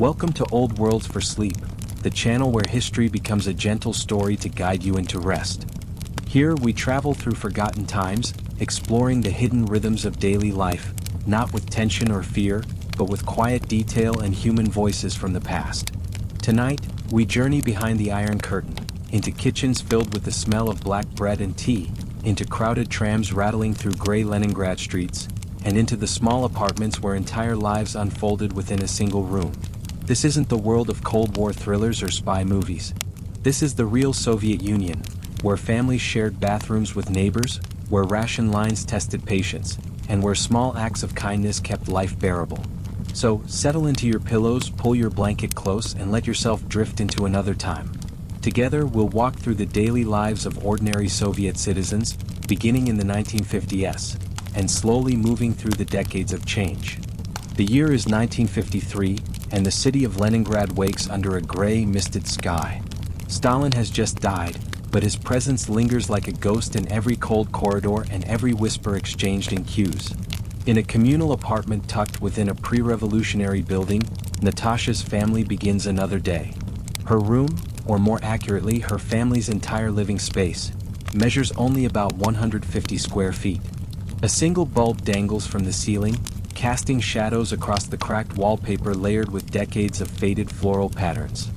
Welcome to Old Worlds for Sleep, the channel where history becomes a gentle story to guide you into rest. Here we travel through forgotten times, exploring the hidden rhythms of daily life, not with tension or fear, but with quiet detail and human voices from the past. Tonight, we journey behind the Iron Curtain, into kitchens filled with the smell of black bread and tea, into crowded trams rattling through gray Leningrad streets, and into the small apartments where entire lives unfolded within a single room. This isn't the world of Cold War thrillers or spy movies. This is the real Soviet Union, where families shared bathrooms with neighbors, where ration lines tested patience, and where small acts of kindness kept life bearable. So, settle into your pillows, pull your blanket close, and let yourself drift into another time. Together, we'll walk through the daily lives of ordinary Soviet citizens, beginning in the 1950s, and slowly moving through the decades of change. The year is 1953, and the city of Leningrad wakes under a gray, misted sky. Stalin has just died, but his presence lingers like a ghost in every cold corridor and every whisper exchanged in queues. In a communal apartment tucked within a pre-revolutionary building, Natasha's family begins another day. Her room, or more accurately her family's entire living space, measures only about 150 square feet. A single bulb dangles from the ceiling, casting shadows across the cracked wallpaper layered with decades of faded floral patterns.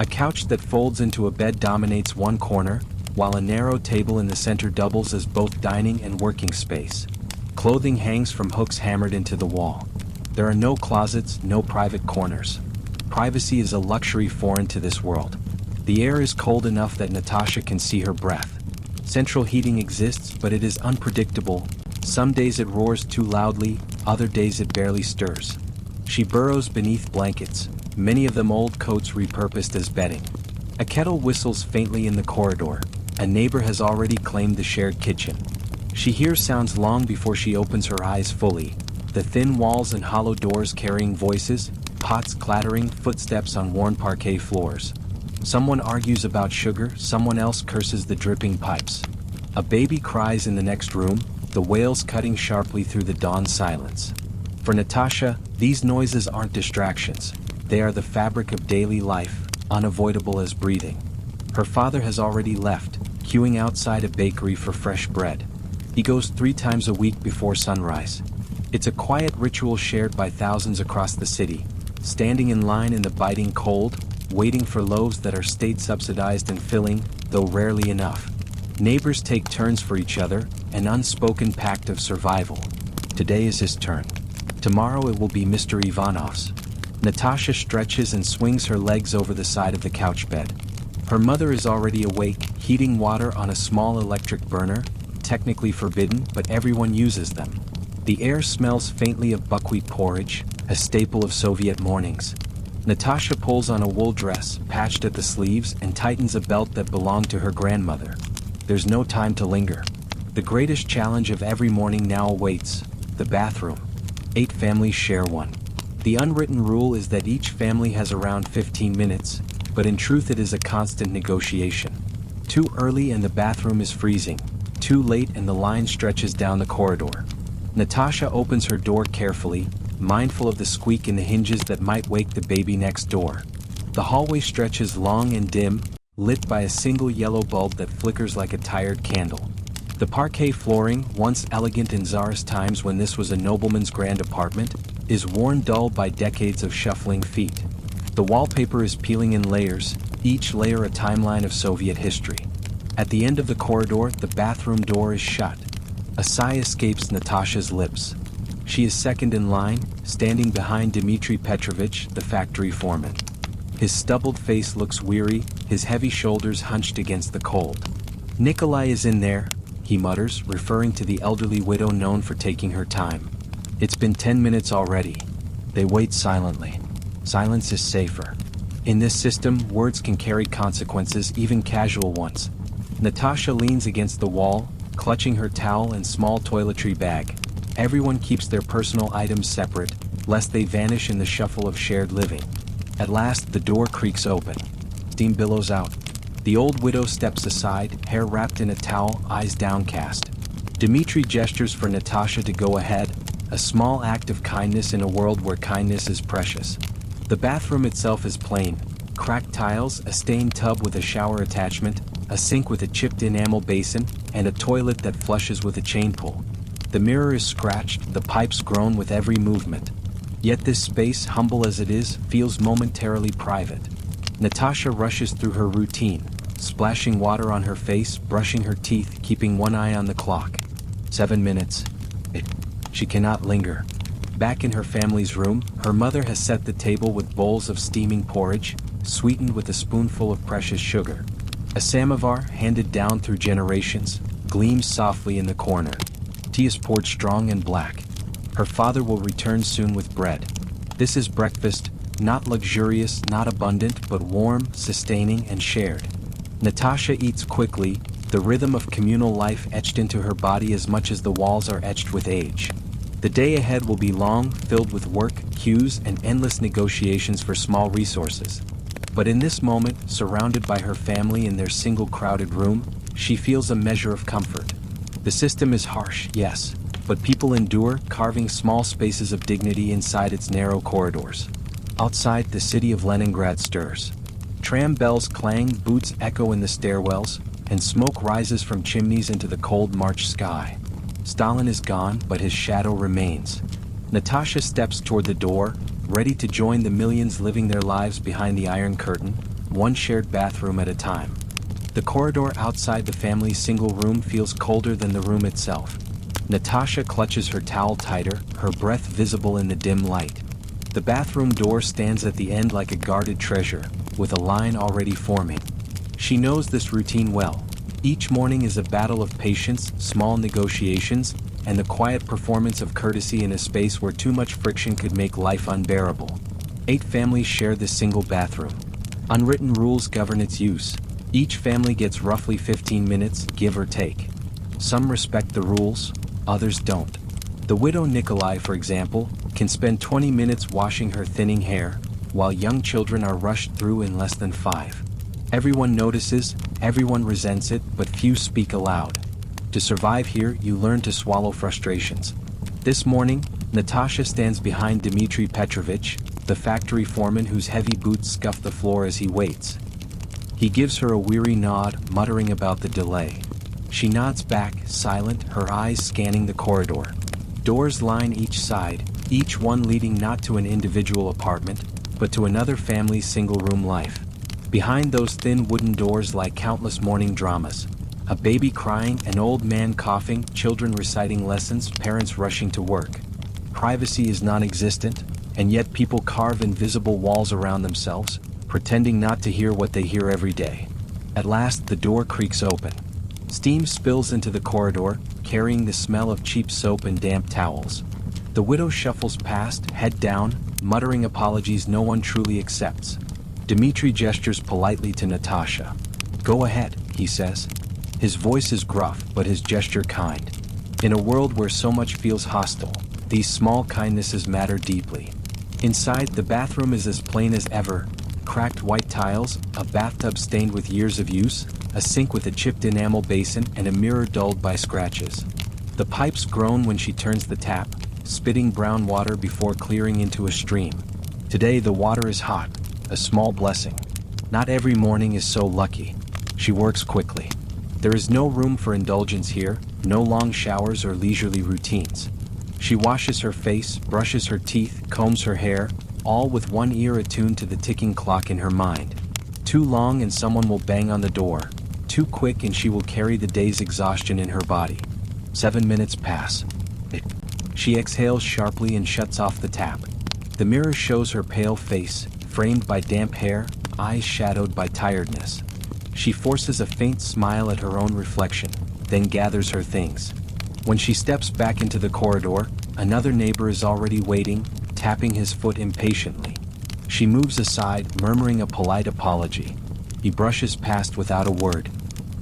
A couch that folds into a bed dominates one corner, while a narrow table in the center doubles as both dining and working space. Clothing hangs from hooks hammered into the wall. There are no closets, no private corners. Privacy is a luxury foreign to this world. The air is cold enough that Natasha can see her breath. Central heating exists, but it is unpredictable. Some days it roars too loudly, other days it barely stirs. She burrows beneath blankets, many of them old coats repurposed as bedding. A kettle whistles faintly in the corridor. A neighbor has already claimed the shared kitchen. She hears sounds long before she opens her eyes fully. The thin walls and hollow doors carrying voices, pots clattering, footsteps on worn parquet floors. Someone argues about sugar, someone else curses the dripping pipes. A baby cries in the next room, the wails cutting sharply through the dawn silence. For Natasha, these noises aren't distractions. They are the fabric of daily life, unavoidable as breathing. Her father has already left, queuing outside a bakery for fresh bread. He goes 3 times a week before sunrise. It's a quiet ritual shared by thousands across the city, standing in line in the biting cold, waiting for loaves that are state-subsidized and filling, though rarely enough. Neighbors take turns for each other, an unspoken pact of survival. Today is his turn. Tomorrow it will be Mr. Ivanov's. Natasha stretches and swings her legs over the side of the couch bed. Her mother is already awake, heating water on a small electric burner, technically forbidden, but everyone uses them. The air smells faintly of buckwheat porridge, a staple of Soviet mornings. Natasha pulls on a wool dress, patched at the sleeves, and tightens a belt that belonged to her grandmother. There's no time to linger. The greatest challenge of every morning now awaits: the bathroom. 8 families share one. The unwritten rule is that each family has around 15 minutes, but in truth it is a constant negotiation. Too early and the bathroom is freezing. Too late and the line stretches down the corridor. Natasha opens her door carefully, mindful of the squeak in the hinges that might wake the baby next door. The hallway stretches long and dim, lit by a single yellow bulb that flickers like a tired candle. The parquet flooring, once elegant in Tsarist times when this was a nobleman's grand apartment, is worn dull by decades of shuffling feet. The wallpaper is peeling in layers, each layer a timeline of Soviet history. At the end of the corridor, the bathroom door is shut. A sigh escapes Natasha's lips. She is second in line, standing behind Dmitry Petrovich, the factory foreman. His stubbled face looks weary, his heavy shoulders hunched against the cold. "Nikolai is in there," he mutters, referring to the elderly widow known for taking her time. "It's been 10 minutes already." They wait silently. Silence is safer. In this system, words can carry consequences, even casual ones. Natasha leans against the wall, clutching her towel and small toiletry bag. Everyone keeps their personal items separate, lest they vanish in the shuffle of shared living. At last, the door creaks open. Steam billows out. The old widow steps aside, hair wrapped in a towel, eyes downcast. Dmitry gestures for Natasha to go ahead, a small act of kindness in a world where kindness is precious. The bathroom itself is plain: cracked tiles, a stained tub with a shower attachment, a sink with a chipped enamel basin, and a toilet that flushes with a chain pull. The mirror is scratched, the pipes groan with every movement. Yet this space, humble as it is, feels momentarily private. Natasha rushes through her routine, splashing water on her face, brushing her teeth, keeping one eye on the clock. 7 minutes. She cannot linger. Back in her family's room, her mother has set the table with bowls of steaming porridge, sweetened with a spoonful of precious sugar. A samovar, handed down through generations, gleams softly in the corner. Tea is poured strong and black. Her father will return soon with bread. This is breakfast, not luxurious, not abundant, but warm, sustaining, and shared. Natasha eats quickly, the rhythm of communal life etched into her body as much as the walls are etched with age. The day ahead will be long, filled with work, queues, and endless negotiations for small resources. But in this moment, surrounded by her family in their single crowded room, she feels a measure of comfort. The system is harsh, yes, but people endure, carving small spaces of dignity inside its narrow corridors. Outside, the city of Leningrad stirs. Tram bells clang, boots echo in the stairwells, and smoke rises from chimneys into the cold March sky. Stalin is gone, but his shadow remains. Natasha steps toward the door, ready to join the millions living their lives behind the Iron Curtain, one shared bathroom at a time. The corridor outside the family's single room feels colder than the room itself. Natasha clutches her towel tighter, her breath visible in the dim light. The bathroom door stands at the end like a guarded treasure, with a line already forming. She knows this routine well. Each morning is a battle of patience, small negotiations, and the quiet performance of courtesy in a space where too much friction could make life unbearable. 8 families share this single bathroom. Unwritten rules govern its use. Each family gets roughly 15 minutes, give or take. Some respect the rules, others don't. The widow Nikolai, for example, can spend 20 minutes washing her thinning hair, while young children are rushed through in less than 5. Everyone notices, everyone resents it, but few speak aloud. To survive here, you learn to swallow frustrations. This morning, Natasha stands behind Dmitry Petrovich, the factory foreman whose heavy boots scuff the floor as he waits. He gives her a weary nod, muttering about the delay. She nods back, silent, her eyes scanning the corridor. Doors line each side, each one leading not to an individual apartment, but to another family's single-room life. Behind those thin wooden doors lie countless morning dramas. A baby crying, an old man coughing, children reciting lessons, parents rushing to work. Privacy is non-existent, and yet people carve invisible walls around themselves, pretending not to hear what they hear every day. At last, the door creaks open. Steam spills into the corridor, carrying the smell of cheap soap and damp towels. The widow shuffles past, head down, muttering apologies no one truly accepts. Dmitry gestures politely to Natasha. "Go ahead," he says. His voice is gruff, but his gesture kind. In a world where so much feels hostile, these small kindnesses matter deeply. Inside, the bathroom is as plain as ever. Cracked white tiles, a bathtub stained with years of use, a sink with a chipped enamel basin, and a mirror dulled by scratches. The pipes groan when she turns the tap, spitting brown water before clearing into a stream. Today the water is hot, a small blessing. Not every morning is so lucky. She works quickly. There is no room for indulgence here, no long showers or leisurely routines. She washes her face, brushes her teeth, combs her hair, all with one ear attuned to the ticking clock in her mind. Too long and someone will bang on the door. Too quick and she will carry the day's exhaustion in her body. 7 minutes pass. She exhales sharply and shuts off the tap. The mirror shows her pale face, framed by damp hair, eyes shadowed by tiredness. She forces a faint smile at her own reflection, then gathers her things. When she steps back into the corridor, another neighbor is already waiting, tapping his foot impatiently. She moves aside, murmuring a polite apology. He brushes past without a word.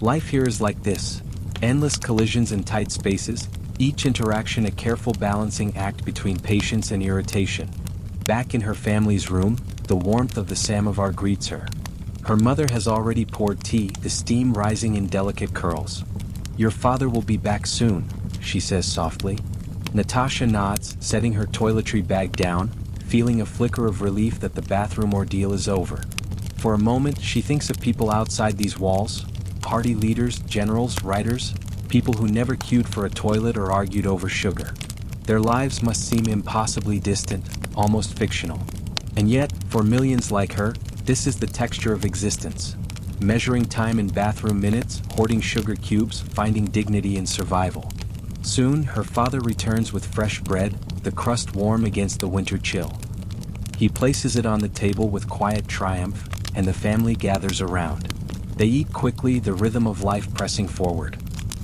Life here is like this. Endless collisions in tight spaces, each interaction a careful balancing act between patience and irritation. Back in her family's room, the warmth of the samovar greets her. Her mother has already poured tea, the steam rising in delicate curls. "Your father will be back soon," she says softly. Natasha nods, setting her toiletry bag down, feeling a flicker of relief that the bathroom ordeal is over. For a moment, she thinks of people outside these walls, party leaders, generals, writers, people who never queued for a toilet or argued over sugar. Their lives must seem impossibly distant, almost fictional. And yet, for millions like her, this is the texture of existence. Measuring time in bathroom minutes, hoarding sugar cubes, finding dignity in survival. Soon, her father returns with fresh bread, the crust warm against the winter chill. He places it on the table with quiet triumph, and the family gathers around. They eat quickly, the rhythm of life pressing forward.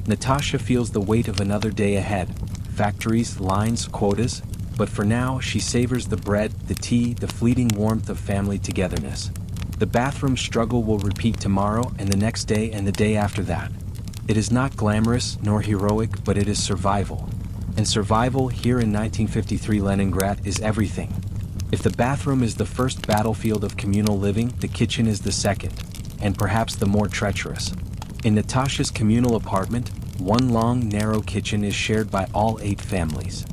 Natasha feels the weight of another day ahead. Factories, lines, quotas, but for now she savors the bread, the tea, the fleeting warmth of family togetherness. The bathroom struggle will repeat tomorrow and the next day and the day after that. It is not glamorous nor heroic, but it is survival. And survival here in 1953 Leningrad is everything. If the bathroom is the first battlefield of communal living, the kitchen is the second, and perhaps the more treacherous. In Natasha's communal apartment, one long, narrow kitchen is shared by all 8 families.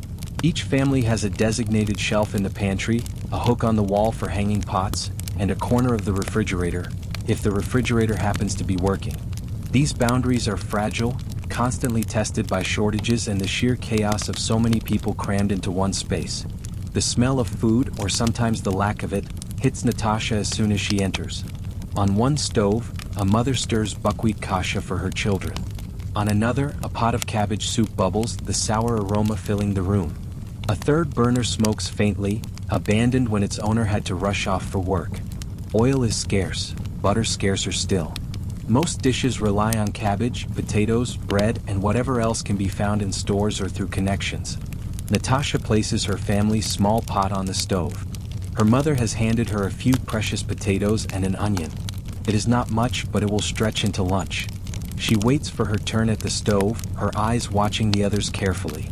Each family has a designated shelf in the pantry, a hook on the wall for hanging pots, and a corner of the refrigerator, if the refrigerator happens to be working. These boundaries are fragile, constantly tested by shortages and the sheer chaos of so many people crammed into one space. The smell of food, or sometimes the lack of it, hits Natasha as soon as she enters. On one stove, a mother stirs buckwheat kasha for her children. On another, a pot of cabbage soup bubbles, the sour aroma filling the room. A third burner smokes faintly, abandoned when its owner had to rush off for work. Oil is scarce, butter scarcer still. Most dishes rely on cabbage, potatoes, bread, and whatever else can be found in stores or through connections. Natasha places her family's small pot on the stove. Her mother has handed her a few precious potatoes and an onion. It is not much, but it will stretch into lunch. She waits for her turn at the stove, her eyes watching the others carefully.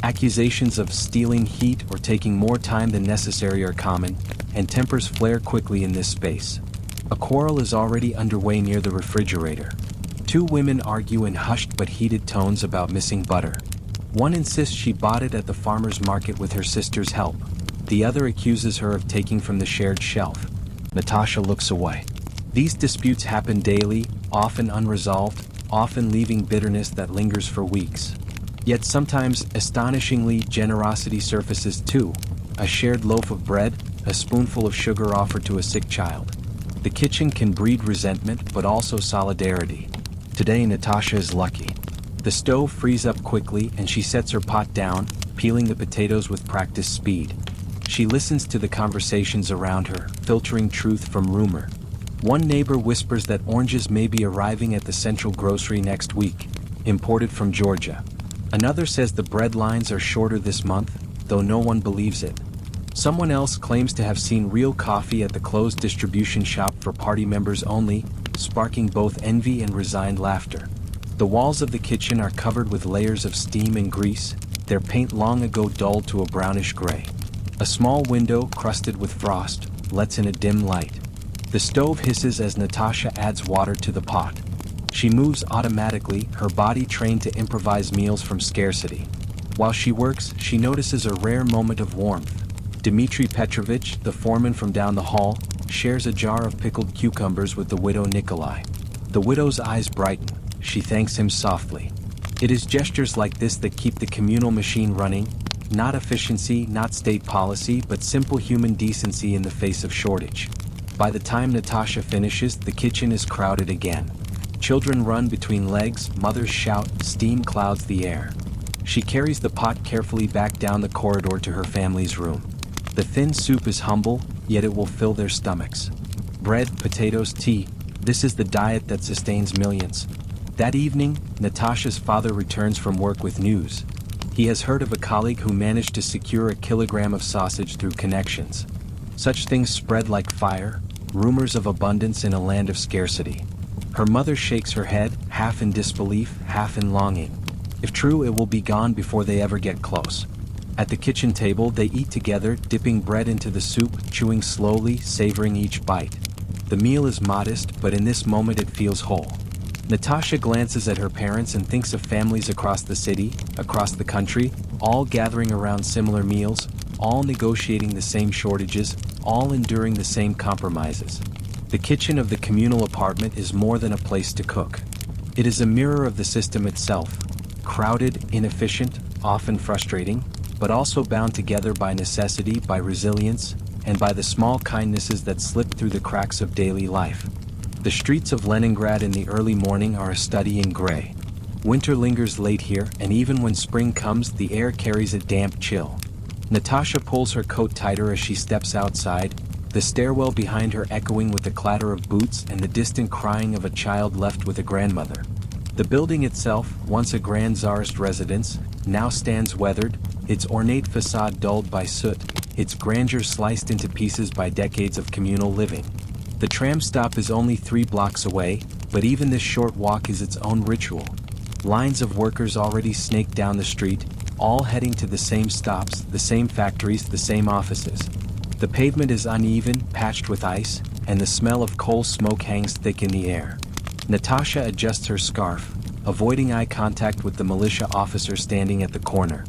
Accusations of stealing heat or taking more time than necessary are common, and tempers flare quickly in this space. A quarrel is already underway near the refrigerator. 2 women argue in hushed but heated tones about missing butter. One insists she bought it at the farmer's market with her sister's help. The other accuses her of taking from the shared shelf. Natasha looks away. These disputes happen daily, often unresolved, often leaving bitterness that lingers for weeks. Yet sometimes, astonishingly, generosity surfaces too. A shared loaf of bread, a spoonful of sugar offered to a sick child. The kitchen can breed resentment, but also solidarity. Today, Natasha is lucky. The stove frees up quickly and she sets her pot down, peeling the potatoes with practiced speed. She listens to the conversations around her, filtering truth from rumor. One neighbor whispers that oranges may be arriving at the central grocery next week, imported from Georgia. Another says the bread lines are shorter this month, though no one believes it. Someone else claims to have seen real coffee at the closed distribution shop for party members only, sparking both envy and resigned laughter. The walls of the kitchen are covered with layers of steam and grease, their paint long ago dulled to a brownish gray. A small window, crusted with frost, lets in a dim light. The stove hisses as Natasha adds water to the pot. She moves automatically, her body trained to improvise meals from scarcity. While she works, she notices a rare moment of warmth. Dmitry Petrovich, the foreman from down the hall, shares a jar of pickled cucumbers with the widow Nikolai. The widow's eyes brighten. She thanks him softly. It is gestures like this that keep the communal machine running, not efficiency, not state policy, but simple human decency in the face of shortage. By the time Natasha finishes, the kitchen is crowded again. Children run between legs, mothers shout, steam clouds the air. She carries the pot carefully back down the corridor to her family's room. The thin soup is humble, yet it will fill their stomachs. Bread, potatoes, tea, this is the diet that sustains millions. That evening, Natasha's father returns from work with news. He has heard of a colleague who managed to secure a kilogram of sausage through connections. Such things spread like fire, rumors of abundance in a land of scarcity. Her mother shakes her head, half in disbelief, half in longing. If true, it will be gone before they ever get close. At the kitchen table, they eat together, dipping bread into the soup, chewing slowly, savoring each bite. The meal is modest, but in this moment it feels whole. Natasha glances at her parents and thinks of families across the city, across the country, all gathering around similar meals, all negotiating the same shortages, all enduring the same compromises. The kitchen of the communal apartment is more than a place to cook. It is a mirror of the system itself, crowded, inefficient, often frustrating, but also bound together by necessity, by resilience, and by the small kindnesses that slip through the cracks of daily life. The streets of Leningrad in the early morning are a study in gray. Winter lingers late here, and even when spring comes, the air carries a damp chill. Natasha pulls her coat tighter as she steps outside, the stairwell behind her echoing with the clatter of boots and the distant crying of a child left with a grandmother. The building itself, once a grand czarist residence, now stands weathered, its ornate facade dulled by soot, its grandeur sliced into pieces by decades of communal living. The tram stop is only 3 blocks away, but even this short walk is its own ritual. Lines of workers already snake down the street, all heading to the same stops, the same factories, the same offices. The pavement is uneven, patched with ice, and the smell of coal smoke hangs thick in the air. Natasha adjusts her scarf, avoiding eye contact with the militia officer standing at the corner.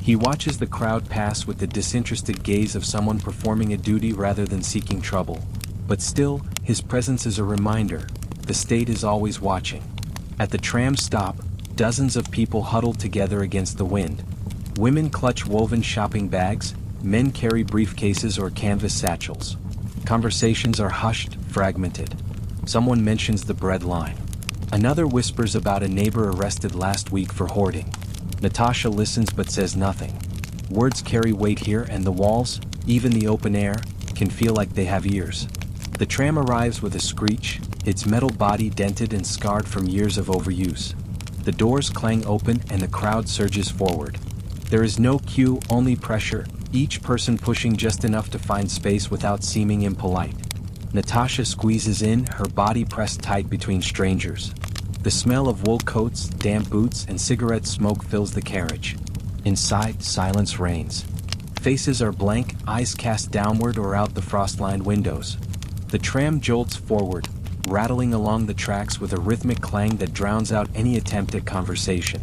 He watches the crowd pass with the disinterested gaze of someone performing a duty rather than seeking trouble. But still, his presence is a reminder. The state is always watching. At the tram stop, dozens of people huddle together against the wind. Women clutch woven shopping bags, men carry briefcases or canvas satchels. Conversations are hushed, fragmented. Someone mentions the bread line. Another whispers about a neighbor arrested last week for hoarding. Natasha listens but says nothing. Words carry weight here, and the walls, even the open air, can feel like they have ears. The tram arrives with a screech, its metal body dented and scarred from years of overuse. The doors clang open and the crowd surges forward. There is no queue, only pressure, each person pushing just enough to find space without seeming impolite. Natasha squeezes in, her body pressed tight between strangers. The smell of wool coats, damp boots, and cigarette smoke fills the carriage. Inside, silence reigns. Faces are blank, eyes cast downward or out the frost-lined windows. The tram jolts forward, rattling along the tracks with a rhythmic clang that drowns out any attempt at conversation.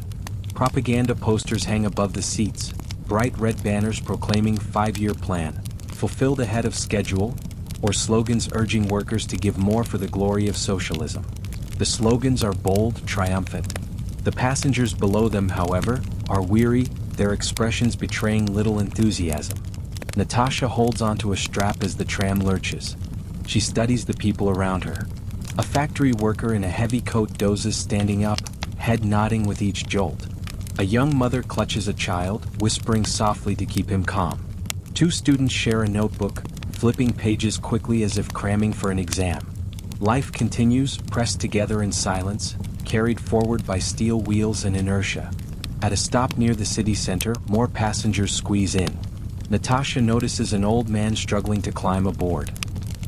Propaganda posters hang above the seats, bright red banners proclaiming 5-year plan, fulfilled ahead of schedule, or slogans urging workers to give more for the glory of socialism. The slogans are bold, triumphant. The passengers below them, however, are weary, their expressions betraying little enthusiasm. Natasha holds onto a strap as the tram lurches. She studies the people around her. A factory worker in a heavy coat dozes standing up, head nodding with each jolt. A young mother clutches a child, whispering softly to keep him calm. 2 students share a notebook, flipping pages quickly as if cramming for an exam. Life continues, pressed together in silence, carried forward by steel wheels and inertia. At a stop near the city center, more passengers squeeze in. Natasha notices an old man struggling to climb aboard.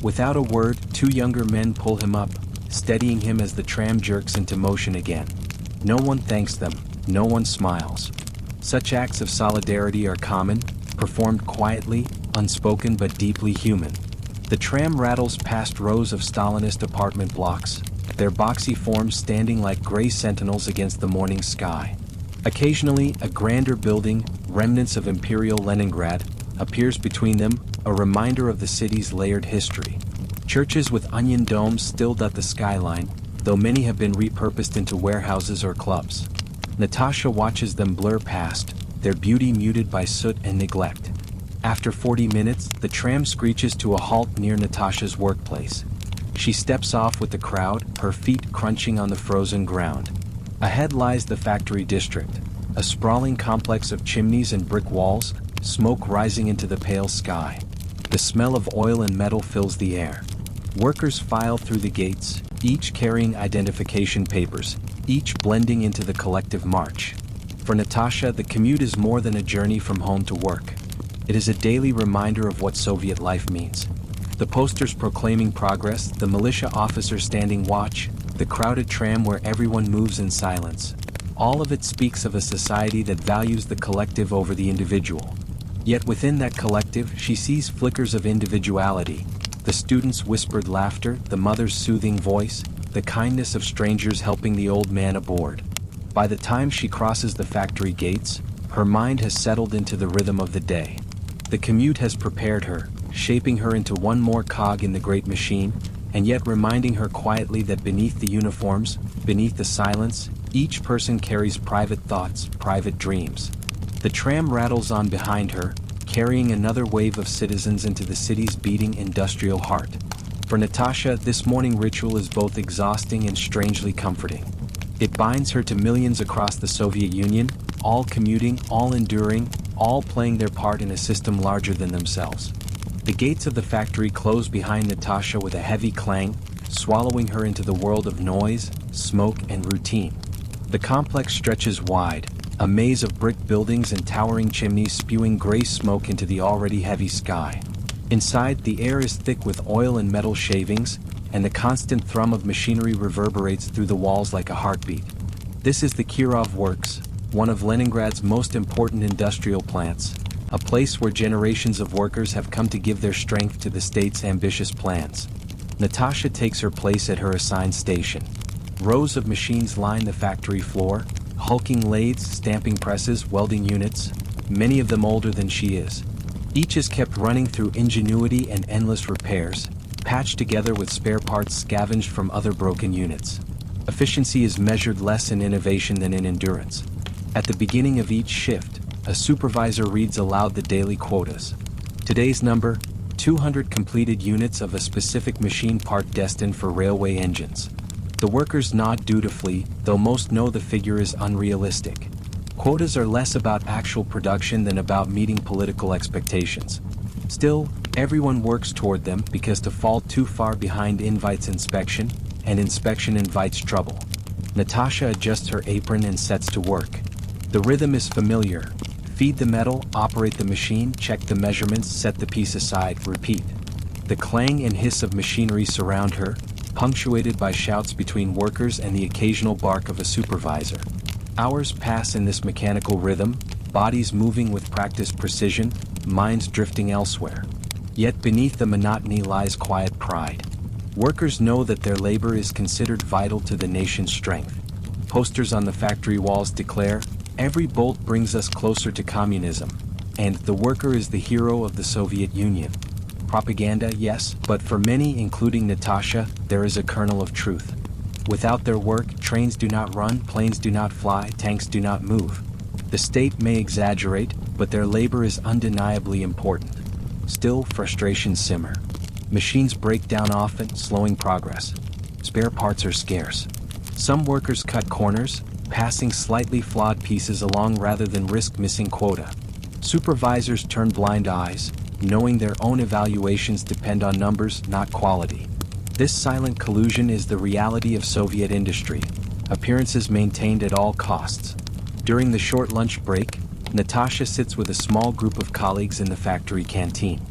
Without a word, 2 younger men pull him up, steadying him as the tram jerks into motion again. No one thanks them, no one smiles. Such acts of solidarity are common, performed quietly, unspoken but deeply human. The tram rattles past rows of Stalinist apartment blocks, their boxy forms standing like gray sentinels against the morning sky. Occasionally, a grander building, remnants of Imperial Leningrad, appears between them, a reminder of the city's layered history. Churches with onion domes still dot the skyline, though many have been repurposed into warehouses or clubs. Natasha watches them blur past, their beauty muted by soot and neglect. After 40 minutes, the tram screeches to a halt near Natasha's workplace. She steps off with the crowd, her feet crunching on the frozen ground. Ahead lies the factory district, a sprawling complex of chimneys and brick walls, smoke rising into the pale sky. The smell of oil and metal fills the air. Workers file through the gates, each carrying identification papers, each blending into the collective march. For Natasha, the commute is more than a journey from home to work. It is a daily reminder of what Soviet life means. The posters proclaiming progress, the militia officers standing watch, the crowded tram where everyone moves in silence. All of it speaks of a society that values the collective over the individual. Yet within that collective, she sees flickers of individuality. The students' whispered laughter, the mother's soothing voice, the kindness of strangers helping the old man aboard. By the time she crosses the factory gates, her mind has settled into the rhythm of the day. The commute has prepared her, shaping her into one more cog in the great machine, and yet reminding her quietly that beneath the uniforms, beneath the silence, each person carries private thoughts, private dreams. The tram rattles on behind her, carrying another wave of citizens into the city's beating industrial heart. For Natasha, this morning ritual is both exhausting and strangely comforting. It binds her to millions across the Soviet Union, all commuting, all enduring, all playing their part in a system larger than themselves. The gates of the factory close behind Natasha with a heavy clang, swallowing her into the world of noise, smoke, and routine. The complex stretches wide, a maze of brick buildings and towering chimneys spewing gray smoke into the already heavy sky. Inside, the air is thick with oil and metal shavings, and the constant thrum of machinery reverberates through the walls like a heartbeat. This is the Kirov Works, one of Leningrad's most important industrial plants, a place where generations of workers have come to give their strength to the state's ambitious plans. Natasha takes her place at her assigned station. Rows of machines line the factory floor, hulking lathes, stamping presses, welding units, many of them older than she is. Each is kept running through ingenuity and endless repairs, patched together with spare parts scavenged from other broken units. Efficiency is measured less in innovation than in endurance. At the beginning of each shift, a supervisor reads aloud the daily quotas. Today's number, 200 completed units of a specific machine part destined for railway engines. The workers nod dutifully, though most know the figure is unrealistic. Quotas are less about actual production than about meeting political expectations. Still, everyone works toward them because to fall too far behind invites inspection, and inspection invites trouble. Natasha adjusts her apron and sets to work. The rhythm is familiar. Feed the metal, operate the machine, check the measurements, set the piece aside, repeat. The clang and hiss of machinery surround her, punctuated by shouts between workers and the occasional bark of a supervisor. Hours pass in this mechanical rhythm, bodies moving with practiced precision, minds drifting elsewhere. Yet beneath the monotony lies quiet pride. Workers know that their labor is considered vital to the nation's strength. Posters on the factory walls declare, "Every bolt brings us closer to communism," and "The worker is the hero of the Soviet Union." Propaganda, yes, but for many, including Natasha, there is a kernel of truth. Without their work, trains do not run, planes do not fly, tanks do not move. The state may exaggerate, but their labor is undeniably important. Still, frustrations simmer. Machines break down often, slowing progress. Spare parts are scarce. Some workers cut corners, passing slightly flawed pieces along rather than risk missing quota. Supervisors turn blind eyes, knowing their own evaluations depend on numbers, not quality. This silent collusion is the reality of Soviet industry, appearances maintained at all costs. During the short lunch break, Natasha sits with a small group of colleagues in the factory canteen.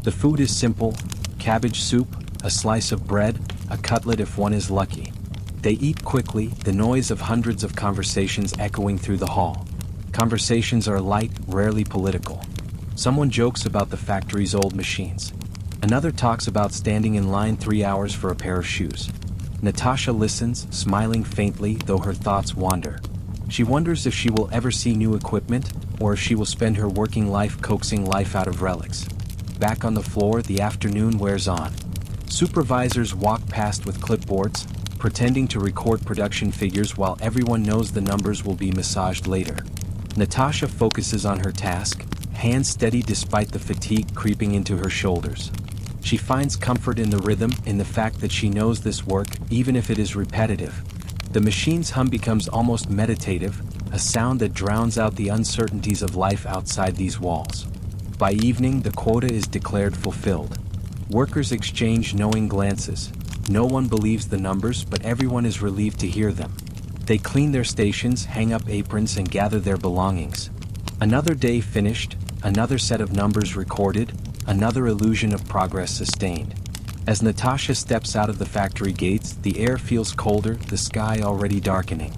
The food is simple: cabbage soup, a slice of bread, a cutlet if one is lucky. They eat quickly, the noise of hundreds of conversations echoing through the hall. Conversations are light, rarely political. Someone jokes about the factory's old machines. Another talks about standing in line 3 hours for a pair of shoes. Natasha listens, smiling faintly, though her thoughts wander. She wonders if she will ever see new equipment, or if she will spend her working life coaxing life out of relics. Back on the floor, the afternoon wears on. Supervisors walk past with clipboards, pretending to record production figures while everyone knows the numbers will be massaged later. Natasha focuses on her task, hands steady despite the fatigue creeping into her shoulders. She finds comfort in the rhythm, in the fact that she knows this work, even if it is repetitive. The machine's hum becomes almost meditative, a sound that drowns out the uncertainties of life outside these walls. By evening, the quota is declared fulfilled. Workers exchange knowing glances. No one believes the numbers, but everyone is relieved to hear them. They clean their stations, hang up aprons, and gather their belongings. Another day finished, another set of numbers recorded, another illusion of progress sustained. As Natasha steps out of the factory gates, the air feels colder, the sky already darkening.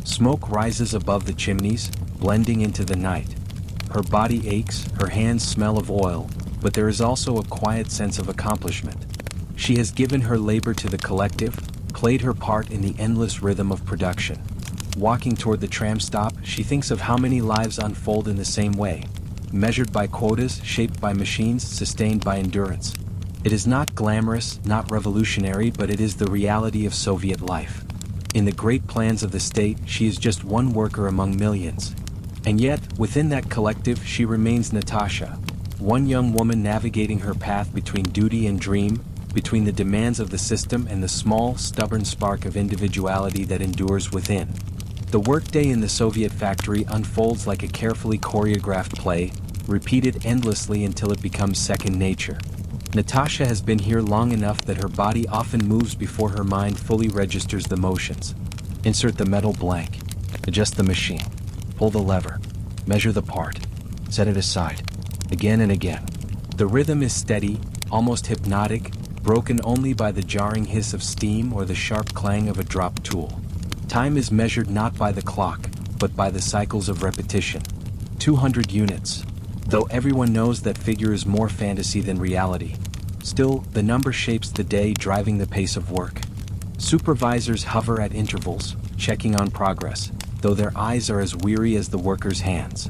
Smoke rises above the chimneys, blending into the night. Her body aches, her hands smell of oil, but there is also a quiet sense of accomplishment. She has given her labor to the collective, played her part in the endless rhythm of production. Walking toward the tram stop, she thinks of how many lives unfold in the same way. measured by quotas, shaped by machines, sustained by endurance. It is not glamorous, not revolutionary, but it is the reality of Soviet life. In the great plans of the state, she is just one worker among millions. And yet, within that collective, she remains Natasha, one young woman navigating her path between duty and dream, between the demands of the system and the small, stubborn spark of individuality that endures within. The workday in the Soviet factory unfolds like a carefully choreographed play, repeated endlessly until it becomes second nature. Natasha has been here long enough that her body often moves before her mind fully registers the motions. Insert the metal blank. Adjust the machine. Pull the lever. Measure the part. Set it aside. Again and again. The rhythm is steady, almost hypnotic, broken only by the jarring hiss of steam or the sharp clang of a dropped tool. Time is measured not by the clock, but by the cycles of repetition. 200 units. Though everyone knows that figure is more fantasy than reality, still, the number shapes the day, driving the pace of work. Supervisors hover at intervals, checking on progress, though their eyes are as weary as the workers' hands.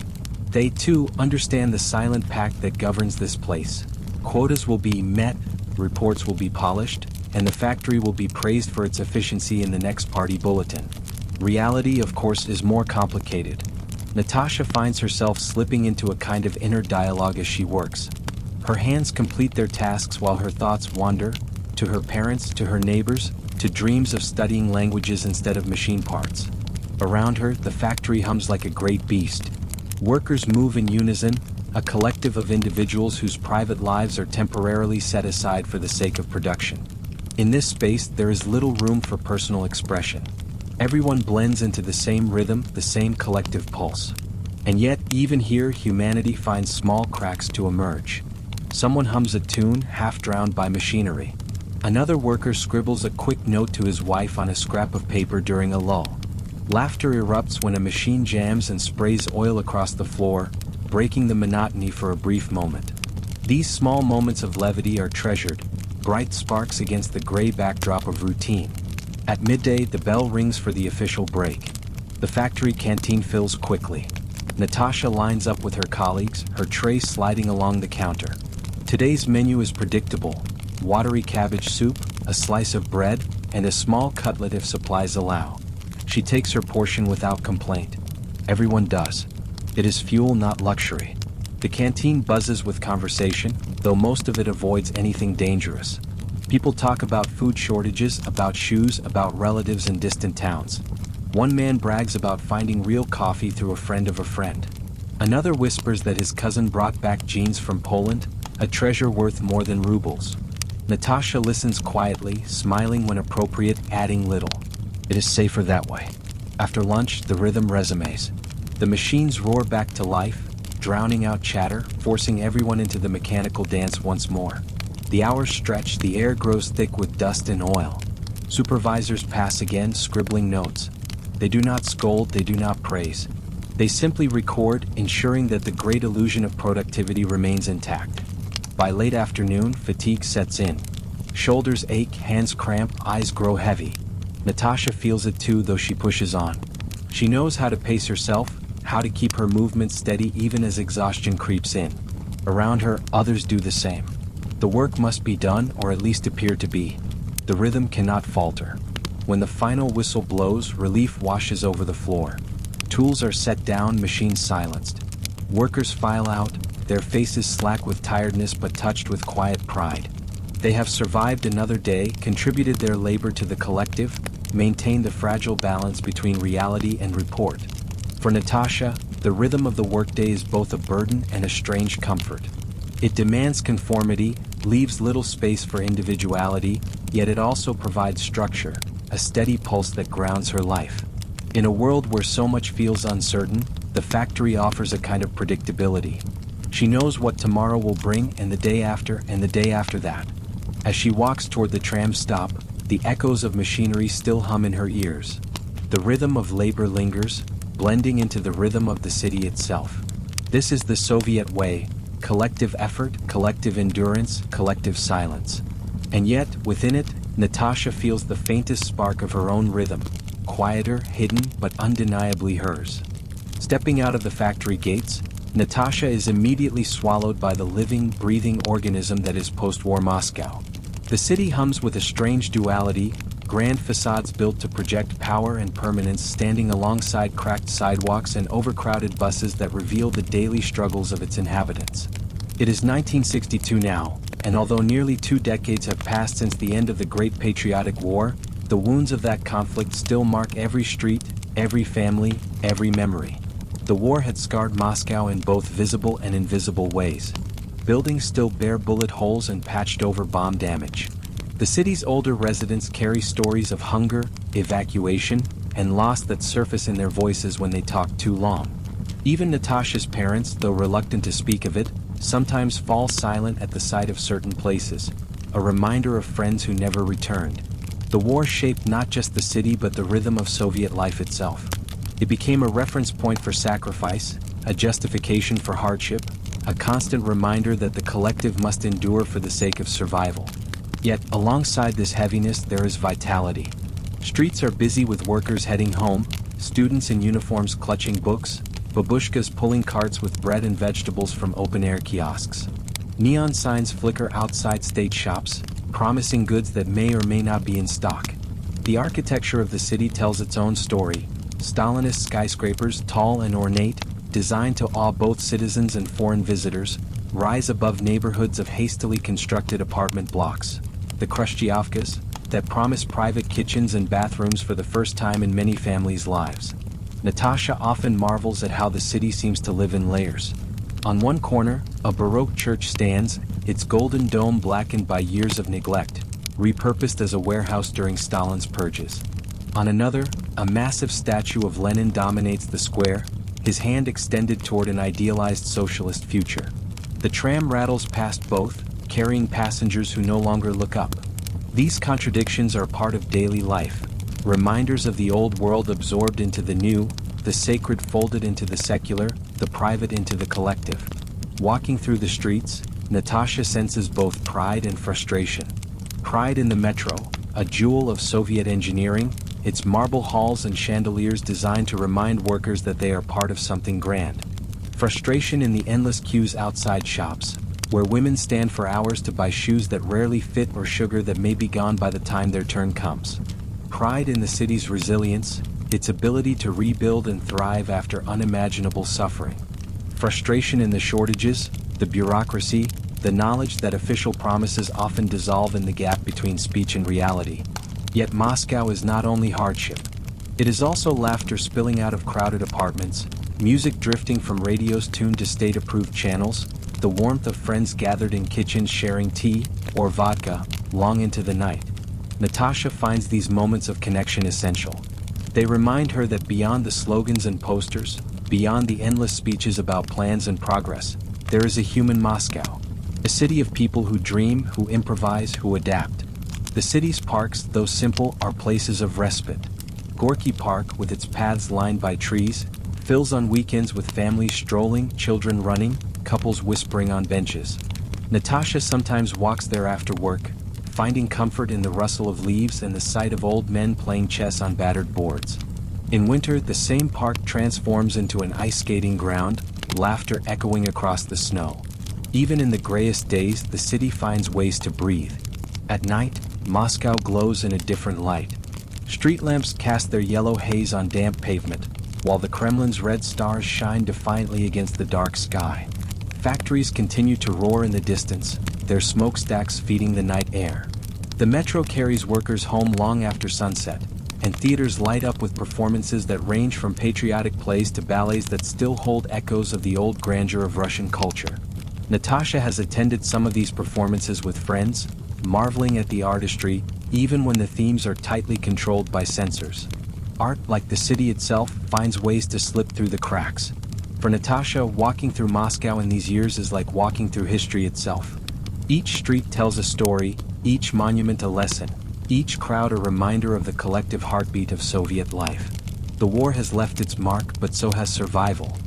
They, too, understand the silent pact that governs this place. Quotas will be met, reports will be polished, and the factory will be praised for its efficiency in the next party bulletin. Reality, of course, is more complicated. Natasha finds herself slipping into a kind of inner dialogue as she works. Her hands complete their tasks while her thoughts wander, to her parents, to her neighbors, to dreams of studying languages instead of machine parts. Around her, the factory hums like a great beast. Workers move in unison, a collective of individuals whose private lives are temporarily set aside for the sake of production. In this space, there is little room for personal expression. Everyone blends into the same rhythm, the same collective pulse. And yet, even here, humanity finds small cracks to emerge. Someone hums a tune, half drowned by machinery. Another worker scribbles a quick note to his wife on a scrap of paper during a lull. Laughter erupts when a machine jams and sprays oil across the floor, breaking the monotony for a brief moment. These small moments of levity are treasured, bright sparks against the gray backdrop of routine. At midday, the bell rings for the official break. The factory canteen fills quickly. Natasha lines up with her colleagues, her tray sliding along the counter. Today's menu is predictable: watery cabbage soup, a slice of bread, and a small cutlet if supplies allow. She takes her portion without complaint. Everyone does. It is fuel, not luxury. The canteen buzzes with conversation, though most of it avoids anything dangerous. People talk about food shortages, about shoes, about relatives in distant towns. One man brags about finding real coffee through a friend of a friend. Another whispers that his cousin brought back jeans from Poland, a treasure worth more than rubles. Natasha listens quietly, smiling when appropriate, adding little. It is safer that way. After lunch, the rhythm resumes. The machines roar back to life, drowning out chatter, forcing everyone into the mechanical dance once more. The hours stretch, the air grows thick with dust and oil. Supervisors pass again, scribbling notes. They do not scold, they do not praise. They simply record, ensuring that the great illusion of productivity remains intact. By late afternoon, fatigue sets in. Shoulders ache, hands cramp, eyes grow heavy. Natasha feels it too, though she pushes on. She knows how to pace herself, how to keep her movement steady even as exhaustion creeps in. Around her, others do the same. The work must be done, or at least appear to be. The rhythm cannot falter. When the final whistle blows, relief washes over the floor. Tools are set down, machines silenced. Workers file out, their faces slack with tiredness but touched with quiet pride. They have survived another day, contributed their labor to the collective, maintained the fragile balance between reality and report. For Natasha, the rhythm of the workday is both a burden and a strange comfort. It demands conformity, leaves little space for individuality, yet it also provides structure, a steady pulse that grounds her life. In a world where so much feels uncertain, the factory offers a kind of predictability. She knows what tomorrow will bring, and the day after, and the day after that. As she walks toward the tram stop, the echoes of machinery still hum in her ears. The rhythm of labor lingers, blending into the rhythm of the city itself. This is the Soviet way: collective effort, collective endurance, collective silence. And yet, within it, Natasha feels the faintest spark of her own rhythm, quieter, hidden, but undeniably hers. Stepping out of the factory gates, Natasha is immediately swallowed by the living, breathing organism that is post-war Moscow. The city hums with a strange duality, grand facades built to project power and permanence standing alongside cracked sidewalks and overcrowded buses that reveal the daily struggles of its inhabitants. It is 1962 now, and although nearly 2 decades have passed since the end of the Great Patriotic War, the wounds of that conflict still mark every street, every family, every memory. The war had scarred Moscow in both visible and invisible ways. Buildings still bear bullet holes and patched over bomb damage. The city's older residents carry stories of hunger, evacuation, and loss that surface in their voices when they talk too long. Even Natasha's parents, though reluctant to speak of it, sometimes fall silent at the sight of certain places, a reminder of friends who never returned. The war shaped not just the city but the rhythm of Soviet life itself. It became a reference point for sacrifice, a justification for hardship, a constant reminder that the collective must endure for the sake of survival. Yet, alongside this heaviness there is vitality. Streets are busy with workers heading home, students in uniforms clutching books, babushkas pulling carts with bread and vegetables from open-air kiosks. Neon signs flicker outside state shops, promising goods that may or may not be in stock. The architecture of the city tells its own story. Stalinist skyscrapers, tall and ornate, designed to awe both citizens and foreign visitors, rise above neighborhoods of hastily constructed apartment blocks. The Khrushchevkas, that promise private kitchens and bathrooms for the first time in many families' lives. Natasha often marvels at how the city seems to live in layers. On one corner, a Baroque church stands, its golden dome blackened by years of neglect, repurposed as a warehouse during Stalin's purges. On another, a massive statue of Lenin dominates the square, his hand extended toward an idealized socialist future. The tram rattles past both, carrying passengers who no longer look up. These contradictions are part of daily life, reminders of the old world absorbed into the new, the sacred folded into the secular, the private into the collective. Walking through the streets, Natasha senses both pride and frustration. Pride in the metro, a jewel of Soviet engineering, its marble halls and chandeliers designed to remind workers that they are part of something grand. Frustration in the endless queues outside shops, where women stand for hours to buy shoes that rarely fit or sugar that may be gone by the time their turn comes. Pride in the city's resilience, its ability to rebuild and thrive after unimaginable suffering. Frustration in the shortages, the bureaucracy, the knowledge that official promises often dissolve in the gap between speech and reality. Yet Moscow is not only hardship. It is also laughter spilling out of crowded apartments, music drifting from radios tuned to state-approved channels, the warmth of friends gathered in kitchens sharing tea or vodka long into the night. Natasha finds these moments of connection essential. They remind her that beyond the slogans and posters, beyond the endless speeches about plans and progress, there is a human Moscow. A city of people who dream, who improvise, who adapt. The city's parks, though simple, are places of respite. Gorky Park, with its paths lined by trees, fills on weekends with families strolling, children running, couples whispering on benches. Natasha sometimes walks there after work, finding comfort in the rustle of leaves and the sight of old men playing chess on battered boards. In winter, the same park transforms into an ice skating ground, laughter echoing across the snow. Even in the grayest days, the city finds ways to breathe. At night, Moscow glows in a different light. Street lamps cast their yellow haze on damp pavement, while the Kremlin's red stars shine defiantly against the dark sky. Factories continue to roar in the distance, their smokestacks feeding the night air. The metro carries workers home long after sunset, and theaters light up with performances that range from patriotic plays to ballets that still hold echoes of the old grandeur of Russian culture. Natasha has attended some of these performances with friends, marveling at the artistry, even when the themes are tightly controlled by censors. Art, like the city itself, finds ways to slip through the cracks. For Natasha, walking through Moscow in these years is like walking through history itself. Each street tells a story, each monument a lesson, each crowd a reminder of the collective heartbeat of Soviet life. The war has left its mark, but so has survival.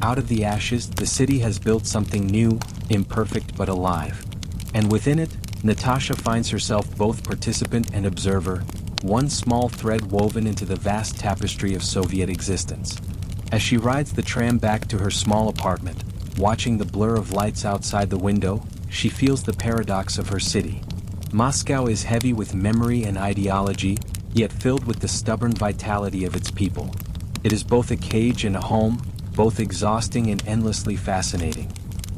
Out of the ashes, the city has built something new, imperfect but alive. And within it, Natasha finds herself both participant and observer, one small thread woven into the vast tapestry of Soviet existence. As she rides the tram back to her small apartment, watching the blur of lights outside the window, she feels the paradox of her city. Moscow is heavy with memory and ideology, yet filled with the stubborn vitality of its people. It is both a cage and a home, both exhausting and endlessly fascinating.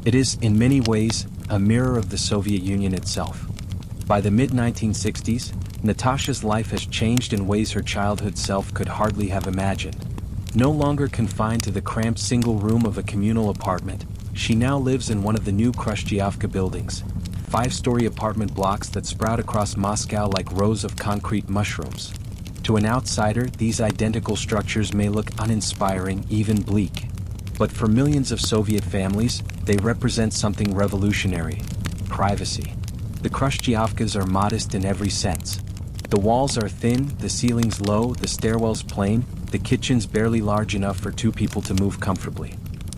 It is, in many ways, a mirror of the Soviet Union itself. By the mid-1960s, Natasha's life has changed in ways her childhood self could hardly have imagined. No longer confined to the cramped single room of a communal apartment, she now lives in one of the new Khrushchevka buildings, 5-story apartment blocks that sprout across Moscow like rows of concrete mushrooms. To an outsider, these identical structures may look uninspiring, even bleak. But for millions of Soviet families, they represent something revolutionary: privacy. The Khrushchevkas are modest in every sense. The walls are thin, the ceilings low, the stairwells plain, the kitchen's barely large enough for 2 people to move comfortably.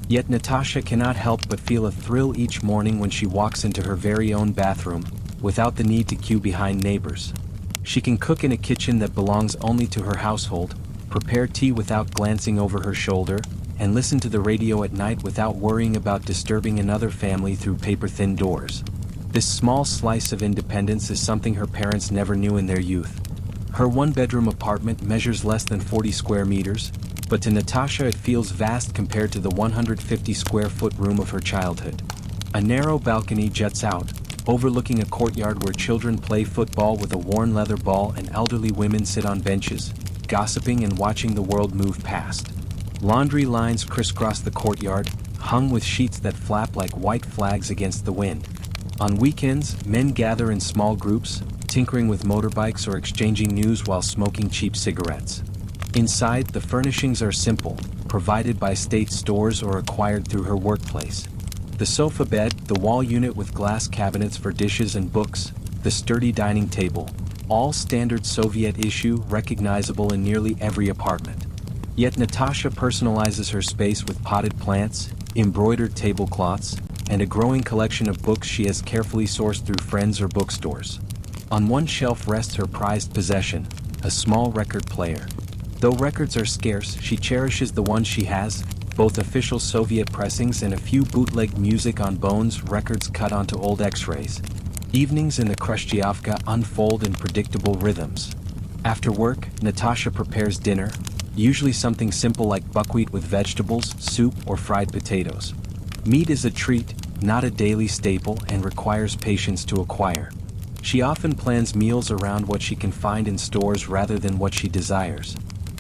Yet Natasha cannot help but feel a thrill each morning when she walks into her very own bathroom, without the need to queue behind neighbors. She can cook in a kitchen that belongs only to her household, prepare tea without glancing over her shoulder, and listen to the radio at night without worrying about disturbing another family through paper-thin doors. This small slice of independence is something her parents never knew in their youth. Her 1-bedroom apartment measures less than 40 square meters, but to Natasha it feels vast compared to the 150-square-foot room of her childhood. A narrow balcony juts out, overlooking a courtyard where children play football with a worn leather ball and elderly women sit on benches, gossiping and watching the world move past. Laundry lines crisscross the courtyard, hung with sheets that flap like white flags against the wind. On weekends, men gather in small groups, tinkering with motorbikes or exchanging news while smoking cheap cigarettes. Inside, the furnishings are simple, provided by state stores or acquired through her workplace. The sofa bed, the wall unit with glass cabinets for dishes and books, the sturdy dining table, all standard Soviet issue, recognizable in nearly every apartment. Yet Natasha personalizes her space with potted plants, embroidered tablecloths, and a growing collection of books she has carefully sourced through friends or bookstores. On one shelf rests her prized possession, a small record player. Though records are scarce, she cherishes the ones she has, both official Soviet pressings and a few bootleg music on bones records cut onto old X-rays. Evenings in the Khrushchevka unfold in predictable rhythms. After work, Natasha prepares dinner, usually something simple like buckwheat with vegetables, soup, or fried potatoes. Meat is a treat, not a daily staple, and requires patience to acquire. She often plans meals around what she can find in stores rather than what she desires.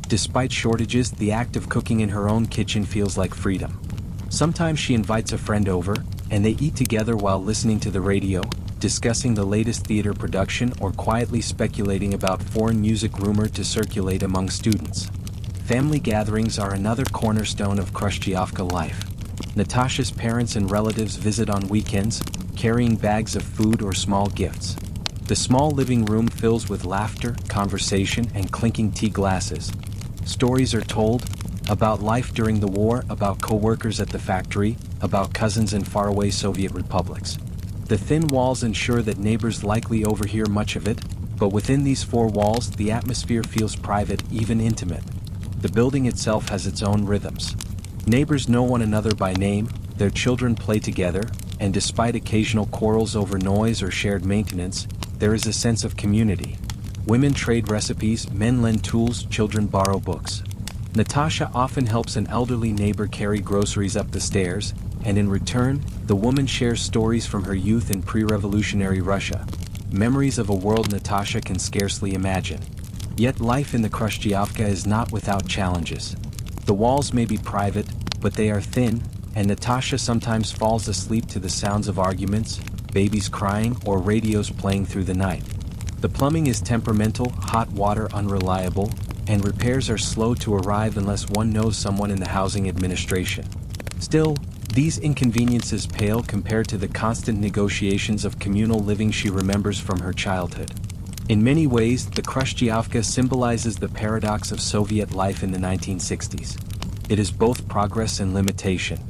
Despite shortages, the act of cooking in her own kitchen feels like freedom. Sometimes she invites a friend over, and they eat together while listening to the radio, discussing the latest theater production or quietly speculating about foreign music rumored to circulate among students. Family gatherings are another cornerstone of Khrushchevka life. Natasha's parents and relatives visit on weekends, carrying bags of food or small gifts. The small living room fills with laughter, conversation, and clinking tea glasses. Stories are told about life during the war, about co-workers at the factory, about cousins in faraway Soviet republics. The thin walls ensure that neighbors likely overhear much of it, but within these 4 walls, the atmosphere feels private, even intimate. The building itself has its own rhythms. Neighbors know one another by name, their children play together, and despite occasional quarrels over noise or shared maintenance, there is a sense of community. Women trade recipes, men lend tools, children borrow books. Natasha often helps an elderly neighbor carry groceries up the stairs, and in return, the woman shares stories from her youth in pre-revolutionary Russia, memories of a world Natasha can scarcely imagine. Yet life in the Khrushchevka is not without challenges. The walls may be private, but they are thin, and Natasha sometimes falls asleep to the sounds of arguments, babies crying, or radios playing through the night. The plumbing is temperamental, hot water unreliable, and repairs are slow to arrive unless one knows someone in the housing administration. Still, these inconveniences pale compared to the constant negotiations of communal living she remembers from her childhood. In many ways, the Khrushchevka symbolizes the paradox of Soviet life in the 1960s. It is both progress and limitation.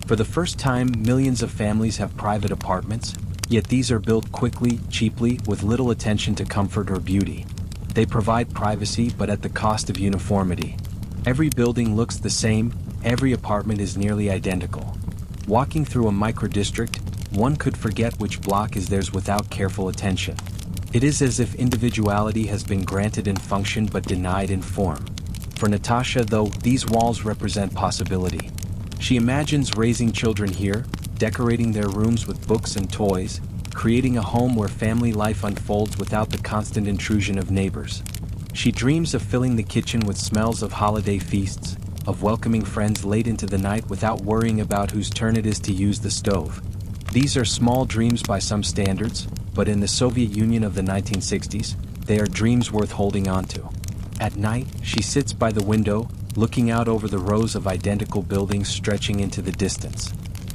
For the first time, millions of families have private apartments, yet these are built quickly, cheaply, with little attention to comfort or beauty. They provide privacy, but at the cost of uniformity. Every building looks the same, every apartment is nearly identical. Walking through a micro-district, one could forget which block is theirs without careful attention. It is as if individuality has been granted in function but denied in form. For Natasha, though, these walls represent possibility. She imagines raising children here, decorating their rooms with books and toys, creating a home where family life unfolds without the constant intrusion of neighbors. She dreams of filling the kitchen with smells of holiday feasts, of welcoming friends late into the night without worrying about whose turn it is to use the stove. These are small dreams by some standards, but in the Soviet Union of the 1960s, they are dreams worth holding on to. At night, she sits by the window, looking out over the rows of identical buildings stretching into the distance.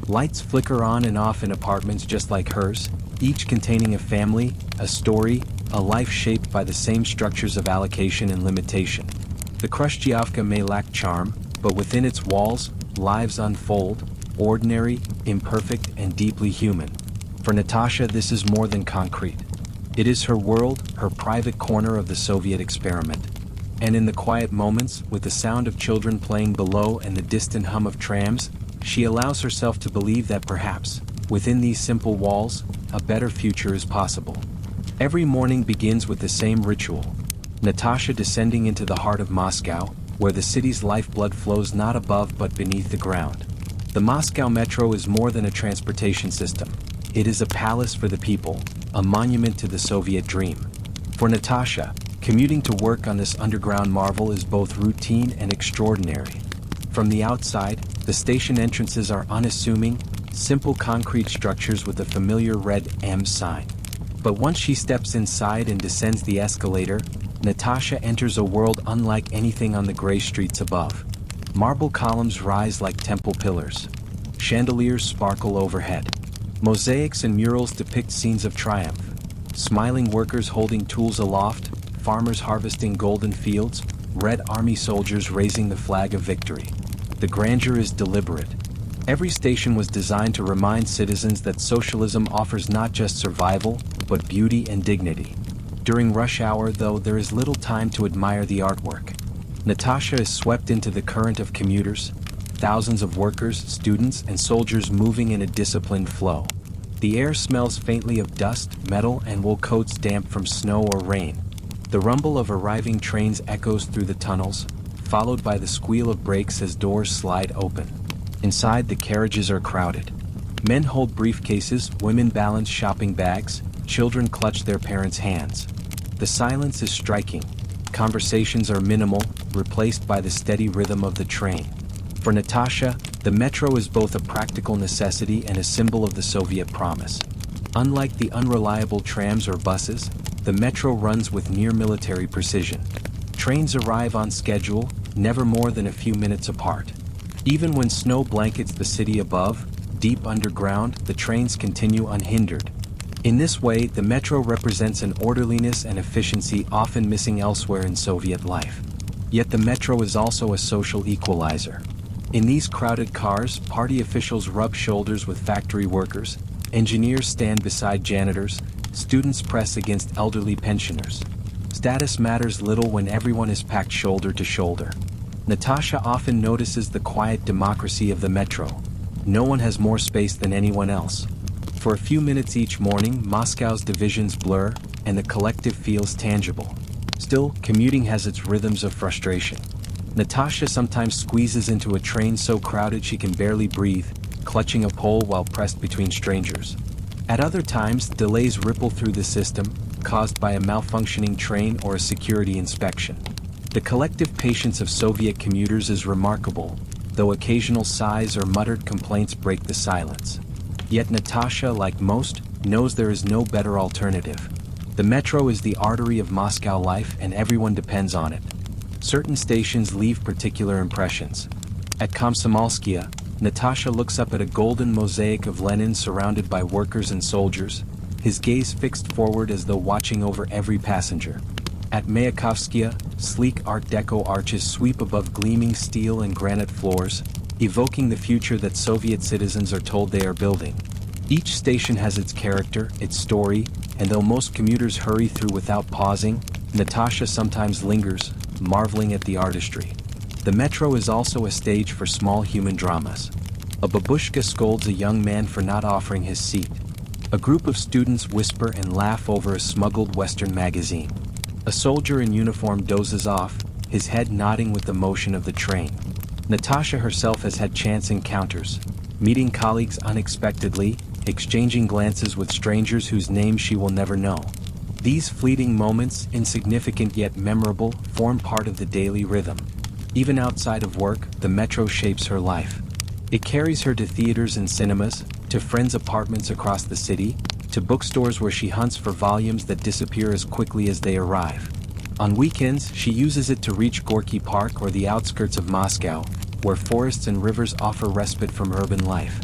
Lights flicker on and off in apartments just like hers, each containing a family, a story, a life shaped by the same structures of allocation and limitation. The Khrushchevka may lack charm, but within its walls, lives unfold, ordinary, imperfect, and deeply human. For Natasha, this is more than concrete. It is her world, her private corner of the Soviet experiment. And in the quiet moments, with the sound of children playing below and the distant hum of trams, she allows herself to believe that perhaps, within these simple walls, a better future is possible. Every morning begins with the same ritual. Natasha descending into the heart of Moscow, where the city's lifeblood flows not above but beneath the ground. The Moscow Metro is more than a transportation system. It is a palace for the people, a monument to the Soviet dream. For Natasha, commuting to work on this underground marvel is both routine and extraordinary. From the outside, the station entrances are unassuming, simple concrete structures with a familiar red M sign. But once she steps inside and descends the escalator, Natasha enters a world unlike anything on the gray streets above. Marble columns rise like temple pillars. Chandeliers sparkle overhead. Mosaics and murals depict scenes of triumph. Smiling workers holding tools aloft, farmers harvesting golden fields, Red Army soldiers raising the flag of victory. The grandeur is deliberate. Every station was designed to remind citizens that socialism offers not just survival, but beauty and dignity. During rush hour, though, there is little time to admire the artwork. Natasha is swept into the current of commuters, thousands of workers, students, and soldiers moving in a disciplined flow. The air smells faintly of dust, metal, and wool coats damp from snow or rain. The rumble of arriving trains echoes through the tunnels, followed by the squeal of brakes as doors slide open. Inside, the carriages are crowded. Men hold briefcases, women balance shopping bags, children clutch their parents' hands. The silence is striking. Conversations are minimal, replaced by the steady rhythm of the train. For Natasha, the metro is both a practical necessity and a symbol of the Soviet promise. Unlike the unreliable trams or buses, the metro runs with near-military precision. Trains arrive on schedule, never more than a few minutes apart. Even when snow blankets the city above, deep underground, the trains continue unhindered. In this way, the metro represents an orderliness and efficiency often missing elsewhere in Soviet life. Yet the metro is also a social equalizer. In these crowded cars, party officials rub shoulders with factory workers, engineers stand beside janitors, students press against elderly pensioners. Status matters little when everyone is packed shoulder to shoulder. Natasha often notices the quiet democracy of the metro. No one has more space than anyone else. For a few minutes each morning, Moscow's divisions blur, and the collective feels tangible. Still, commuting has its rhythms of frustration. Natasha sometimes squeezes into a train so crowded she can barely breathe, clutching a pole while pressed between strangers. At other times, delays ripple through the system, caused by a malfunctioning train or a security inspection. The collective patience of Soviet commuters is remarkable, though occasional sighs or muttered complaints break the silence. Yet Natasha, like most, knows there is no better alternative. The metro is the artery of Moscow life and everyone depends on it. Certain stations leave particular impressions. At Komsomolskaya, Natasha looks up at a golden mosaic of Lenin surrounded by workers and soldiers, his gaze fixed forward as though watching over every passenger. At Mayakovskaya, sleek Art Deco arches sweep above gleaming steel and granite floors, evoking the future that Soviet citizens are told they are building. Each station has its character, its story, and though most commuters hurry through without pausing, Natasha sometimes lingers, marveling at the artistry. The metro is also a stage for small human dramas. A babushka scolds a young man for not offering his seat. A group of students whisper and laugh over a smuggled Western magazine. A soldier in uniform dozes off, his head nodding with the motion of the train. Natasha herself has had chance encounters, meeting colleagues unexpectedly, exchanging glances with strangers whose names she will never know. These fleeting moments, insignificant yet memorable, form part of the daily rhythm. Even outside of work, the metro shapes her life. It carries her to theaters and cinemas, to friends' apartments across the city, to bookstores where she hunts for volumes that disappear as quickly as they arrive. On weekends, she uses it to reach Gorky Park or the outskirts of Moscow, where forests and rivers offer respite from urban life.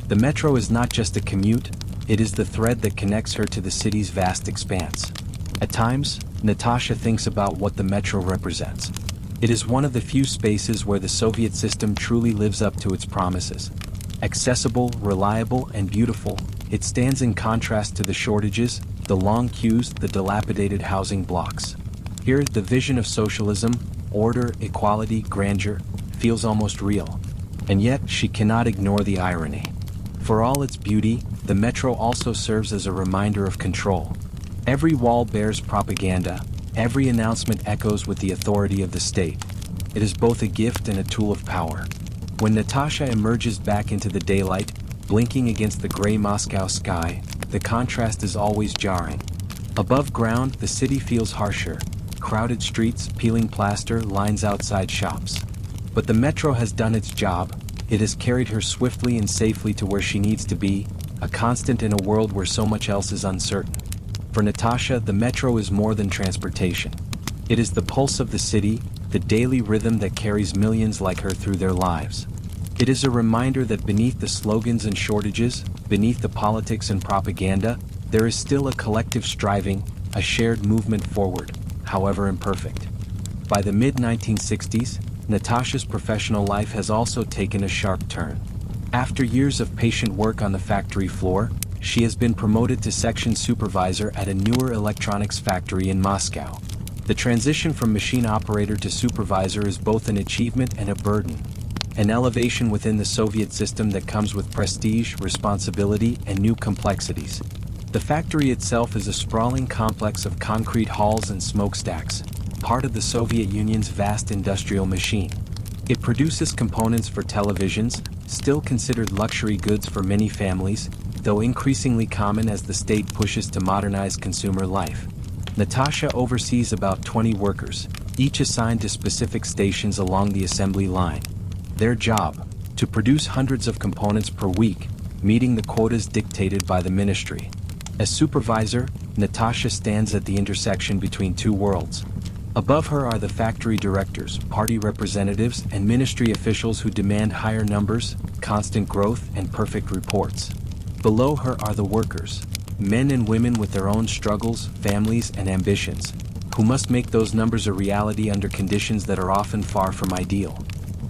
The metro is not just a commute, it is the thread that connects her to the city's vast expanse. At times, Natasha thinks about what the metro represents. It is one of the few spaces where the Soviet system truly lives up to its promises. Accessible, reliable, and beautiful, it stands in contrast to the shortages, the long queues, the dilapidated housing blocks. Here, the vision of socialism, order, equality, grandeur, feels almost real. And yet, she cannot ignore the irony. For all its beauty, the metro also serves as a reminder of control. Every wall bears propaganda, every announcement echoes with the authority of the state. It is both a gift and a tool of power. When Natasha emerges back into the daylight, blinking against the gray Moscow sky, the contrast is always jarring. Above ground, the city feels harsher. Crowded streets, peeling plaster, lines outside shops. But the metro has done its job. It has carried her swiftly and safely to where she needs to be, a constant in a world where so much else is uncertain. For Natasha, the metro is more than transportation. It is the pulse of the city, the daily rhythm that carries millions like her through their lives. It is a reminder that beneath the slogans and shortages, beneath the politics and propaganda, there is still a collective striving, a shared movement forward, however imperfect. By the mid-1960s, Natasha's professional life has also taken a sharp turn. After years of patient work on the factory floor, she has been promoted to section supervisor at a newer electronics factory in Moscow. The transition from machine operator to supervisor is both an achievement and a burden. An elevation within the Soviet system that comes with prestige, responsibility, and new complexities. The factory itself is a sprawling complex of concrete halls and smokestacks, part of the Soviet Union's vast industrial machine. It produces components for televisions, still considered luxury goods for many families, though increasingly common as the state pushes to modernize consumer life. Natasha oversees about 20 workers, each assigned to specific stations along the assembly line. Their job, to produce hundreds of components per week, meeting the quotas dictated by the ministry. As supervisor, Natasha stands at the intersection between two worlds. Above her are the factory directors, party representatives, and ministry officials who demand higher numbers, constant growth, and perfect reports. Below her are the workers, men and women with their own struggles, families, and ambitions, who must make those numbers a reality under conditions that are often far from ideal.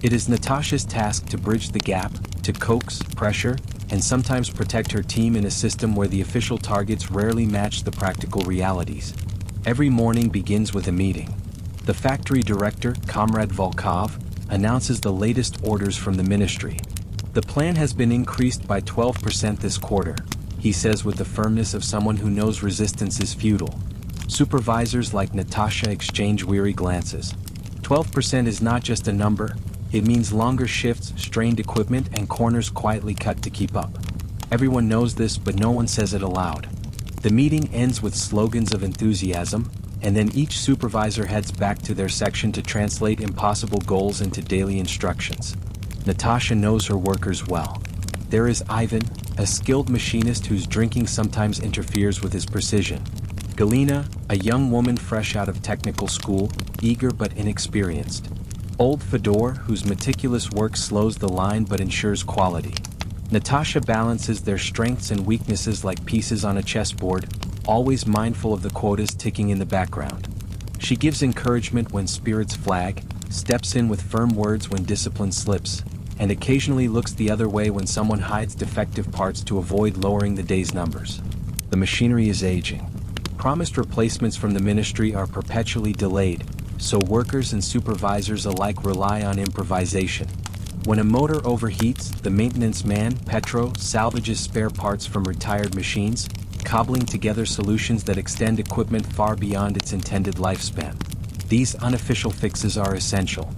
It is Natasha's task to bridge the gap, to coax, pressure, and sometimes protect her team in a system where the official targets rarely match the practical realities. Every morning begins with a meeting. The factory director, Comrade Volkov, announces the latest orders from the ministry. The plan has been increased by 12% this quarter, he says with the firmness of someone who knows resistance is futile. Supervisors like Natasha exchange weary glances. 12% is not just a number, it means longer shifts, strained equipment, and corners quietly cut to keep up. Everyone knows this, but no one says it aloud. The meeting ends with slogans of enthusiasm, and then each supervisor heads back to their section to translate impossible goals into daily instructions. Natasha knows her workers well. There is Ivan, a skilled machinist whose drinking sometimes interferes with his precision. Galina, a young woman fresh out of technical school, eager but inexperienced. Old Fedor, whose meticulous work slows the line but ensures quality. Natasha balances their strengths and weaknesses like pieces on a chessboard, always mindful of the quotas ticking in the background. She gives encouragement when spirits flag, steps in with firm words when discipline slips, and occasionally looks the other way when someone hides defective parts to avoid lowering the day's numbers. The machinery is aging. Promised replacements from the ministry are perpetually delayed, so workers and supervisors alike rely on improvisation. When a motor overheats, the maintenance man, Petro, salvages spare parts from retired machines, cobbling together solutions that extend equipment far beyond its intended lifespan. These unofficial fixes are essential.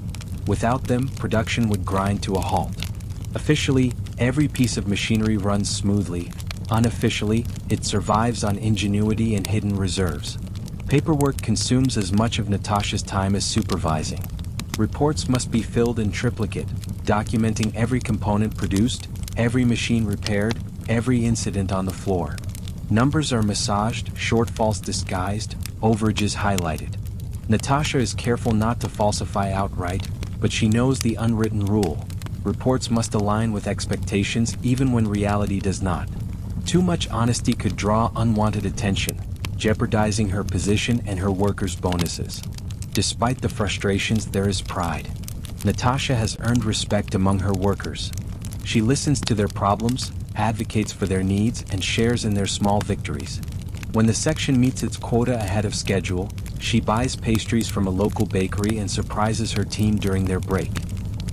Without them, production would grind to a halt. Officially, every piece of machinery runs smoothly. Unofficially, it survives on ingenuity and hidden reserves. Paperwork consumes as much of Natasha's time as supervising. Reports must be filled in triplicate, documenting every component produced, every machine repaired, every incident on the floor. Numbers are massaged, shortfalls disguised, overages highlighted. Natasha is careful not to falsify outright, but she knows the unwritten rule. Reports must align with expectations even when reality does not. Too much honesty could draw unwanted attention, jeopardizing her position and her workers' bonuses. Despite the frustrations, there is pride. Natasha has earned respect among her workers. She listens to their problems, advocates for their needs, and shares in their small victories. When the section meets its quota ahead of schedule, she buys pastries from a local bakery and surprises her team during their break.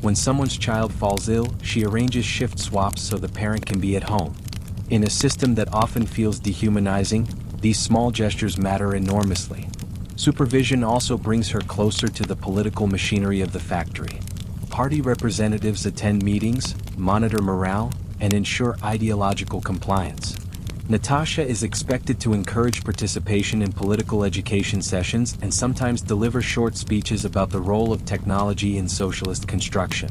When someone's child falls ill, she arranges shift swaps so the parent can be at home. In a system that often feels dehumanizing, these small gestures matter enormously. Supervision also brings her closer to the political machinery of the factory. Party representatives attend meetings, monitor morale, and ensure ideological compliance. Natasha is expected to encourage participation in political education sessions and sometimes deliver short speeches about the role of technology in socialist construction.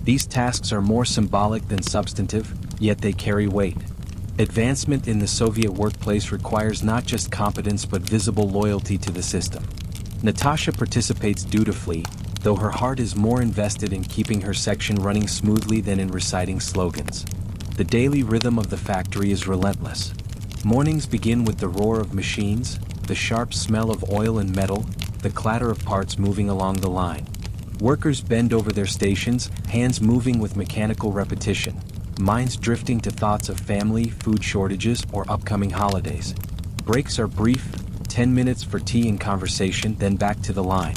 These tasks are more symbolic than substantive, yet they carry weight. Advancement in the Soviet workplace requires not just competence but visible loyalty to the system. Natasha participates dutifully, though her heart is more invested in keeping her section running smoothly than in reciting slogans. The daily rhythm of the factory is relentless. Mornings begin with the roar of machines, the sharp smell of oil and metal, the clatter of parts moving along the line. Workers bend over their stations, hands moving with mechanical repetition, minds drifting to thoughts of family, food shortages, or upcoming holidays. Breaks are brief, 10 minutes for tea and conversation, then back to the line.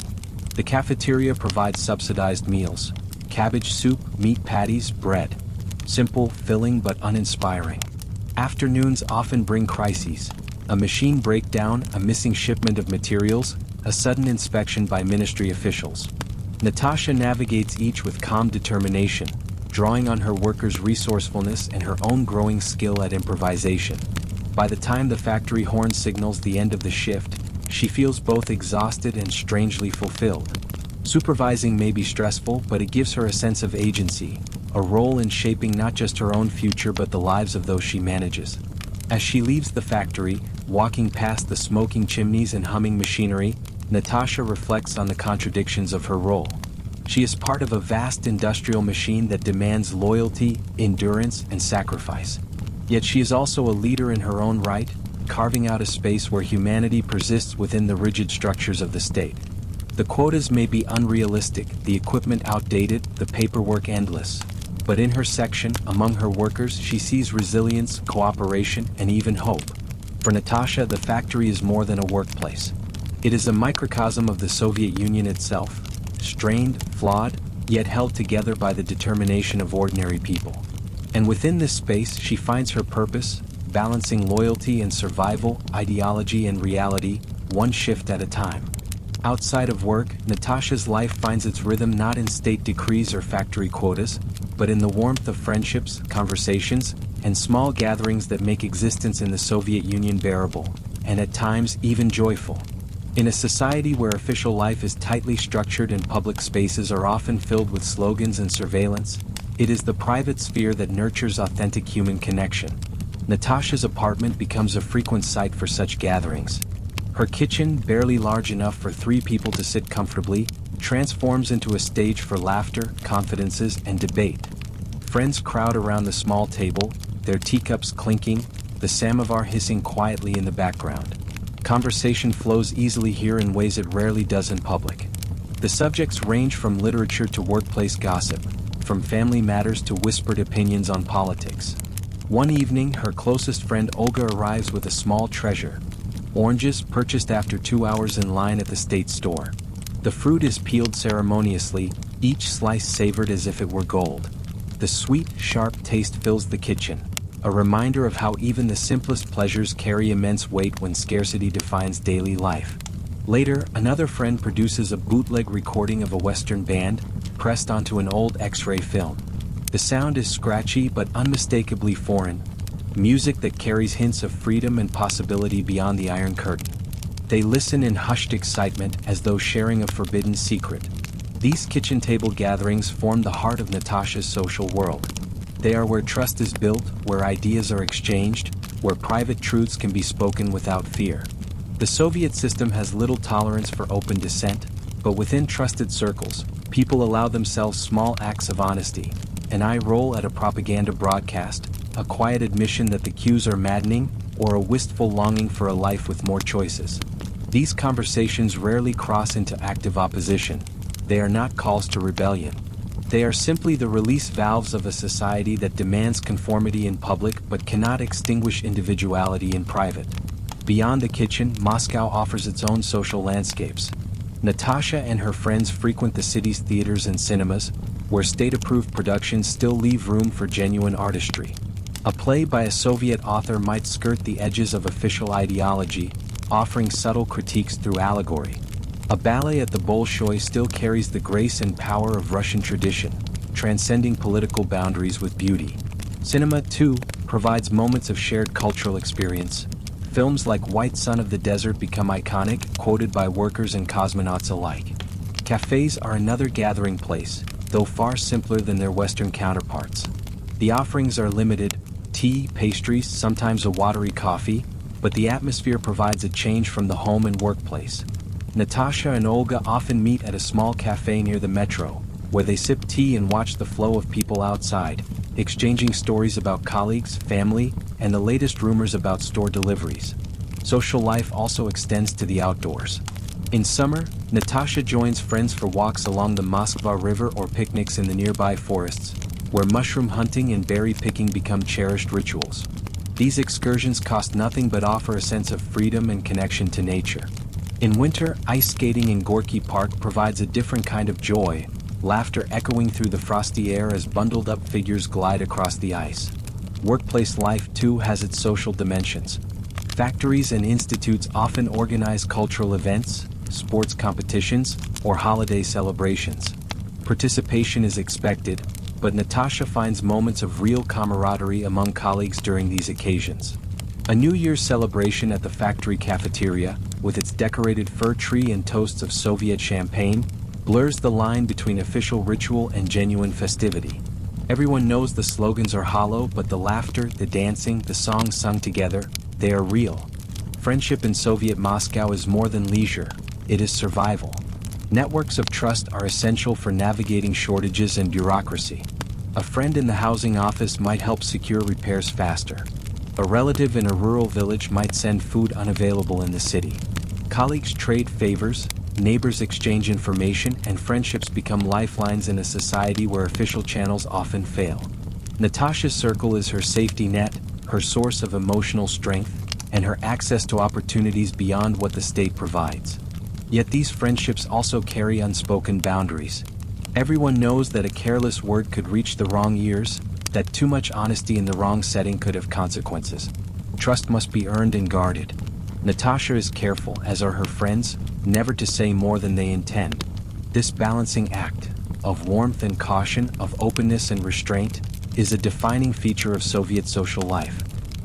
The cafeteria provides subsidized meals: cabbage soup, meat patties, bread. Simple, filling, but uninspiring. Afternoons often bring crises: a machine breakdown, a missing shipment of materials, a sudden inspection by ministry officials. Natasha navigates each with calm determination, drawing on her workers' resourcefulness and her own growing skill at improvisation. By the time the factory horn signals the end of the shift, she feels both exhausted and strangely fulfilled. Supervising may be stressful, but it gives her a sense of agency, a role in shaping not just her own future but the lives of those she manages. As she leaves the factory, walking past the smoking chimneys and humming machinery, Natasha reflects on the contradictions of her role. She is part of a vast industrial machine that demands loyalty, endurance, and sacrifice. Yet she is also a leader in her own right, carving out a space where humanity persists within the rigid structures of the state. The quotas may be unrealistic, the equipment outdated, the paperwork endless. But in her section, among her workers, she sees resilience, cooperation, and even hope. For Natasha, the factory is more than a workplace. It is a microcosm of the Soviet Union itself, strained, flawed, yet held together by the determination of ordinary people. And within this space, she finds her purpose, balancing loyalty and survival, ideology and reality, one shift at a time. Outside of work, Natasha's life finds its rhythm not in state decrees or factory quotas, but in the warmth of friendships, conversations, and small gatherings that make existence in the Soviet Union bearable, and at times even joyful. In a society where official life is tightly structured and public spaces are often filled with slogans and surveillance, it is the private sphere that nurtures authentic human connection. Natasha's apartment becomes a frequent site for such gatherings. Her kitchen, barely large enough for 3 people to sit comfortably, transforms into a stage for laughter, confidences, and debate. Friends crowd around the small table, their teacups clinking, the samovar hissing quietly in the background. Conversation flows easily here in ways it rarely does in public. The subjects range from literature to workplace gossip, from family matters to whispered opinions on politics. One evening, her closest friend Olga arrives with a small treasure: oranges purchased after 2 hours in line at the state store. The fruit is peeled ceremoniously, each slice savored as if it were gold. The sweet, sharp taste fills the kitchen, a reminder of how even the simplest pleasures carry immense weight when scarcity defines daily life. Later, another friend produces a bootleg recording of a Western band, pressed onto an old X-ray film. The sound is scratchy but unmistakably foreign, music that carries hints of freedom and possibility beyond the Iron Curtain. They listen in hushed excitement as though sharing a forbidden secret. These kitchen table gatherings form the heart of Natasha's social world. They are where trust is built, where ideas are exchanged, where private truths can be spoken without fear. The Soviet system has little tolerance for open dissent, but within trusted circles, people allow themselves small acts of honesty. An eye roll at a propaganda broadcast, a quiet admission that the cues are maddening, or a wistful longing for a life with more choices. These conversations rarely cross into active opposition. They are not calls to rebellion. They are simply the release valves of a society that demands conformity in public but cannot extinguish individuality in private. Beyond the kitchen, Moscow offers its own social landscapes. Natasha and her friends frequent the city's theaters and cinemas, where state-approved productions still leave room for genuine artistry. A play by a Soviet author might skirt the edges of official ideology, offering subtle critiques through allegory. A ballet at the Bolshoi still carries the grace and power of Russian tradition, transcending political boundaries with beauty. Cinema, too, provides moments of shared cultural experience. Films like White Sun of the Desert become iconic, quoted by workers and cosmonauts alike. Cafes are another gathering place, though far simpler than their Western counterparts. The offerings are limited: tea, pastries, sometimes a watery coffee, but the atmosphere provides a change from the home and workplace. Natasha and Olga often meet at a small cafe near the metro, where they sip tea and watch the flow of people outside, exchanging stories about colleagues, family, and the latest rumors about store deliveries. Social life also extends to the outdoors. In summer, Natasha joins friends for walks along the Moskva River or picnics in the nearby forests, where mushroom hunting and berry picking become cherished rituals. These excursions cost nothing but offer a sense of freedom and connection to nature. In winter, ice skating in Gorky Park provides a different kind of joy, laughter echoing through the frosty air as bundled-up figures glide across the ice. Workplace life, too, has its social dimensions. Factories and institutes often organize cultural events, sports competitions, or holiday celebrations. Participation is expected, but Natasha finds moments of real camaraderie among colleagues during these occasions. A New Year's celebration at the factory cafeteria, with its decorated fir tree and toasts of Soviet champagne, blurs the line between official ritual and genuine festivity. Everyone knows the slogans are hollow, but the laughter, the dancing, the songs sung together, they are real. Friendship in Soviet Moscow is more than leisure, it is survival. Networks of trust are essential for navigating shortages and bureaucracy. A friend in the housing office might help secure repairs faster. A relative in a rural village might send food unavailable in the city. Colleagues trade favors, neighbors exchange information, and friendships become lifelines in a society where official channels often fail. Natasha's circle is her safety net, her source of emotional strength, and her access to opportunities beyond what the state provides. Yet these friendships also carry unspoken boundaries. Everyone knows that a careless word could reach the wrong ears, that too much honesty in the wrong setting could have consequences. Trust must be earned and guarded. Natasha is careful, as are her friends, never to say more than they intend. This balancing act, of warmth and caution, of openness and restraint, is a defining feature of Soviet social life.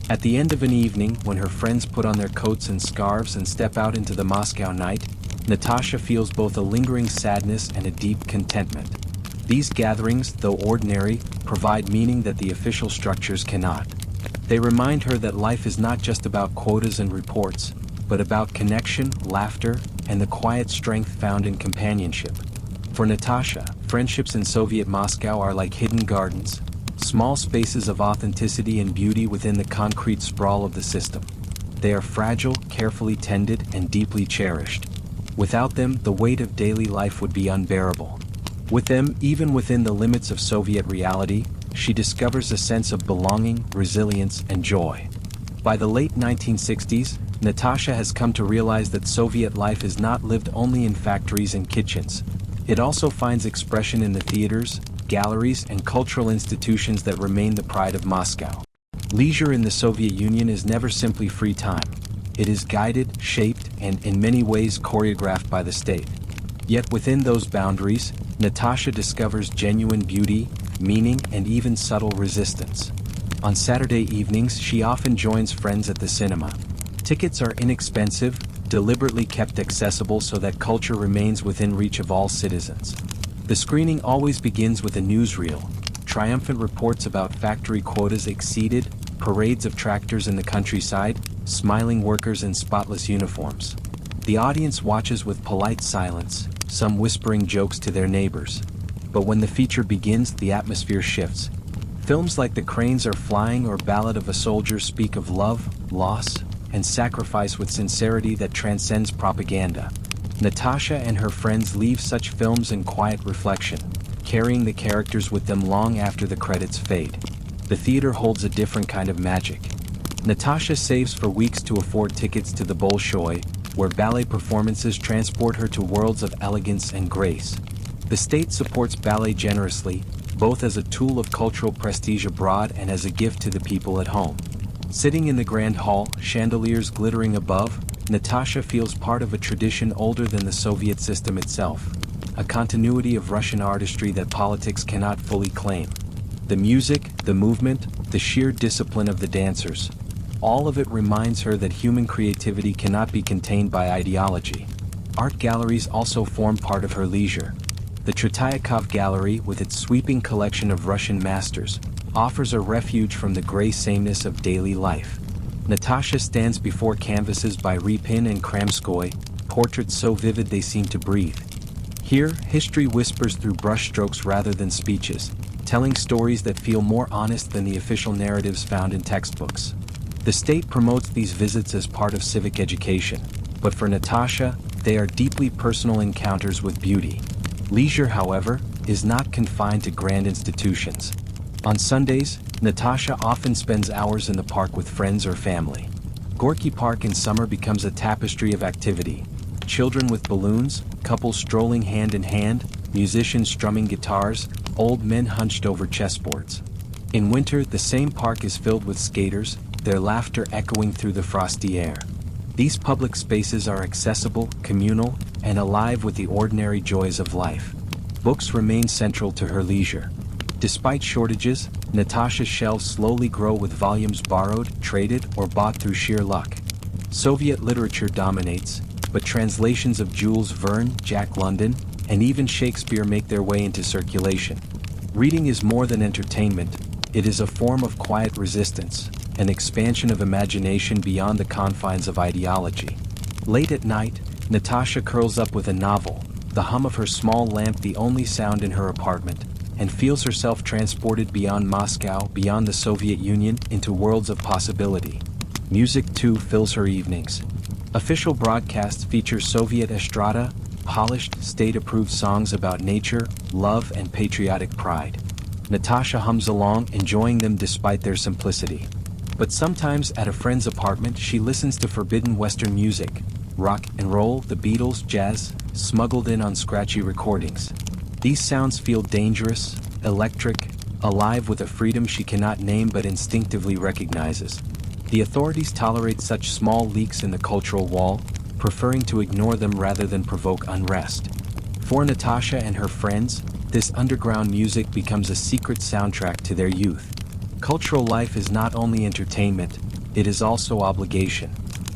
At the end of an evening, when her friends put on their coats and scarves and step out into the Moscow night, Natasha feels both a lingering sadness and a deep contentment. These gatherings, though ordinary, provide meaning that the official structures cannot. They remind her that life is not just about quotas and reports, but about connection, laughter, and the quiet strength found in companionship. For Natasha, friendships in Soviet Moscow are like hidden gardens, small spaces of authenticity and beauty within the concrete sprawl of the system. They are fragile, carefully tended, and deeply cherished. Without them, the weight of daily life would be unbearable. With them, even within the limits of Soviet reality, she discovers a sense of belonging, resilience, and joy. By the late 1960s, Natasha has come to realize that Soviet life is not lived only in factories and kitchens. It also finds expression in the theaters, galleries, and cultural institutions that remain the pride of Moscow. Leisure in the Soviet Union is never simply free time. It is guided, shaped, and in many ways choreographed by the state. Yet within those boundaries, Natasha discovers genuine beauty, meaning, and even subtle resistance. On Saturday evenings, she often joins friends at the cinema. Tickets are inexpensive, deliberately kept accessible so that culture remains within reach of all citizens. The screening always begins with a newsreel, triumphant reports about factory quotas exceeded, parades of tractors in the countryside, smiling workers in spotless uniforms. The audience watches with polite silence, some whispering jokes to their neighbors. But when the feature begins, the atmosphere shifts. Films like The Cranes Are Flying or Ballad of a Soldier speak of love, loss, and sacrifice with sincerity that transcends propaganda. Natasha and her friends leave such films in quiet reflection, carrying the characters with them long after the credits fade. The theater holds a different kind of magic. Natasha saves for weeks to afford tickets to the Bolshoi, where ballet performances transport her to worlds of elegance and grace. The state supports ballet generously, both as a tool of cultural prestige abroad and as a gift to the people at home. Sitting in the grand hall, chandeliers glittering above, Natasha feels part of a tradition older than the Soviet system itself, a continuity of Russian artistry that politics cannot fully claim. The music, the movement, the sheer discipline of the dancers, all of it reminds her that human creativity cannot be contained by ideology. Art galleries also form part of her leisure. The Tretiakov Gallery, with its sweeping collection of Russian masters, offers a refuge from the gray sameness of daily life. Natasha stands before canvases by Repin and Kramskoy, portraits so vivid they seem to breathe. Here, history whispers through brushstrokes rather than speeches, telling stories that feel more honest than the official narratives found in textbooks. The state promotes these visits as part of civic education, but for Natasha, they are deeply personal encounters with beauty. Leisure, however, is not confined to grand institutions. On Sundays, Natasha often spends hours in the park with friends or family. Gorky Park in summer becomes a tapestry of activity. Children with balloons, couples strolling hand in hand, musicians strumming guitars, old men hunched over chessboards. In winter, the same park is filled with skaters, their laughter echoing through the frosty air. These public spaces are accessible, communal, and alive with the ordinary joys of life. Books remain central to her leisure. Despite shortages, Natasha's shelves slowly grow with volumes borrowed, traded, or bought through sheer luck. Soviet literature dominates, but translations of Jules Verne, Jack London, and even Shakespeare make their way into circulation. Reading is more than entertainment, it is a form of quiet resistance, an expansion of imagination beyond the confines of ideology. Late at night, Natasha curls up with a novel, the hum of her small lamp the only sound in her apartment, and feels herself transported beyond Moscow, beyond the Soviet Union, into worlds of possibility. Music, too, fills her evenings. Official broadcasts feature Soviet estrada, polished, state-approved songs about nature, love, and patriotic pride. Natasha hums along, enjoying them despite their simplicity. But sometimes, at a friend's apartment, she listens to forbidden Western music, rock and roll, the Beatles, jazz, smuggled in on scratchy recordings. These sounds feel dangerous, electric, alive with a freedom she cannot name but instinctively recognizes. The authorities tolerate such small leaks in the cultural wall, preferring to ignore them rather than provoke unrest. For Natasha and her friends, this underground music becomes a secret soundtrack to their youth. Cultural life is not only entertainment, it is also obligation.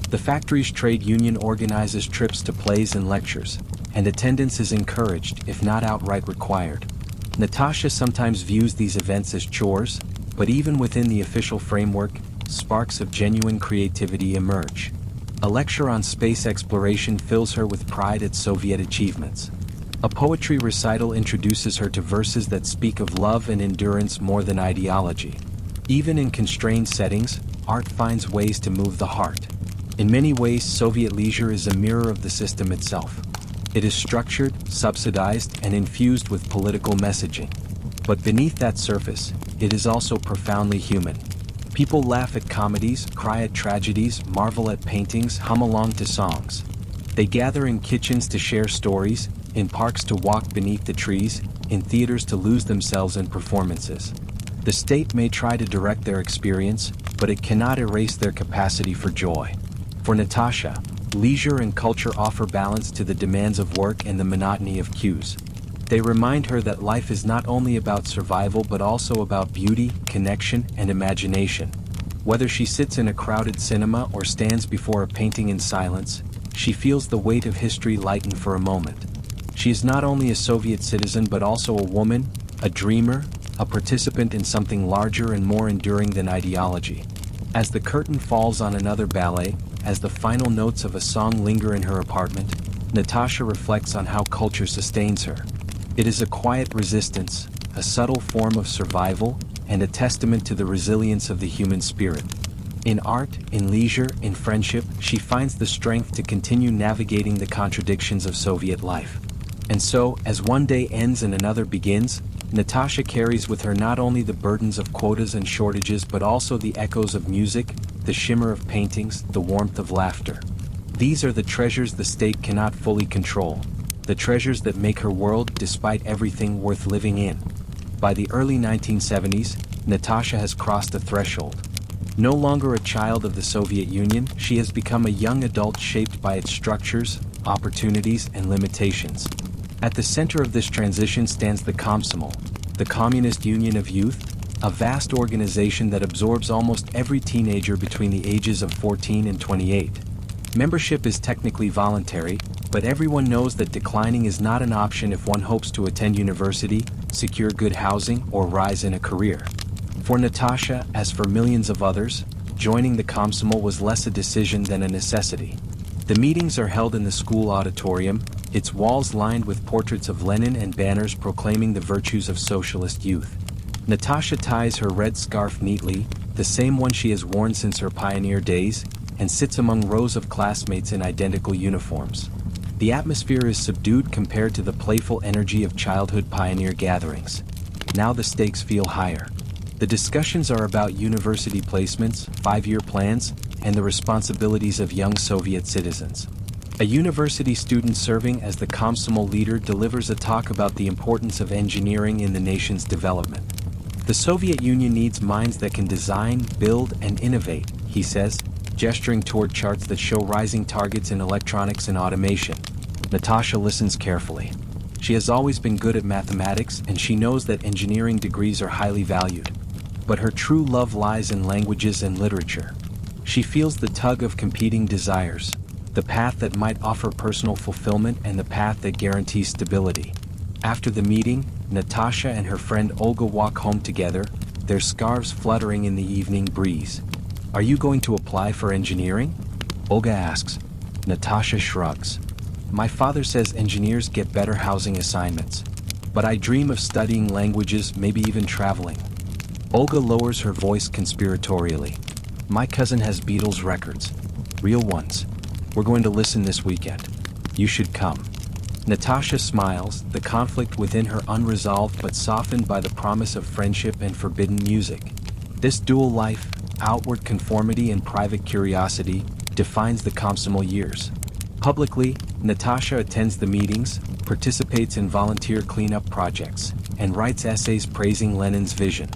The factory's trade union organizes trips to plays and lectures, and attendance is encouraged, if not outright required. Natasha sometimes views these events as chores, but even within the official framework, sparks of genuine creativity emerge. A lecture on space exploration fills her with pride at Soviet achievements. A poetry recital introduces her to verses that speak of love and endurance more than ideology. Even in constrained settings, art finds ways to move the heart. In many ways, Soviet leisure is a mirror of the system itself. It is structured, subsidized, and infused with political messaging. But beneath that surface, it is also profoundly human. People laugh at comedies, cry at tragedies, marvel at paintings, hum along to songs. They gather in kitchens to share stories, in parks to walk beneath the trees, in theaters to lose themselves in performances. The state may try to direct their experience, but it cannot erase their capacity for joy. For Natasha, leisure and culture offer balance to the demands of work and the monotony of queues. They remind her that life is not only about survival but also about beauty, connection, and imagination. Whether she sits in a crowded cinema or stands before a painting in silence, she feels the weight of history lighten for a moment. She is not only a Soviet citizen but also a woman, a dreamer, a participant in something larger and more enduring than ideology. As the curtain falls on another ballet, as the final notes of a song linger in her apartment, Natasha reflects on how culture sustains her. It is a quiet resistance, a subtle form of survival, and a testament to the resilience of the human spirit. In art, in leisure, in friendship, she finds the strength to continue navigating the contradictions of Soviet life. And so, as one day ends and another begins, Natasha carries with her not only the burdens of quotas and shortages but also the echoes of music, the shimmer of paintings, the warmth of laughter. These are the treasures the state cannot fully control, the treasures that make her world, despite everything, worth living in. By the early 1970s, Natasha has crossed a threshold. No longer a child of the Soviet Union, she has become a young adult shaped by its structures, opportunities, and limitations. At the center of this transition stands the Komsomol, the Communist Union of Youth, a vast organization that absorbs almost every teenager between the ages of 14 and 28. Membership is technically voluntary, but everyone knows that declining is not an option if one hopes to attend university, secure good housing, or rise in a career. For Natasha, as for millions of others, joining the Komsomol was less a decision than a necessity. The meetings are held in the school auditorium, its walls lined with portraits of Lenin and banners proclaiming the virtues of socialist youth. Natasha ties her red scarf neatly, the same one she has worn since her pioneer days, and sits among rows of classmates in identical uniforms. The atmosphere is subdued compared to the playful energy of childhood pioneer gatherings. Now the stakes feel higher. The discussions are about university placements, 5-year plans, and the responsibilities of young Soviet citizens. A university student serving as the Komsomol leader delivers a talk about the importance of engineering in the nation's development. The Soviet Union needs minds that can design, build, and innovate, he says, gesturing toward charts that show rising targets in electronics and automation. Natasha listens carefully. She has always been good at mathematics, and she knows that engineering degrees are highly valued. But her true love lies in languages and literature. She feels the tug of competing desires, the path that might offer personal fulfillment and the path that guarantees stability. After the meeting, Natasha and her friend Olga walk home together, their scarves fluttering in the evening breeze. "Are you going to apply for engineering?" Olga asks. Natasha shrugs. "My father says engineers get better housing assignments. But I dream of studying languages, maybe even traveling." Olga lowers her voice conspiratorially. "My cousin has Beatles records. Real ones. We're going to listen this weekend. You should come." Natasha smiles, the conflict within her unresolved but softened by the promise of friendship and forbidden music. This dual life, outward conformity and private curiosity, defines the Komsomol years. Publicly, Natasha attends the meetings, participates in volunteer cleanup projects, and writes essays praising Lenin's vision.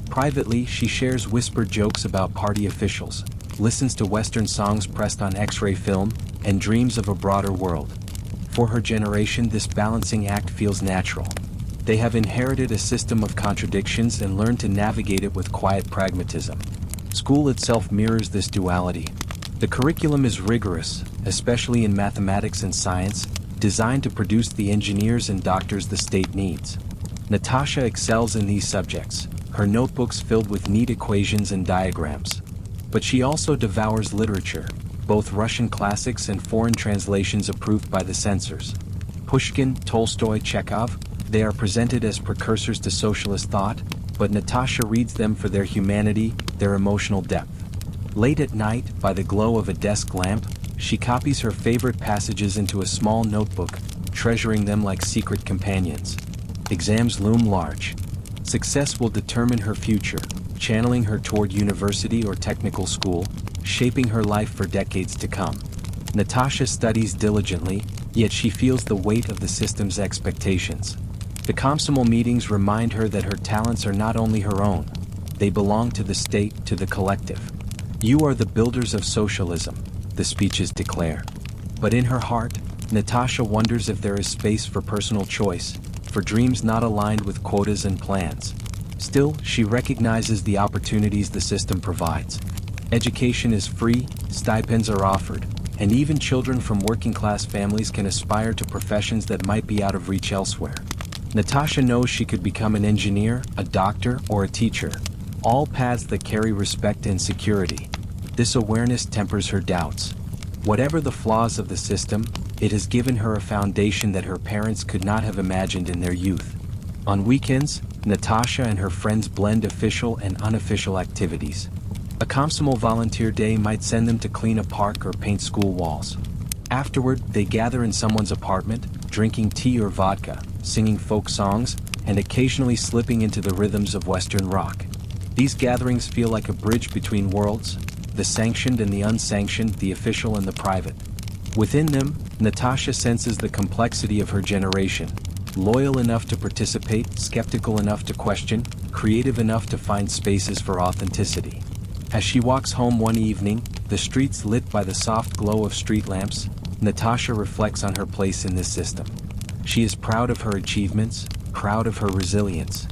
Privately, she shares whispered jokes about party officials, listens to Western songs pressed on X-ray film, and dreams of a broader world. For her generation, this balancing act feels natural. They have inherited a system of contradictions and learned to navigate it with quiet pragmatism. School itself mirrors this duality. The curriculum is rigorous, especially in mathematics and science, designed to produce the engineers and doctors the state needs. Natasha excels in these subjects, her notebooks filled with neat equations and diagrams. But she also devours literature, both Russian classics and foreign translations approved by the censors. Pushkin, Tolstoy, Chekhov, they are presented as precursors to socialist thought, but Natasha reads them for their humanity, their emotional depth. Late at night, by the glow of a desk lamp, she copies her favorite passages into a small notebook, treasuring them like secret companions. Exams loom large. Success will determine her future, channeling her toward university or technical school, shaping her life for decades to come. Natasha studies diligently, yet she feels the weight of the system's expectations. The Communal meetings remind her that her talents are not only her own, they belong to the state, to the collective. "You are the builders of socialism," the speeches declare. But in her heart, Natasha wonders if there is space for personal choice, for dreams not aligned with quotas and plans. Still, she recognizes the opportunities the system provides. Education is free, stipends are offered, and even children from working-class families can aspire to professions that might be out of reach elsewhere. Natasha knows she could become an engineer, a doctor, or a teacher, all paths that carry respect and security. This awareness tempers her doubts. Whatever the flaws of the system, it has given her a foundation that her parents could not have imagined in their youth. On weekends, Natasha and her friends blend official and unofficial activities. A Communal volunteer day might send them to clean a park or paint school walls. Afterward, they gather in someone's apartment, drinking tea or vodka, singing folk songs, and occasionally slipping into the rhythms of Western rock. These gatherings feel like a bridge between worlds, the sanctioned and the unsanctioned, the official and the private. Within them, Natasha senses the complexity of her generation, loyal enough to participate, skeptical enough to question, creative enough to find spaces for authenticity. As she walks home one evening, the streets lit by the soft glow of street lamps, Natasha reflects on her place in this system. She is proud of her achievements, proud of her resilience.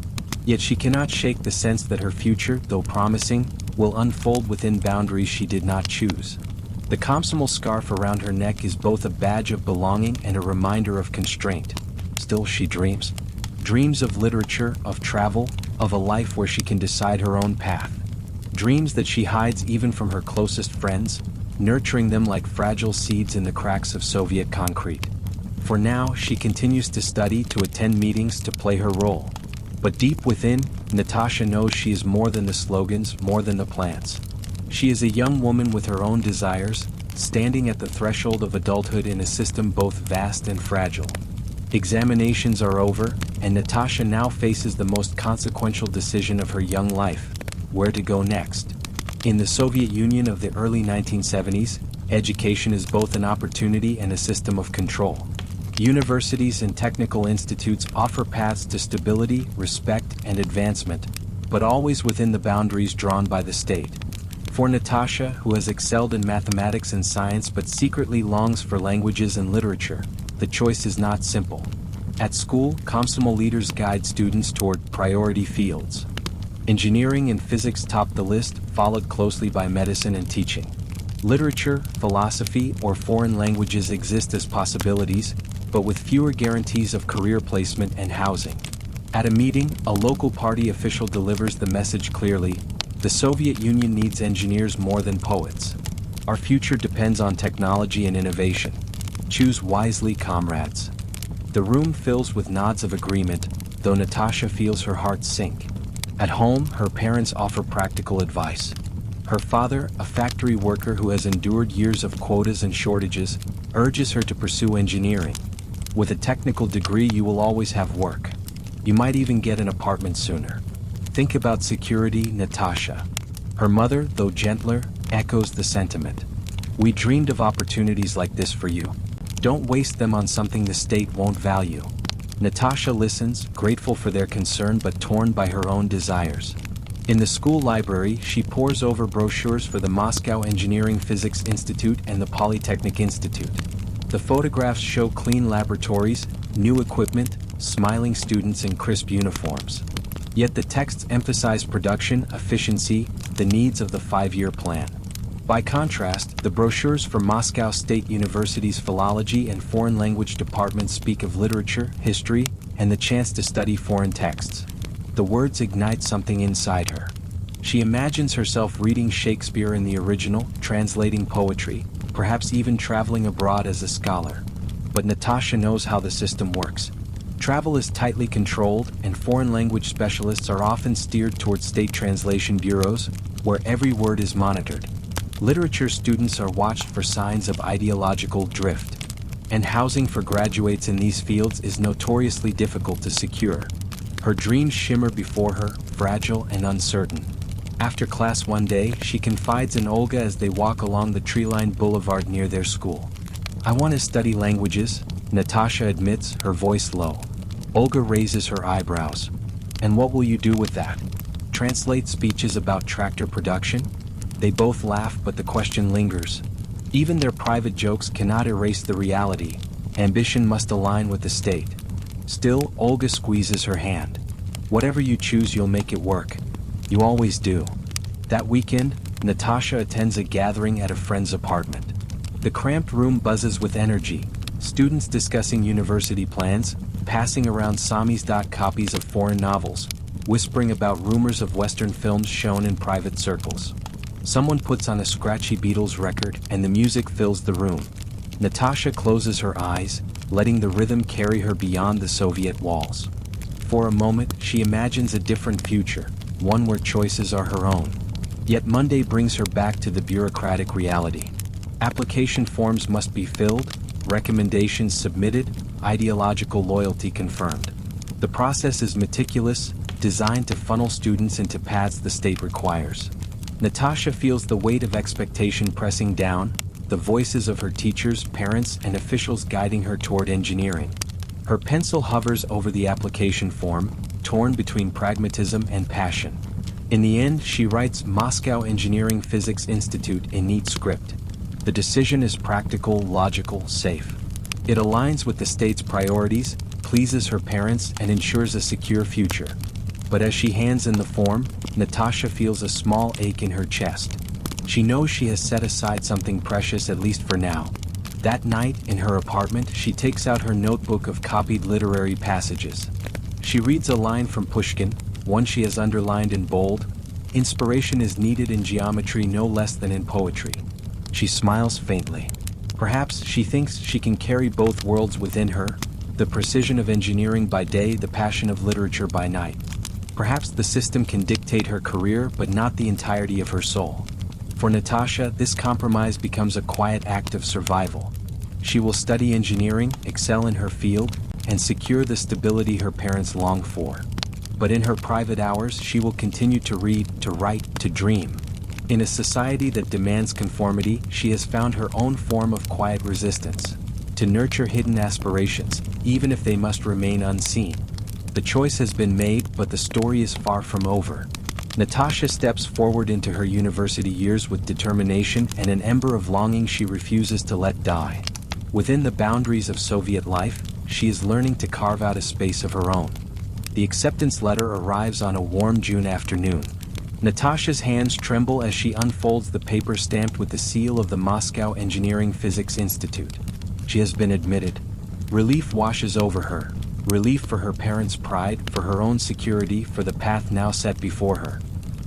Yet she cannot shake the sense that her future, though promising, will unfold within boundaries she did not choose. The Communal scarf around her neck is both a badge of belonging and a reminder of constraint. Still she dreams. Dreams of literature, of travel, of a life where she can decide her own path. Dreams that she hides even from her closest friends, nurturing them like fragile seeds in the cracks of Soviet concrete. For now, she continues to study, to attend meetings, to play her role. But deep within, Natasha knows she is more than the slogans, more than the plans. She is a young woman with her own desires, standing at the threshold of adulthood in a system both vast and fragile. Examinations are over, and Natasha now faces the most consequential decision of her young life: where to go next. In the Soviet Union of the early 1970s, education is both an opportunity and a system of control. Universities and technical institutes offer paths to stability, respect, and advancement, but always within the boundaries drawn by the state. For Natasha, who has excelled in mathematics and science but secretly longs for languages and literature, the choice is not simple. At school, Communal leaders guide students toward priority fields. Engineering and physics top the list, followed closely by medicine and teaching. Literature, philosophy, or foreign languages exist as possibilities, but with fewer guarantees of career placement and housing. At a meeting, a local party official delivers the message clearly: the Soviet Union needs engineers more than poets. Our future depends on technology and innovation. Choose wisely, comrades. The room fills with nods of agreement, though Natasha feels her heart sink. At home, her parents offer practical advice. Her father, a factory worker who has endured years of quotas and shortages, urges her to pursue engineering. With a technical degree, you will always have work. You might even get an apartment sooner. Think about security, Natasha. Her mother, though gentler, echoes the sentiment. We dreamed of opportunities like this for you. Don't waste them on something the state won't value. Natasha listens, grateful for their concern but torn by her own desires. In the school library, she pores over brochures for the Moscow Engineering Physics Institute and the Polytechnic Institute. The photographs show clean laboratories, new equipment, smiling students in crisp uniforms. Yet the texts emphasize production, efficiency, the needs of the 5-year plan. By contrast, the brochures for Moscow State University's philology and foreign language departments speak of literature, history, and the chance to study foreign texts. The words ignite something inside her. She imagines herself reading Shakespeare in the original, translating poetry, perhaps even traveling abroad as a scholar. But Natasha knows how the system works. Travel is tightly controlled, and foreign language specialists are often steered towards state translation bureaus, where every word is monitored. Literature students are watched for signs of ideological drift. And housing for graduates in these fields is notoriously difficult to secure. Her dreams shimmer before her, fragile and uncertain. After class one day, she confides in Olga as they walk along the tree-lined boulevard near their school. "I want to study languages," Natasha admits, her voice low. Olga raises her eyebrows. "And what will you do with that? Translate speeches about tractor production?" They both laugh, but the question lingers. Even their private jokes cannot erase the reality. Ambition must align with the state. Still, Olga squeezes her hand. "Whatever you choose, you'll make it work. You always do." That weekend, Natasha attends a gathering at a friend's apartment. The cramped room buzzes with energy, students discussing university plans, passing around samizdat copies of foreign novels, whispering about rumors of Western films shown in private circles. Someone puts on a scratchy Beatles record and the music fills the room. Natasha closes her eyes, letting the rhythm carry her beyond the Soviet walls. For a moment, she imagines a different future, one where choices are her own. Yet Monday brings her back to the bureaucratic reality. Application forms must be filled, recommendations submitted, ideological loyalty confirmed. The process is meticulous, designed to funnel students into paths the state requires. Natasha feels the weight of expectation pressing down, the voices of her teachers, parents, and officials guiding her toward engineering. Her pencil hovers over the application form, torn between pragmatism and passion. In the end, she writes Moscow Engineering Physics Institute in neat script. The decision is practical, logical, safe. It aligns with the state's priorities, pleases her parents, and ensures a secure future. But as she hands in the form, Natasha feels a small ache in her chest. She knows she has set aside something precious, at least for now. That night, in her apartment, she takes out her notebook of copied literary passages. She reads a line from Pushkin, one she has underlined in bold. Inspiration is needed in geometry no less than in poetry. She smiles faintly. Perhaps she thinks she can carry both worlds within her, the precision of engineering by day, the passion of literature by night. Perhaps the system can dictate her career, but not the entirety of her soul. For Natasha, this compromise becomes a quiet act of survival. She will study engineering, excel in her field, and secure the stability her parents long for. But in her private hours, she will continue to read, to write, to dream. In a society that demands conformity, she has found her own form of quiet resistance. To nurture hidden aspirations, even if they must remain unseen. The choice has been made, but the story is far from over. Natasha steps forward into her university years with determination and an ember of longing she refuses to let die. Within the boundaries of Soviet life, she is learning to carve out a space of her own. The acceptance letter arrives on a warm June afternoon. Natasha's hands tremble as she unfolds the paper stamped with the seal of the Moscow Engineering Physics Institute. She has been admitted. Relief washes over her. Relief for her parents' pride, for her own security, for the path now set before her.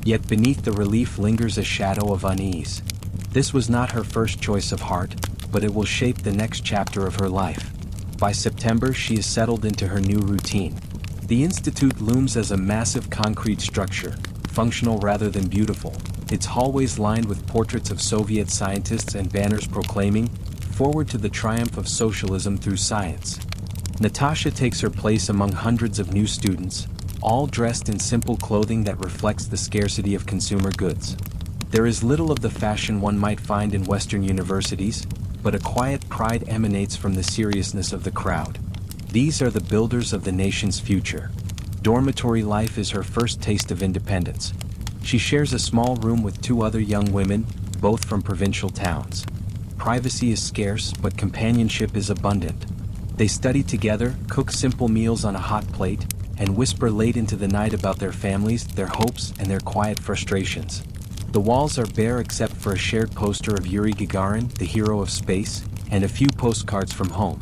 Yet beneath the relief lingers a shadow of unease. This was not her first choice of heart, but it will shape the next chapter of her life. By September, she is settled into her new routine. The institute looms as a massive concrete structure, functional rather than beautiful, its hallways lined with portraits of Soviet scientists and banners proclaiming, "Forward to the triumph of socialism through science." Natasha takes her place among hundreds of new students, all dressed in simple clothing that reflects the scarcity of consumer goods. There is little of the fashion one might find in Western universities, but a quiet pride emanates from the seriousness of the crowd. These are the builders of the nation's future. Dormitory life is her first taste of independence. She shares a small room with two other young women, both from provincial towns. Privacy is scarce, but companionship is abundant. They study together, cook simple meals on a hot plate, and whisper late into the night about their families, their hopes, and their quiet frustrations. The walls are bare except for a shared poster of Yuri Gagarin, the hero of space, and a few postcards from home.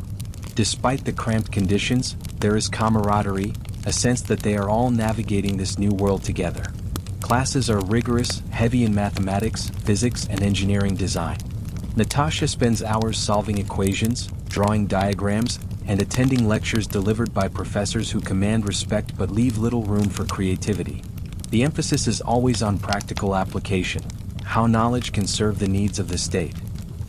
Despite the cramped conditions, there is camaraderie, a sense that they are all navigating this new world together. Classes are rigorous, heavy in mathematics, physics, and engineering design. Natasha spends hours solving equations, drawing diagrams, and attending lectures delivered by professors who command respect but leave little room for creativity. The emphasis is always on practical application, how knowledge can serve the needs of the state.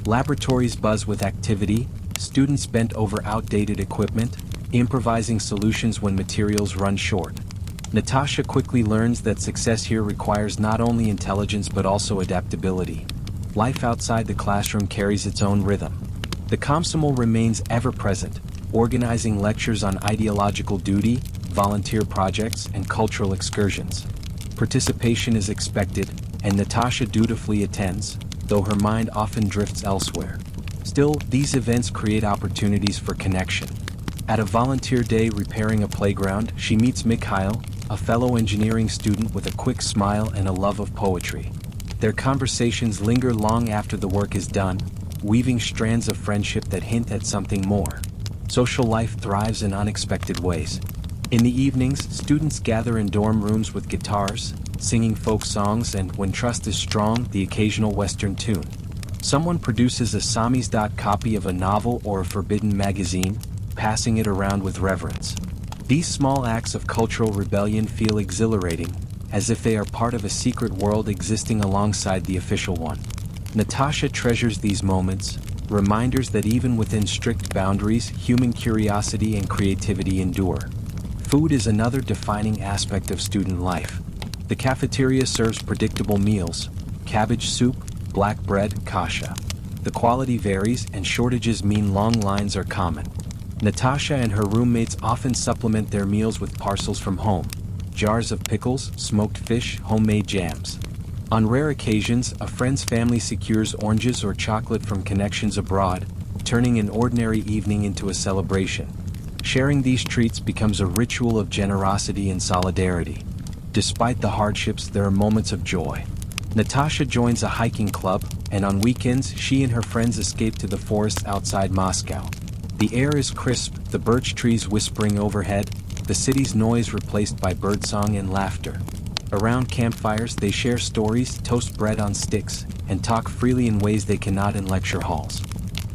Laboratories buzz with activity, students bent over outdated equipment, improvising solutions when materials run short. Natasha quickly learns that success here requires not only intelligence but also adaptability. Life outside the classroom carries its own rhythm. The Communal remains ever present, organizing lectures on ideological duty, volunteer projects, and cultural excursions. Participation is expected, and Natasha dutifully attends, though her mind often drifts elsewhere. Still, these events create opportunities for connection. At a volunteer day repairing a playground, she meets Mikhail, a fellow engineering student with a quick smile and a love of poetry. Their conversations linger long after the work is done, weaving strands of friendship that hint at something more. Social life thrives in unexpected ways. In the evenings, students gather in dorm rooms with guitars, singing folk songs and, when trust is strong, the occasional Western tune. Someone produces a samizdat copy of a novel or a forbidden magazine, passing it around with reverence. These small acts of cultural rebellion feel exhilarating, as if they are part of a secret world existing alongside the official one. Natasha treasures these moments, reminders that even within strict boundaries, human curiosity and creativity endure. Food is another defining aspect of student life. The cafeteria serves predictable meals: cabbage soup, black bread, kasha. The quality varies, and shortages mean long lines are common. Natasha and her roommates often supplement their meals with parcels from home: jars of pickles, smoked fish, homemade jams. On rare occasions, a friend's family secures oranges or chocolate from connections abroad, turning an ordinary evening into a celebration. Sharing these treats becomes a ritual of generosity and solidarity. Despite the hardships, there are moments of joy. Natasha joins a hiking club, and on weekends she and her friends escape to the forests outside Moscow. The air is crisp, the birch trees whispering overhead, the city's noise replaced by birdsong and laughter. Around campfires they share stories, toast bread on sticks, and talk freely in ways they cannot in lecture halls.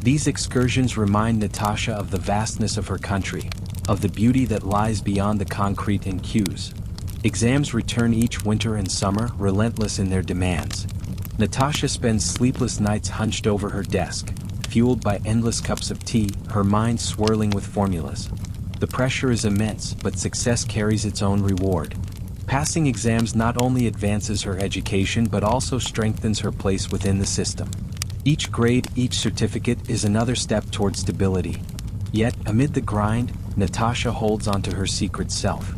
These excursions remind Natasha of the vastness of her country, of the beauty that lies beyond the concrete and queues. Exams return each winter and summer, relentless in their demands. Natasha spends sleepless nights hunched over her desk, fueled by endless cups of tea, her mind swirling with formulas. The pressure is immense, but success carries its own reward. Passing exams not only advances her education but also strengthens her place within the system. Each grade, each certificate is another step toward stability. Yet, amid the grind, Natasha holds onto her secret self.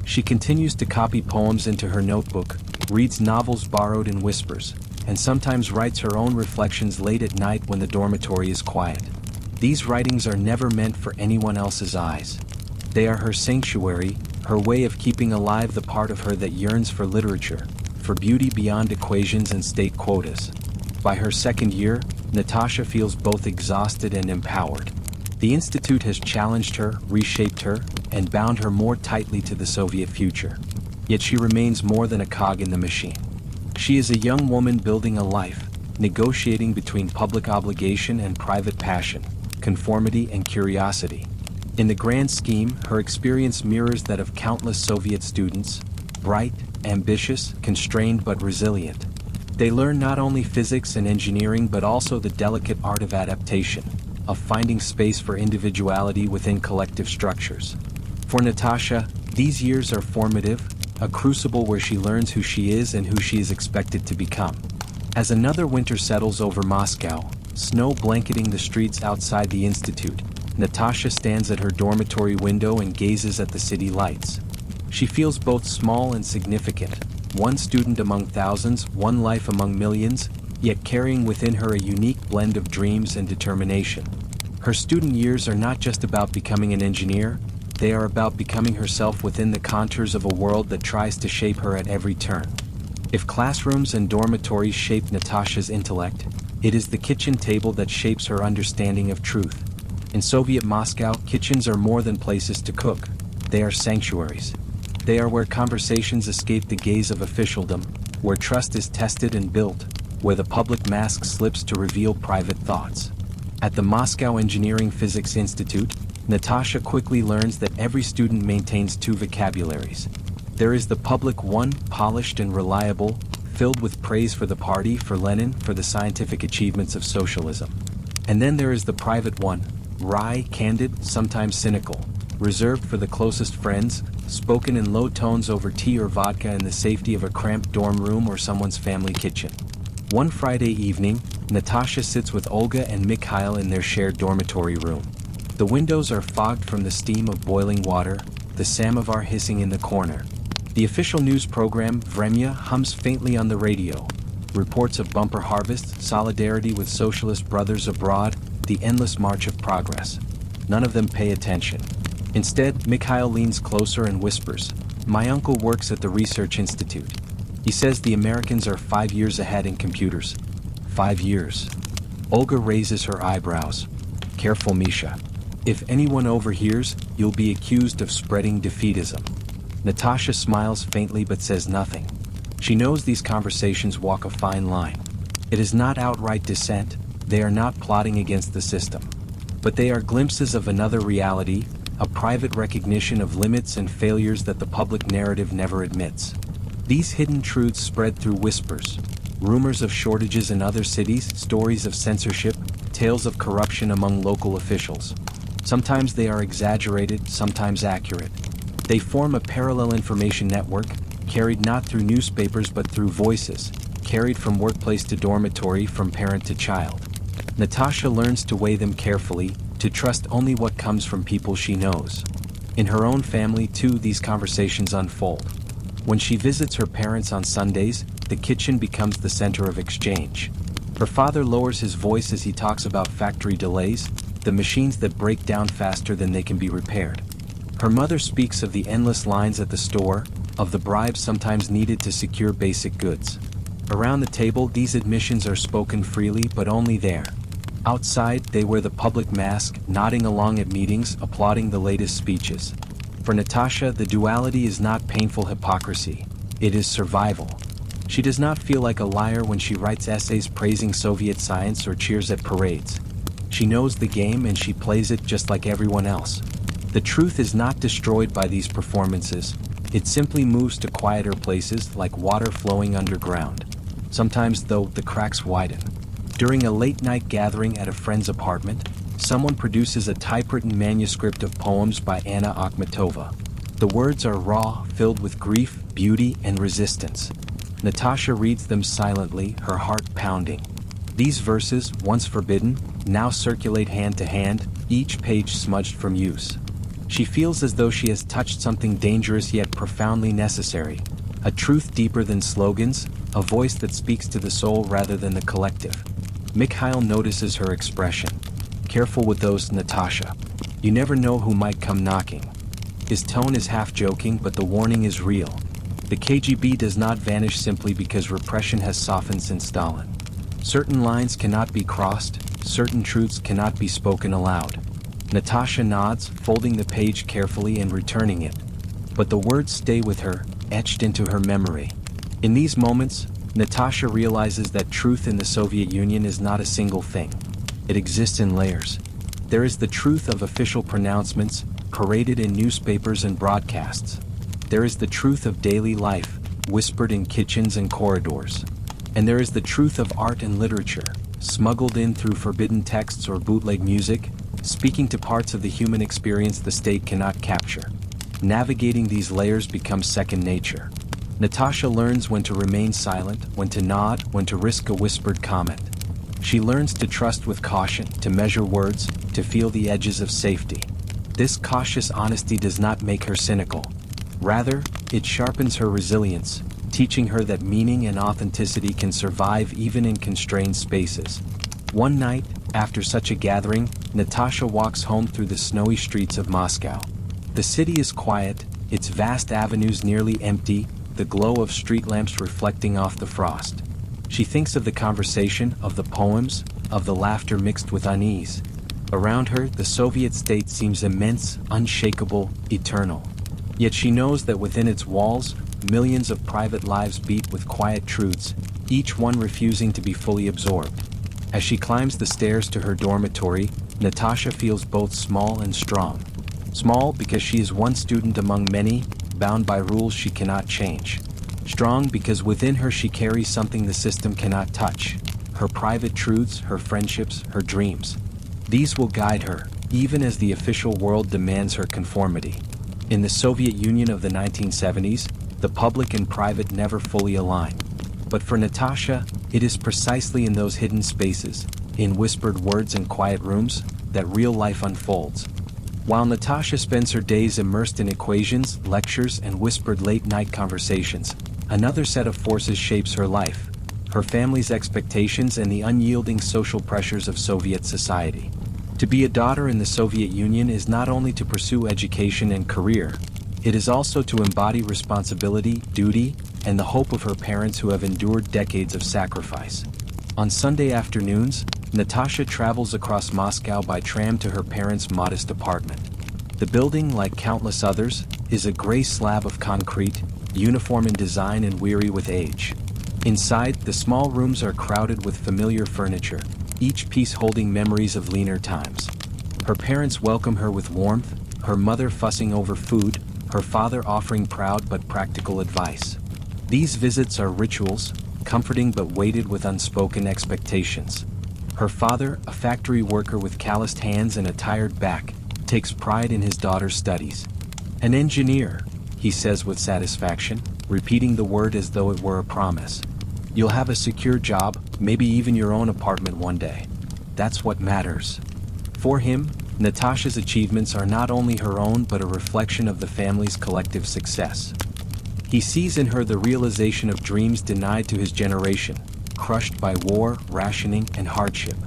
She continues to copy poems into her notebook, reads novels borrowed in whispers, and sometimes writes her own reflections late at night when the dormitory is quiet. These writings are never meant for anyone else's eyes. They are her sanctuary, her way of keeping alive the part of her that yearns for literature, for beauty beyond equations and state quotas. By her second year, Natasha feels both exhausted and empowered. The Institute has challenged her, reshaped her, and bound her more tightly to the Soviet future. Yet she remains more than a cog in the machine. She is a young woman building a life, negotiating between public obligation and private passion, conformity and curiosity. In the grand scheme, her experience mirrors that of countless Soviet students, bright, ambitious, constrained but resilient. They learn not only physics and engineering but also the delicate art of adaptation, of finding space for individuality within collective structures. For Natasha, these years are formative, a crucible where she learns who she is and who she is expected to become. As another winter settles over Moscow, snow blanketing the streets outside the Institute, Natasha stands at her dormitory window and gazes at the city lights. She feels both small and significant, one student among thousands, one life among millions, yet carrying within her a unique blend of dreams and determination. Her student years are not just about becoming an engineer, they are about becoming herself within the contours of a world that tries to shape her at every turn. If classrooms and dormitories shape Natasha's intellect, it is the kitchen table that shapes her understanding of truth. In Soviet Moscow, kitchens are more than places to cook, they are sanctuaries. They are where conversations escape the gaze of officialdom, where trust is tested and built, where the public mask slips to reveal private thoughts. At the Moscow Engineering Physics Institute, Natasha quickly learns that every student maintains two vocabularies. There is the public one, polished and reliable, filled with praise for the party, for Lenin, for the scientific achievements of socialism. And then there is the private one, wry, candid, sometimes cynical, reserved for the closest friends, spoken in low tones over tea or vodka in the safety of a cramped dorm room or someone's family kitchen. One Friday evening, Natasha sits with Olga and Mikhail in their shared dormitory room. The windows are fogged from the steam of boiling water, the samovar hissing in the corner. The official news program, Vremya, hums faintly on the radio. Reports of bumper harvests, solidarity with socialist brothers abroad, the endless march of progress. None of them pay attention. Instead, Mikhail leans closer and whispers, "My uncle works at the Research Institute. He says the Americans are 5 years ahead in computers." 5 years. Olga raises her eyebrows. "Careful, Misha. If anyone overhears, you'll be accused of spreading defeatism." Natasha smiles faintly but says nothing. She knows these conversations walk a fine line. It is not outright dissent, they are not plotting against the system. But they are glimpses of another reality, a private recognition of limits and failures that the public narrative never admits. These hidden truths spread through whispers. Rumors of shortages in other cities, stories of censorship, tales of corruption among local officials. Sometimes they are exaggerated, sometimes accurate. They form a parallel information network, carried not through newspapers but through voices, carried from workplace to dormitory, from parent to child. Natasha learns to weigh them carefully, to trust only what comes from people she knows. In her own family too, these conversations unfold. When she visits her parents on Sundays, the kitchen becomes the center of exchange. Her father lowers his voice as he talks about factory delays, the machines that break down faster than they can be repaired. Her mother speaks of the endless lines at the store, of the bribes sometimes needed to secure basic goods. Around the table, these admissions are spoken freely but only there. Outside, they wear the public mask, nodding along at meetings, applauding the latest speeches. For Natasha, the duality is not painful hypocrisy. It is survival. She does not feel like a liar when she writes essays praising Soviet science or cheers at parades. She knows the game and she plays it just like everyone else. The truth is not destroyed by these performances. It simply moves to quieter places, like water flowing underground. Sometimes, though, the cracks widen. During a late-night gathering at a friend's apartment, someone produces a typewritten manuscript of poems by Anna Akhmatova. The words are raw, filled with grief, beauty, and resistance. Natasha reads them silently, her heart pounding. These verses, once forbidden, now circulate hand to hand, each page smudged from use. She feels as though she has touched something dangerous yet profoundly necessary, a truth deeper than slogans, a voice that speaks to the soul rather than the collective. Mikhail notices her expression. "Careful with those, Natasha. You never know who might come knocking." His tone is half joking, but the warning is real. The KGB does not vanish simply because repression has softened since Stalin. Certain lines cannot be crossed, certain truths cannot be spoken aloud. Natasha nods, folding the page carefully and returning it. But the words stay with her, etched into her memory. In these moments, Natasha realizes that truth in the Soviet Union is not a single thing. It exists in layers. There is the truth of official pronouncements, paraded in newspapers and broadcasts. There is the truth of daily life, whispered in kitchens and corridors. And there is the truth of art and literature, smuggled in through forbidden texts or bootleg music, speaking to parts of the human experience the state cannot capture. Navigating these layers becomes second nature. Natasha learns when to remain silent, when to nod, when to risk a whispered comment. She learns to trust with caution, to measure words, to feel the edges of safety. This cautious honesty does not make her cynical. Rather, it sharpens her resilience, teaching her that meaning and authenticity can survive even in constrained spaces. One night, after such a gathering, Natasha walks home through the snowy streets of Moscow. The city is quiet, its vast avenues nearly empty, the glow of street lamps reflecting off the frost. She thinks of the conversation, of the poems, of the laughter mixed with unease. Around her, the Soviet state seems immense, unshakable, eternal. Yet she knows that within its walls, millions of private lives beat with quiet truths, each one refusing to be fully absorbed. As she climbs the stairs to her dormitory, Natasha feels both small and strong. Small because she is one student among many, bound by rules she cannot change. Strong because within her she carries something the system cannot touch. Her private truths, her friendships, her dreams. These will guide her, even as the official world demands her conformity. In the Soviet Union of the 1970s, the public and private never fully align. But for Natasha, it is precisely in those hidden spaces, in whispered words and quiet rooms, that real life unfolds. While Natasha spends her days immersed in equations, lectures, and whispered late-night conversations, another set of forces shapes her life: her family's expectations and the unyielding social pressures of Soviet society. To be a daughter in the Soviet Union is not only to pursue education and career, it is also to embody responsibility, duty, and the hope of her parents who have endured decades of sacrifice. On Sunday afternoons, Natasha travels across Moscow by tram to her parents' modest apartment. The building, like countless others, is a gray slab of concrete, uniform in design and weary with age. Inside, the small rooms are crowded with familiar furniture, each piece holding memories of leaner times. Her parents welcome her with warmth, her mother fussing over food, her father offering proud but practical advice. These visits are rituals, comforting but weighted with unspoken expectations. Her father, a factory worker with calloused hands and a tired back, takes pride in his daughter's studies. "An engineer," he says with satisfaction, repeating the word as though it were a promise. "You'll have a secure job, maybe even your own apartment one day. That's what matters." For him, Natasha's achievements are not only her own but a reflection of the family's collective success. He sees in her the realization of dreams denied to his generation, crushed by war, rationing, and hardship.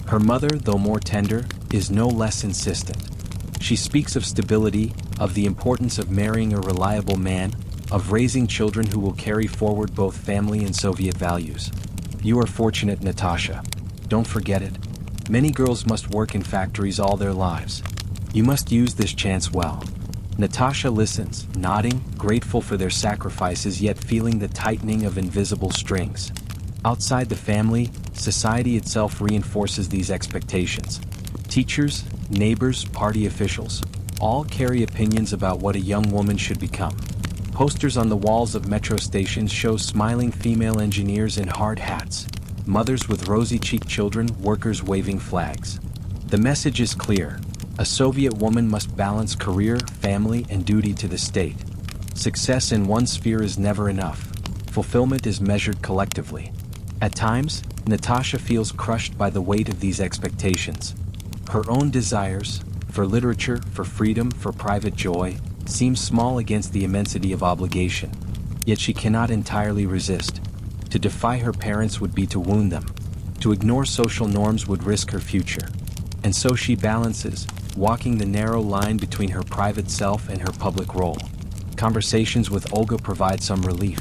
Her mother, though more tender, is no less insistent. She speaks of stability, of the importance of marrying a reliable man, of raising children who will carry forward both family and Soviet values. "You are fortunate, Natasha. Don't forget it. Many girls must work in factories all their lives. You must use this chance well." Natasha listens, nodding, grateful for their sacrifices yet feeling the tightening of invisible strings. Outside the family, society itself reinforces these expectations. Teachers, neighbors, party officials, all carry opinions about what a young woman should become. Posters on the walls of metro stations show smiling female engineers in hard hats, mothers with rosy-cheeked children, workers waving flags. The message is clear: a Soviet woman must balance career, family, and duty to the state. Success in one sphere is never enough. Fulfillment is measured collectively. At times, Natasha feels crushed by the weight of these expectations. Her own desires, for literature, for freedom, for private joy, seem small against the immensity of obligation. Yet she cannot entirely resist. To defy her parents would be to wound them. To ignore social norms would risk her future. And so she balances, walking the narrow line between her private self and her public role. Conversations with Olga provide some relief.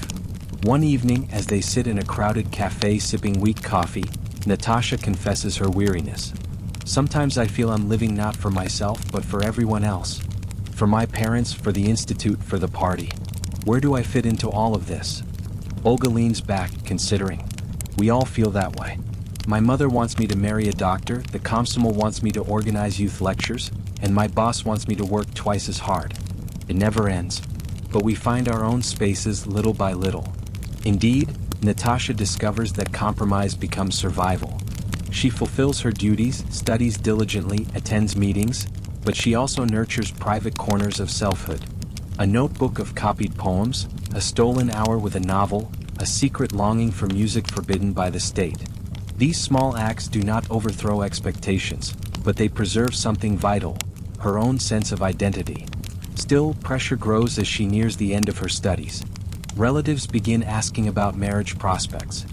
One evening, as they sit in a crowded cafe sipping weak coffee, Natasha confesses her weariness. "Sometimes I feel I'm living not for myself but for everyone else. For my parents, for the institute, for the party. Where do I fit into all of this?" Olga leans back, considering. "We all feel that way. My mother wants me to marry a doctor, the Komsomol wants me to organize youth lectures, and my boss wants me to work twice as hard. It never ends. But we find our own spaces little by little." Indeed, Natasha discovers that compromise becomes survival. She fulfills her duties, studies diligently, attends meetings, but she also nurtures private corners of selfhood. A notebook of copied poems, a stolen hour with a novel, a secret longing for music forbidden by the state. These small acts do not overthrow expectations, but they preserve something vital, her own sense of identity. Still, pressure grows as she nears the end of her studies. Relatives begin asking about marriage prospects.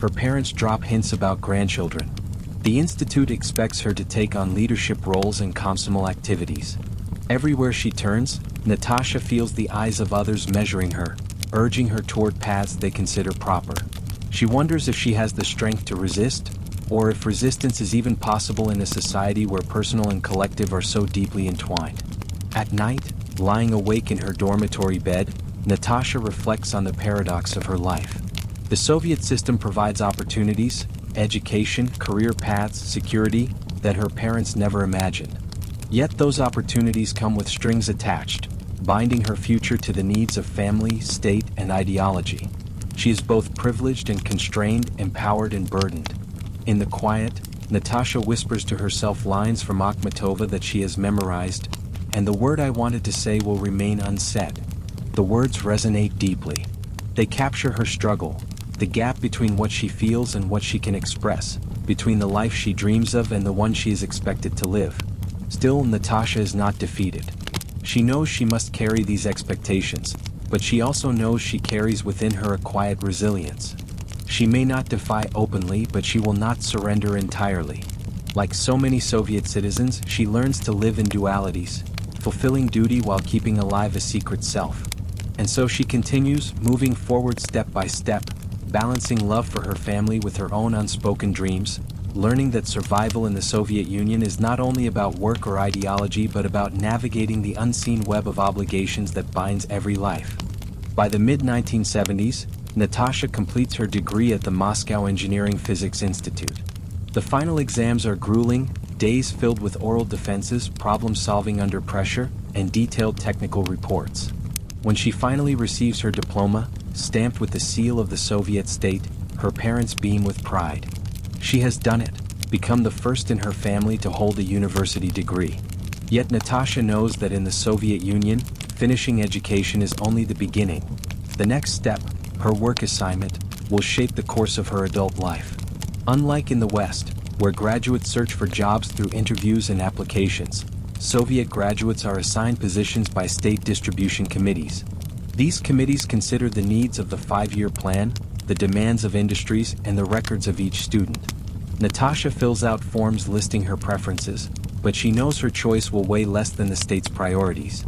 Her parents drop hints about grandchildren. The institute expects her to take on leadership roles in Komsomol activities. Everywhere she turns, Natasha feels the eyes of others measuring her, urging her toward paths they consider proper. She wonders if she has the strength to resist, or if resistance is even possible in a society where personal and collective are so deeply entwined. At night, lying awake in her dormitory bed, Natasha reflects on the paradox of her life. The Soviet system provides opportunities, education, career paths, security, that her parents never imagined. Yet those opportunities come with strings attached, binding her future to the needs of family, state, and ideology. She is both privileged and constrained, empowered and burdened. In the quiet, Natasha whispers to herself lines from Akhmatova that she has memorized, and the word I wanted to say will remain unsaid. The words resonate deeply. They capture her struggle, the gap between what she feels and what she can express, between the life she dreams of and the one she is expected to live. Still, Natasha is not defeated. She knows she must carry these expectations, but she also knows she carries within her a quiet resilience. She may not defy openly, but she will not surrender entirely. Like so many Soviet citizens, she learns to live in dualities, fulfilling duty while keeping alive a secret self. And so she continues, moving forward step by step, balancing love for her family with her own unspoken dreams, learning that survival in the Soviet Union is not only about work or ideology but about navigating the unseen web of obligations that binds every life. By the mid-1970s, Natasha completes her degree at the Moscow Engineering Physics Institute. The final exams are grueling, days filled with oral defenses, problem-solving under pressure, and detailed technical reports. When she finally receives her diploma, stamped with the seal of the Soviet state, her parents beam with pride. She has done it, become the first in her family to hold a university degree. Yet Natasha knows that in the Soviet Union, finishing education is only the beginning. The next step, her work assignment, will shape the course of her adult life. Unlike in the West, where graduates search for jobs through interviews and applications, Soviet graduates are assigned positions by state distribution committees. These committees consider the needs of the 5-year plan, the demands of industries, and the records of each student. Natasha fills out forms listing her preferences, but she knows her choice will weigh less than the state's priorities.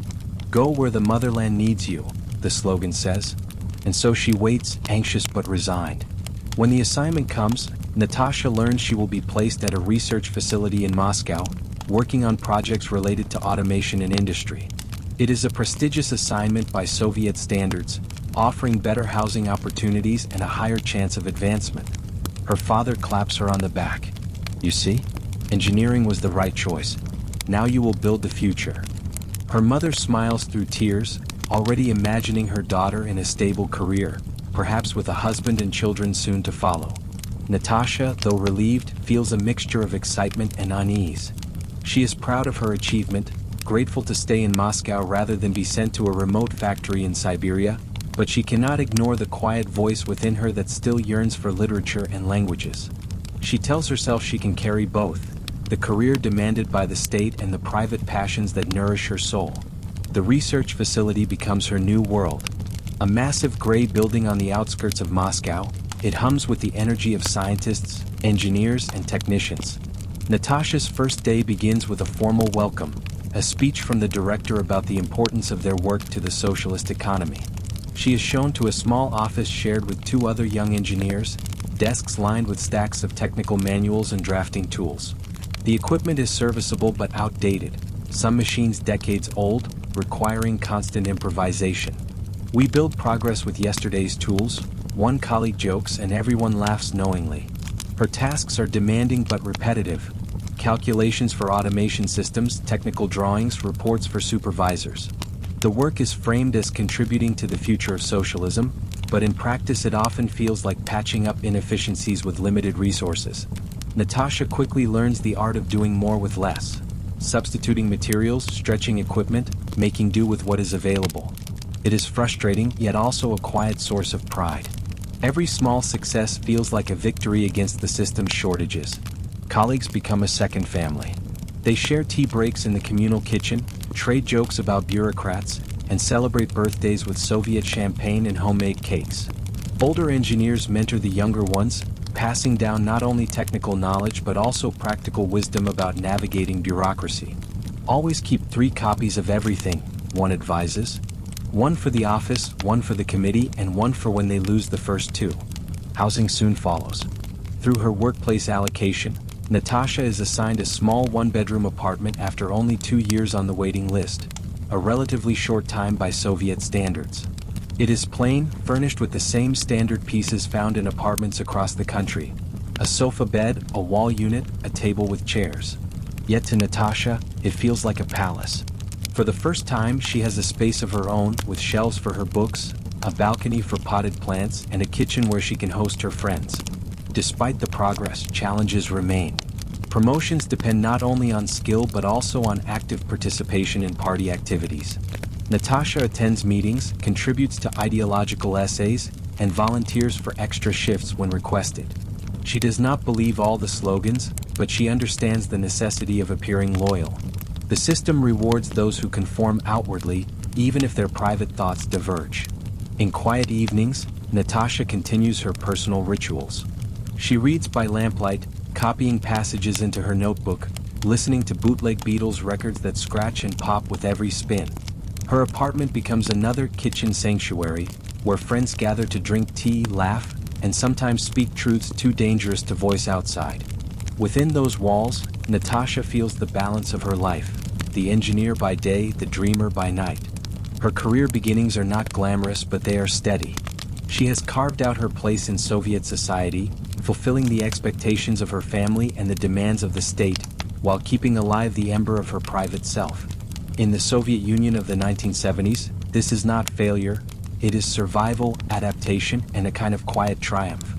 Go where the motherland needs you, the slogan says. And so she waits, anxious but resigned. When the assignment comes, Natasha learns she will be placed at a research facility in Moscow, working on projects related to automation and industry. It is a prestigious assignment by Soviet standards, offering better housing opportunities and a higher chance of advancement. Her father claps her on the back. You see? Engineering was the right choice. Now you will build the future. Her mother smiles through tears, already imagining her daughter in a stable career, perhaps with a husband and children soon to follow. Natasha, though relieved, feels a mixture of excitement and unease. She is proud of her achievement, grateful to stay in Moscow rather than be sent to a remote factory in Siberia, but she cannot ignore the quiet voice within her that still yearns for literature and languages. She tells herself she can carry both, the career demanded by the state and the private passions that nourish her soul. The research facility becomes her new world. A massive gray building on the outskirts of Moscow, it hums with the energy of scientists, engineers, and technicians. Natasha's first day begins with a formal welcome, a speech from the director about the importance of their work to the socialist economy. She is shown to a small office shared with 2 other young engineers, desks lined with stacks of technical manuals and drafting tools. The equipment is serviceable but outdated, some machines decades old, requiring constant improvisation. We build progress with yesterday's tools, one colleague jokes and everyone laughs knowingly. Her tasks are demanding but repetitive. Calculations for automation systems, technical drawings, reports for supervisors. The work is framed as contributing to the future of socialism, but in practice it often feels like patching up inefficiencies with limited resources. Natasha quickly learns the art of doing more with less. Substituting materials, stretching equipment, making do with what is available. It is frustrating, yet also a quiet source of pride. Every small success feels like a victory against the system's shortages. Colleagues become a second family. They share tea breaks in the communal kitchen, trade jokes about bureaucrats, and celebrate birthdays with Soviet champagne and homemade cakes. Older engineers mentor the younger ones, passing down not only technical knowledge but also practical wisdom about navigating bureaucracy. Always keep 3 copies of everything, one advises. One for the office, one for the committee, and one for when they lose the first 2. Housing soon follows. Through her workplace allocation, Natasha is assigned a small 1-bedroom apartment after only 2 years on the waiting list, a relatively short time by Soviet standards. It is plain, furnished with the same standard pieces found in apartments across the country. A sofa bed, a wall unit, a table with chairs. Yet to Natasha, it feels like a palace. For the first time, she has a space of her own, with shelves for her books, a balcony for potted plants, and a kitchen where she can host her friends. Despite the progress, challenges remain. Promotions depend not only on skill but also on active participation in party activities. Natasha attends meetings, contributes to ideological essays, and volunteers for extra shifts when requested. She does not believe all the slogans, but she understands the necessity of appearing loyal. The system rewards those who conform outwardly, even if their private thoughts diverge. In quiet evenings, Natasha continues her personal rituals. She reads by lamplight, copying passages into her notebook, listening to bootleg Beatles records that scratch and pop with every spin. Her apartment becomes another kitchen sanctuary, where friends gather to drink tea, laugh, and sometimes speak truths too dangerous to voice outside. Within those walls, Natasha feels the balance of her life, the engineer by day, the dreamer by night. Her career beginnings are not glamorous, but they are steady. She has carved out her place in Soviet society, fulfilling the expectations of her family and the demands of the state, while keeping alive the ember of her private self. In the Soviet Union of the 1970s, this is not failure, it is survival, adaptation, and a kind of quiet triumph.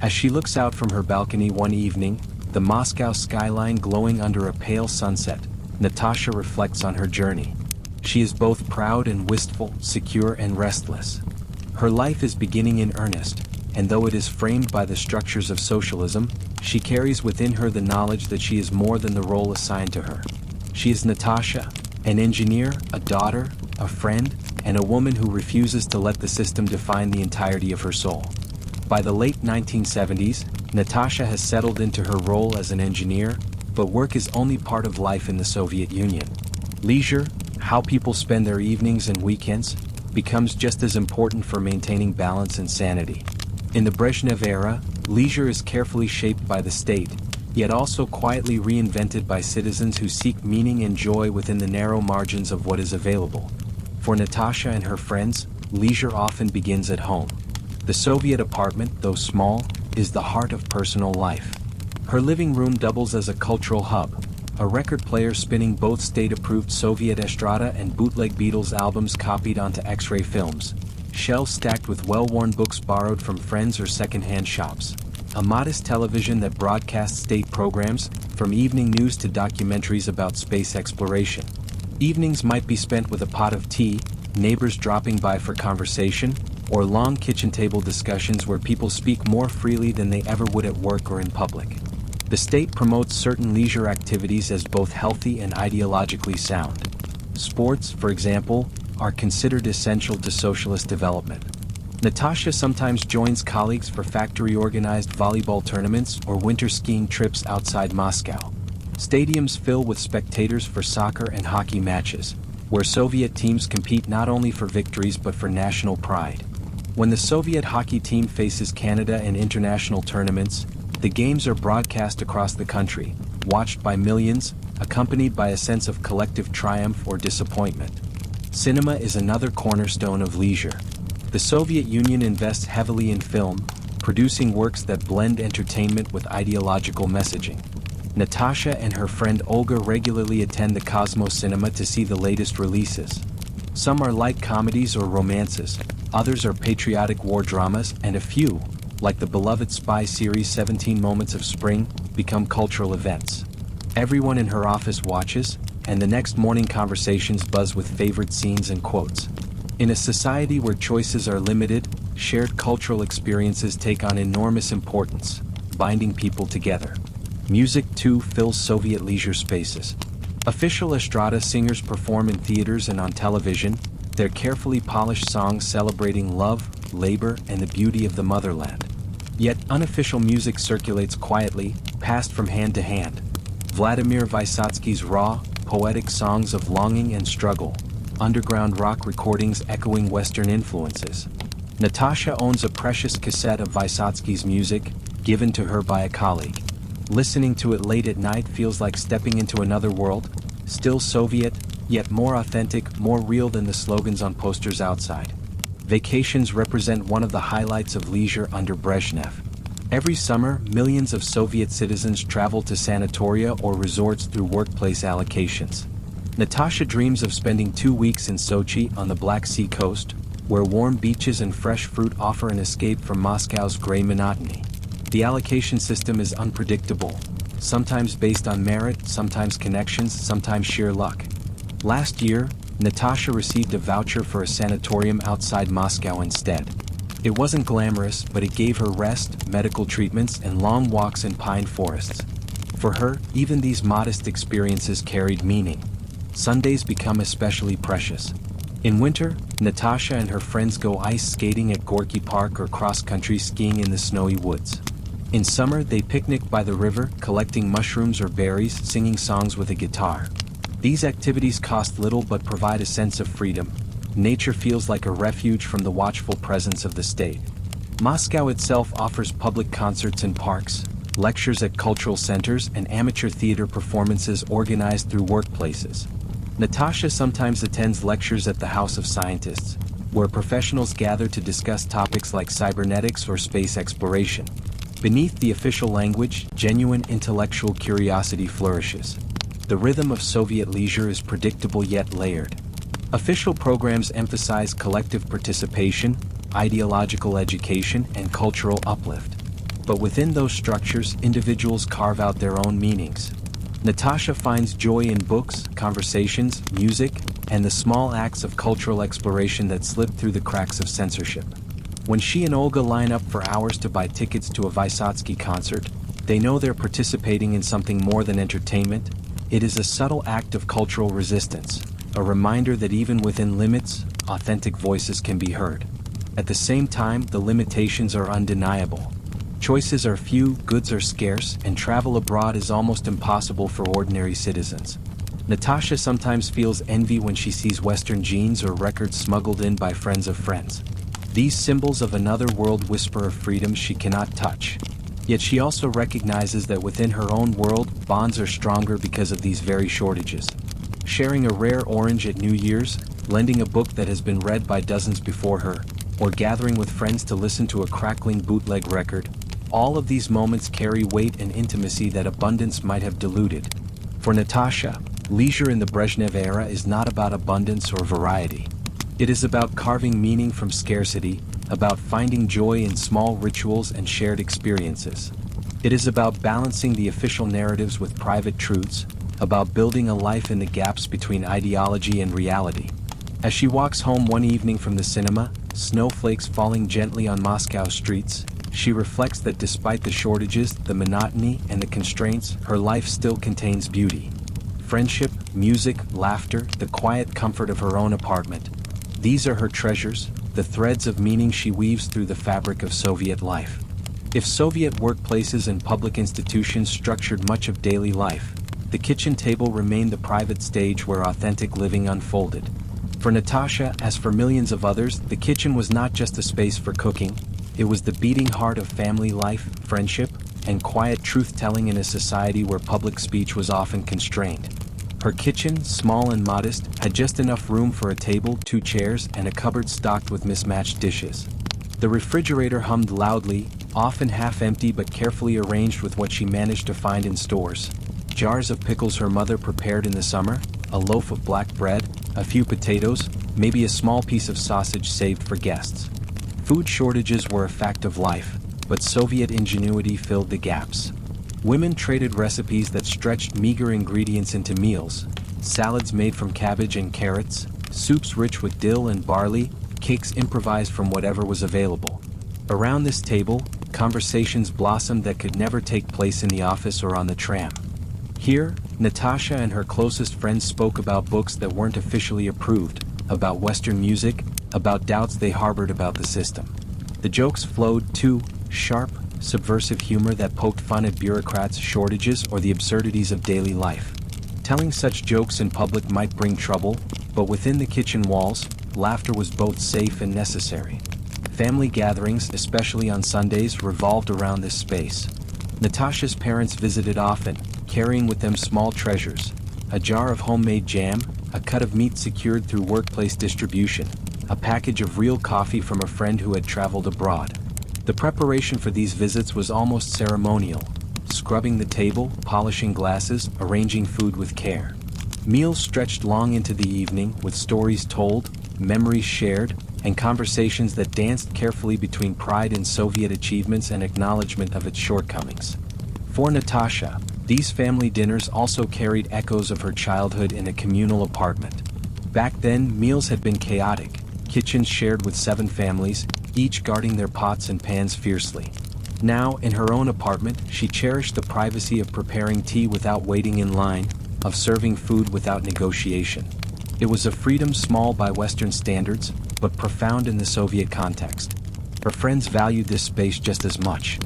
As she looks out from her balcony one evening, the Moscow skyline glowing under a pale sunset, Natasha reflects on her journey. She is both proud and wistful, secure and restless. Her life is beginning in earnest, and though it is framed by the structures of socialism, she carries within her the knowledge that she is more than the role assigned to her. She is Natasha, an engineer, a daughter, a friend, and a woman who refuses to let the system define the entirety of her soul. By the late 1970s, Natasha has settled into her role as an engineer, but work is only part of life in the Soviet Union. Leisure, how people spend their evenings and weekends, becomes just as important for maintaining balance and sanity. In the Brezhnev era, leisure is carefully shaped by the state, yet also quietly reinvented by citizens who seek meaning and joy within the narrow margins of what is available. For Natasha and her friends, leisure often begins at home. The Soviet apartment, though small, is the heart of personal life. Her living room doubles as a cultural hub, a record player spinning both state-approved Soviet Estrada and bootleg Beatles albums copied onto X-ray films, shelves stacked with well-worn books borrowed from friends or second-hand shops, a modest television that broadcasts state programs, from evening news to documentaries about space exploration. Evenings might be spent with a pot of tea, neighbors dropping by for conversation, or long kitchen table discussions where people speak more freely than they ever would at work or in public. The state promotes certain leisure activities as both healthy and ideologically sound. Sports, for example, are considered essential to socialist development. Natasha sometimes joins colleagues for factory-organized volleyball tournaments or winter skiing trips outside Moscow. Stadiums fill with spectators for soccer and hockey matches, where Soviet teams compete not only for victories but for national pride. When the Soviet hockey team faces Canada in international tournaments, the games are broadcast across the country, watched by millions, accompanied by a sense of collective triumph or disappointment. Cinema is another cornerstone of leisure. The Soviet Union invests heavily in film, producing works that blend entertainment with ideological messaging. Natasha and her friend Olga regularly attend the Cosmos Cinema to see the latest releases. Some are light comedies or romances, others are patriotic war dramas, and a few, like the beloved spy series 17 Moments of Spring, become cultural events. Everyone in her office watches, and the next morning conversations buzz with favorite scenes and quotes. In a society where choices are limited, shared cultural experiences take on enormous importance, binding people together. Music, too, fills Soviet leisure spaces. Official Estrada singers perform in theaters and on television, their carefully polished songs celebrating love, labor, and the beauty of the motherland. Yet unofficial music circulates quietly, passed from hand to hand. Vladimir Vysotsky's raw, poetic songs of longing and struggle, underground rock recordings echoing Western influences. Natasha owns a precious cassette of Vysotsky's music, given to her by a colleague. Listening to it late at night feels like stepping into another world, still Soviet, yet more authentic, more real than the slogans on posters outside. Vacations represent one of the highlights of leisure under Brezhnev. Every summer, millions of Soviet citizens travel to sanatoria or resorts through workplace allocations. Natasha dreams of spending 2 weeks in Sochi on the Black Sea coast, where warm beaches and fresh fruit offer an escape from Moscow's gray monotony. The allocation system is unpredictable. sometimes based on merit, sometimes connections, sometimes sheer luck. Last year, Natasha received a voucher for a sanatorium outside Moscow instead. It wasn't glamorous, but it gave her rest, medical treatments, and long walks in pine forests. For her, even these modest experiences carried meaning. Sundays become especially precious. In winter, Natasha and her friends go ice skating at Gorky Park or cross-country skiing in the snowy woods. In summer, they picnic by the river, collecting mushrooms or berries, singing songs with a guitar. These activities cost little but provide a sense of freedom. Nature feels like a refuge from the watchful presence of the state. Moscow itself offers public concerts in parks, lectures at cultural centers, and amateur theater performances organized through workplaces. Natasha sometimes attends lectures at the House of Scientists, where professionals gather to discuss topics like cybernetics or space exploration. Beneath the official language, genuine intellectual curiosity flourishes. The rhythm of Soviet leisure is predictable yet layered. Official programs emphasize collective participation, ideological education, and cultural uplift. But within those structures, individuals carve out their own meanings. Natasha finds joy in books, conversations, music, and the small acts of cultural exploration that slip through the cracks of censorship. When she and Olga line up for hours to buy tickets to a Vysotsky concert, they know they're participating in something more than entertainment. It is a subtle act of cultural resistance, a reminder that even within limits, authentic voices can be heard. At the same time, the limitations are undeniable. Choices are few, goods are scarce, and travel abroad is almost impossible for ordinary citizens. Natasha sometimes feels envy when she sees Western jeans or records smuggled in by friends of friends. These symbols of another world whisper of freedom she cannot touch. Yet she also recognizes that within her own world, bonds are stronger because of these very shortages. Sharing a rare orange at New Year's, lending a book that has been read by dozens before her, or gathering with friends to listen to a crackling bootleg record, all of these moments carry weight and intimacy that abundance might have diluted. For Natasha, leisure in the Brezhnev era is not about abundance or variety. It is about carving meaning from scarcity, about finding joy in small rituals and shared experiences. It is about balancing the official narratives with private truths, about building a life in the gaps between ideology and reality. As she walks home one evening from the cinema, snowflakes falling gently on Moscow streets, she reflects that despite the shortages, the monotony, and the constraints, her life still contains beauty. Friendship, music, laughter, the quiet comfort of her own apartment. These are her treasures, the threads of meaning she weaves through the fabric of Soviet life. If Soviet workplaces and public institutions structured much of daily life, the kitchen table remained the private stage where authentic living unfolded. For Natasha, as for millions of others, the kitchen was not just a space for cooking. It was the beating heart of family life, friendship, and quiet truth-telling in a society where public speech was often constrained. Her kitchen, small and modest, had just enough room for a table, 2 chairs, and a cupboard stocked with mismatched dishes. The refrigerator hummed loudly, often half-empty but carefully arranged with what she managed to find in stores. Jars of pickles her mother prepared in the summer, a loaf of black bread, a few potatoes, maybe a small piece of sausage saved for guests. Food shortages were a fact of life, but Soviet ingenuity filled the gaps. Women traded recipes that stretched meager ingredients into meals, salads made from cabbage and carrots, soups rich with dill and barley, cakes improvised from whatever was available. Around this table, conversations blossomed that could never take place in the office or on the tram. Here, Natasha and her closest friends spoke about books that weren't officially approved, about Western music, about doubts they harbored about the system. The jokes flowed too, sharp, subversive humor that poked fun at bureaucrats, shortages, or the absurdities of daily life. Telling such jokes in public might bring trouble, but within the kitchen walls, laughter was both safe and necessary. Family gatherings, especially on Sundays, revolved around this space. Natasha's parents visited often, carrying with them small treasures: a jar of homemade jam, a cut of meat secured through workplace distribution, a package of real coffee from a friend who had traveled abroad. The preparation for these visits was almost ceremonial, scrubbing the table, polishing glasses, arranging food with care. Meals stretched long into the evening, with stories told, memories shared, and conversations that danced carefully between pride in Soviet achievements and acknowledgement of its shortcomings. For Natasha, These family dinners also carried echoes of her childhood in a communal apartment. Back then, meals had been chaotic, kitchens shared with 7 families, each guarding their pots and pans fiercely. Now, in her own apartment, she cherished the privacy of preparing tea without waiting in line, of serving food without negotiation. It was a freedom small by Western standards, but profound in the Soviet context. Her friends valued this space just as much.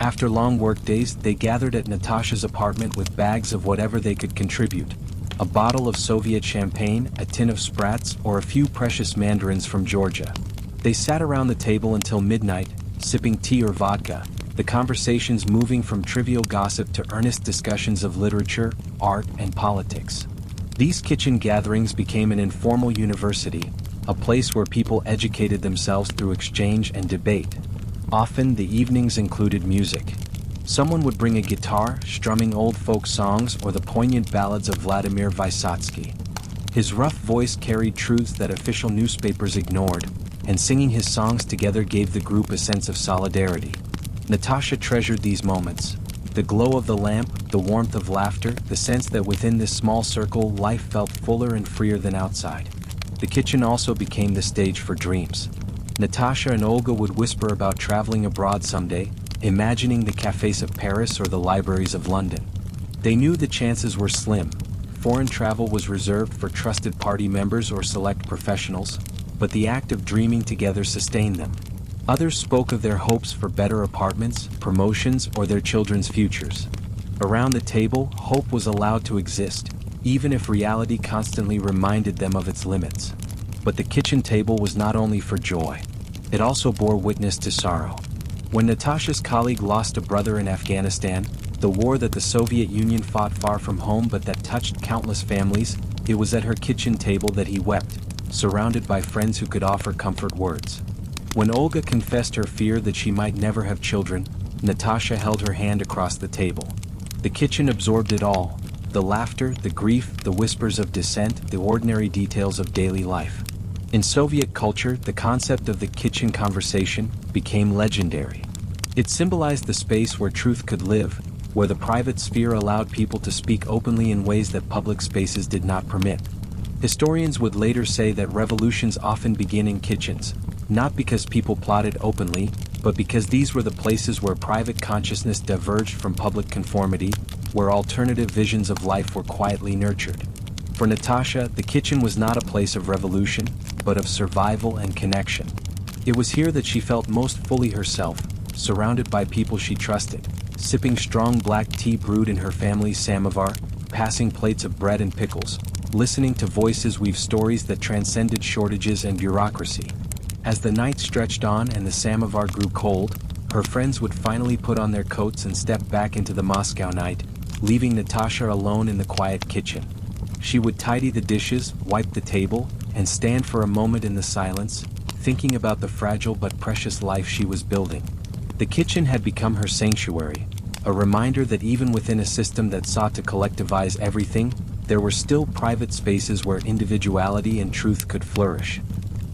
After long workdays, they gathered at Natasha's apartment with bags of whatever they could contribute. A bottle of Soviet champagne, a tin of Sprats, or a few precious mandarins from Georgia. They sat around the table until midnight, sipping tea or vodka, the conversations moving from trivial gossip to earnest discussions of literature, art, and politics. These kitchen gatherings became an informal university, a place where people educated themselves through exchange and debate. Often, the evenings included music. Someone would bring a guitar, strumming old folk songs or the poignant ballads of Vladimir Vysotsky. His rough voice carried truths that official newspapers ignored, and singing his songs together gave the group a sense of solidarity. Natasha treasured these moments. The glow of the lamp, the warmth of laughter, the sense that within this small circle life felt fuller and freer than outside. The kitchen also became the stage for dreams. Natasha and Olga would whisper about traveling abroad someday, imagining the cafes of Paris or the libraries of London. They knew the chances were slim. Foreign travel was reserved for trusted party members or select professionals, but the act of dreaming together sustained them. Others spoke of their hopes for better apartments, promotions, or their children's futures. Around the table, hope was allowed to exist, even if reality constantly reminded them of its limits. But the kitchen table was not only for joy. It also bore witness to sorrow. When Natasha's colleague lost a brother in Afghanistan, the war that the Soviet Union fought far from home but that touched countless families, it was at her kitchen table that he wept, surrounded by friends who could offer comfort words. When Olga confessed her fear that she might never have children, Natasha held her hand across the table. The kitchen absorbed it all: the laughter, the grief, the whispers of dissent, the ordinary details of daily life. In Soviet culture, the concept of the kitchen conversation became legendary. It symbolized the space where truth could live, where the private sphere allowed people to speak openly in ways that public spaces did not permit. Historians would later say that revolutions often begin in kitchens, not because people plotted openly, but because these were the places where private consciousness diverged from public conformity, where alternative visions of life were quietly nurtured. For Natasha, the kitchen was not a place of revolution, but of survival and connection. It was here that she felt most fully herself, surrounded by people she trusted, sipping strong black tea brewed in her family's samovar, passing plates of bread and pickles, listening to voices weave stories that transcended shortages and bureaucracy. As the night stretched on and the samovar grew cold, her friends would finally put on their coats and step back into the Moscow night, leaving Natasha alone in the quiet kitchen. She would tidy the dishes, wipe the table, and stand for a moment in the silence, thinking about the fragile but precious life she was building. The kitchen had become her sanctuary, a reminder that even within a system that sought to collectivize everything, there were still private spaces where individuality and truth could flourish.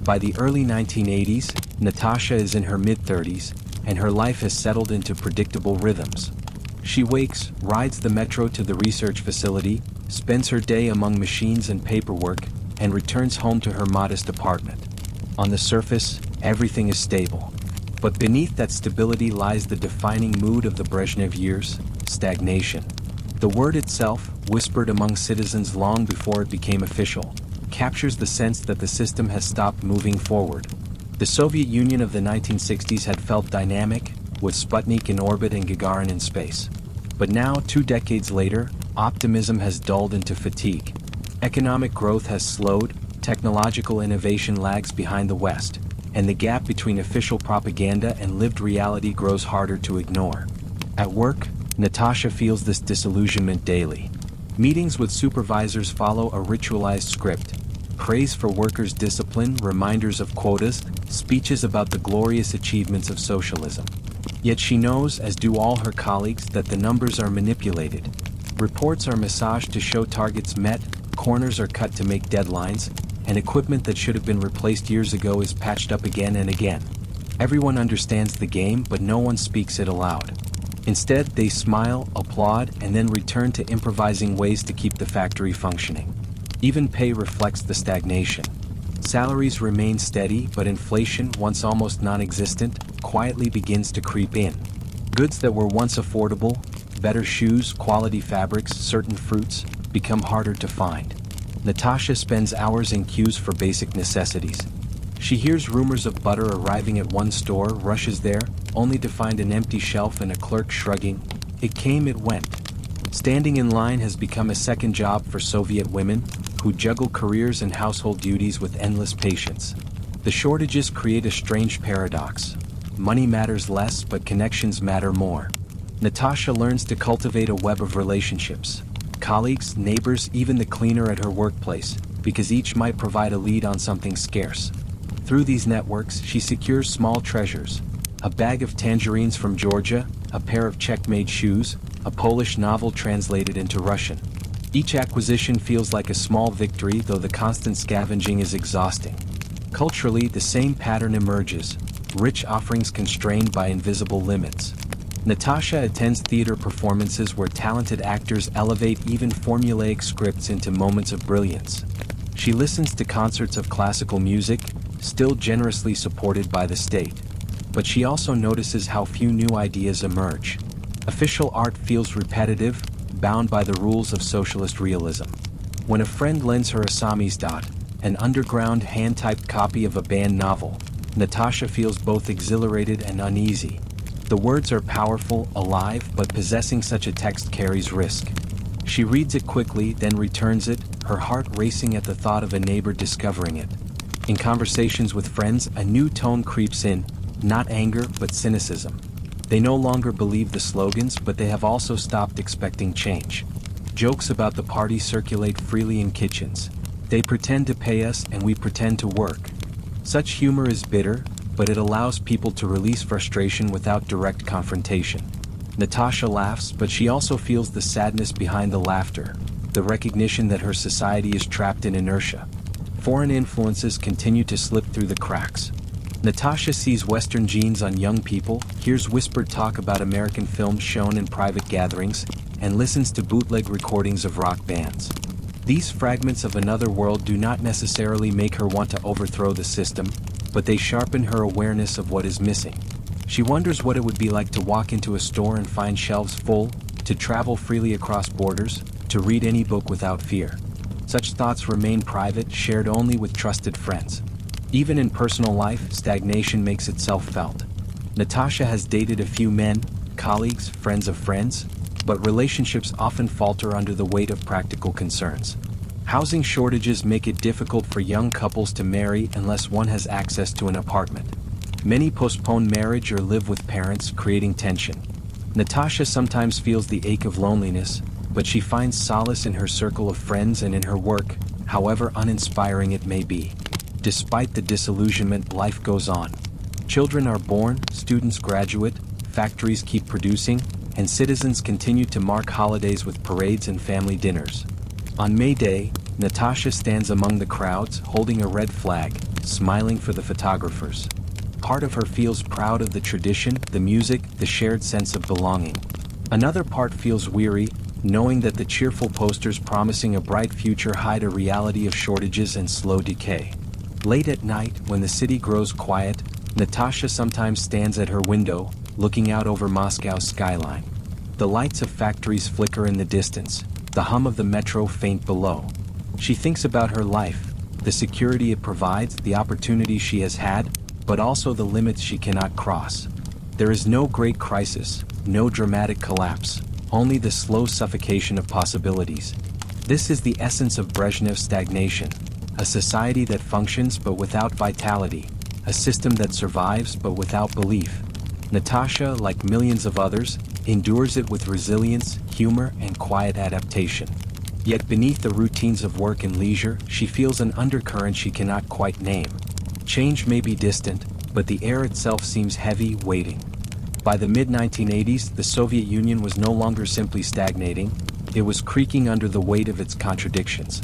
By the early 1980s, Natasha is in her mid-30s, and her life has settled into predictable rhythms. She wakes, rides the metro to the research facility, spends her day among machines and paperwork, and returns home to her modest apartment. On the surface, everything is stable. But beneath that stability lies the defining mood of the Brezhnev years: stagnation. The word itself, whispered among citizens long before it became official, captures the sense that the system has stopped moving forward. The Soviet Union of the 1960s had felt dynamic, with Sputnik in orbit and Gagarin in space. But now, 2 decades later, optimism has dulled into fatigue. Economic growth has slowed, technological innovation lags behind the West, and the gap between official propaganda and lived reality grows harder to ignore. At work, Natasha feels this disillusionment daily. Meetings with supervisors follow a ritualized script: praise for workers' discipline, reminders of quotas, speeches about the glorious achievements of socialism. Yet she knows, as do all her colleagues, that the numbers are manipulated. Reports are massaged to show targets met, corners are cut to make deadlines, and equipment that should have been replaced years ago is patched up again and again. Everyone understands the game, but no one speaks it aloud. Instead, they smile, applaud, and then return to improvising ways to keep the factory functioning. Even pay reflects the stagnation. Salaries remain steady, but inflation, once almost non-existent, quietly begins to creep in. Goods that were once affordable, better shoes, quality fabrics, certain fruits, become harder to find. Natasha spends hours in queues for basic necessities. She hears rumors of butter arriving at one store, rushes there, only to find an empty shelf and a clerk shrugging, "It came, it went." Standing in line has become a second job for Soviet women, who juggle careers and household duties with endless patience. The shortages create a strange paradox. Money matters less, but connections matter more. Natasha learns to cultivate a web of relationships. Colleagues, neighbors, even the cleaner at her workplace, because each might provide a lead on something scarce. Through these networks, she secures small treasures. A bag of tangerines from Georgia, a pair of Czech-made shoes, a Polish novel translated into Russian. Each acquisition feels like a small victory, though the constant scavenging is exhausting. Culturally, the same pattern emerges: rich offerings constrained by invisible limits. Natasha attends theater performances where talented actors elevate even formulaic scripts into moments of brilliance. She listens to concerts of classical music, still generously supported by the state. But she also notices how few new ideas emerge. Official art feels repetitive, bound by the rules of socialist realism. When a friend lends her a samizdat, an underground hand-typed copy of a banned novel, Natasha feels both exhilarated and uneasy. The words are powerful, alive, but possessing such a text carries risk. She reads it quickly, then returns it, her heart racing at the thought of a neighbor discovering it. In conversations with friends, a new tone creeps in, not anger, but cynicism. They no longer believe the slogans, but they have also stopped expecting change. Jokes about the party circulate freely in kitchens. They pretend to pay us and we pretend to work. Such humor is bitter, but it allows people to release frustration without direct confrontation. Natasha laughs, but she also feels the sadness behind the laughter, the recognition that her society is trapped in inertia. Foreign influences continue to slip through the cracks. Natasha sees Western genes on young people, hears whispered talk about American films shown in private gatherings, and listens to bootleg recordings of rock bands. These fragments of another world do not necessarily make her want to overthrow the system, but they sharpen her awareness of what is missing. She wonders what it would be like to walk into a store and find shelves full, to travel freely across borders, to read any book without fear. Such thoughts remain private, shared only with trusted friends. Even in personal life, stagnation makes itself felt. Natasha has dated a few men, colleagues, friends of friends, but relationships often falter under the weight of practical concerns. Housing shortages make it difficult for young couples to marry unless one has access to an apartment. Many postpone marriage or live with parents, creating tension. Natasha sometimes feels the ache of loneliness, but she finds solace in her circle of friends and in her work, however uninspiring it may be. Despite the disillusionment, life goes on. Children are born, students graduate, factories keep producing, and citizens continue to mark holidays with parades and family dinners. On May Day, Natasha stands among the crowds, holding a red flag, smiling for the photographers. Part of her feels proud of the tradition, the music, the shared sense of belonging. Another part feels weary, knowing that the cheerful posters promising a bright future hide a reality of shortages and slow decay. Late at night, when the city grows quiet, Natasha sometimes stands at her window, looking out over Moscow's skyline. The lights of factories flicker in the distance, the hum of the metro faint below. She thinks about her life, the security it provides, the opportunities she has had, but also the limits she cannot cross. There is no great crisis, no dramatic collapse, only the slow suffocation of possibilities. This is the essence of Brezhnev's stagnation. A society that functions but without vitality, a system that survives but without belief. Natasha, like millions of others, endures it with resilience, humor, and quiet adaptation. Yet beneath the routines of work and leisure, she feels an undercurrent she cannot quite name. Change may be distant, but the air itself seems heavy, waiting. By the mid-1980s, the Soviet Union was no longer simply stagnating, it was creaking under the weight of its contradictions.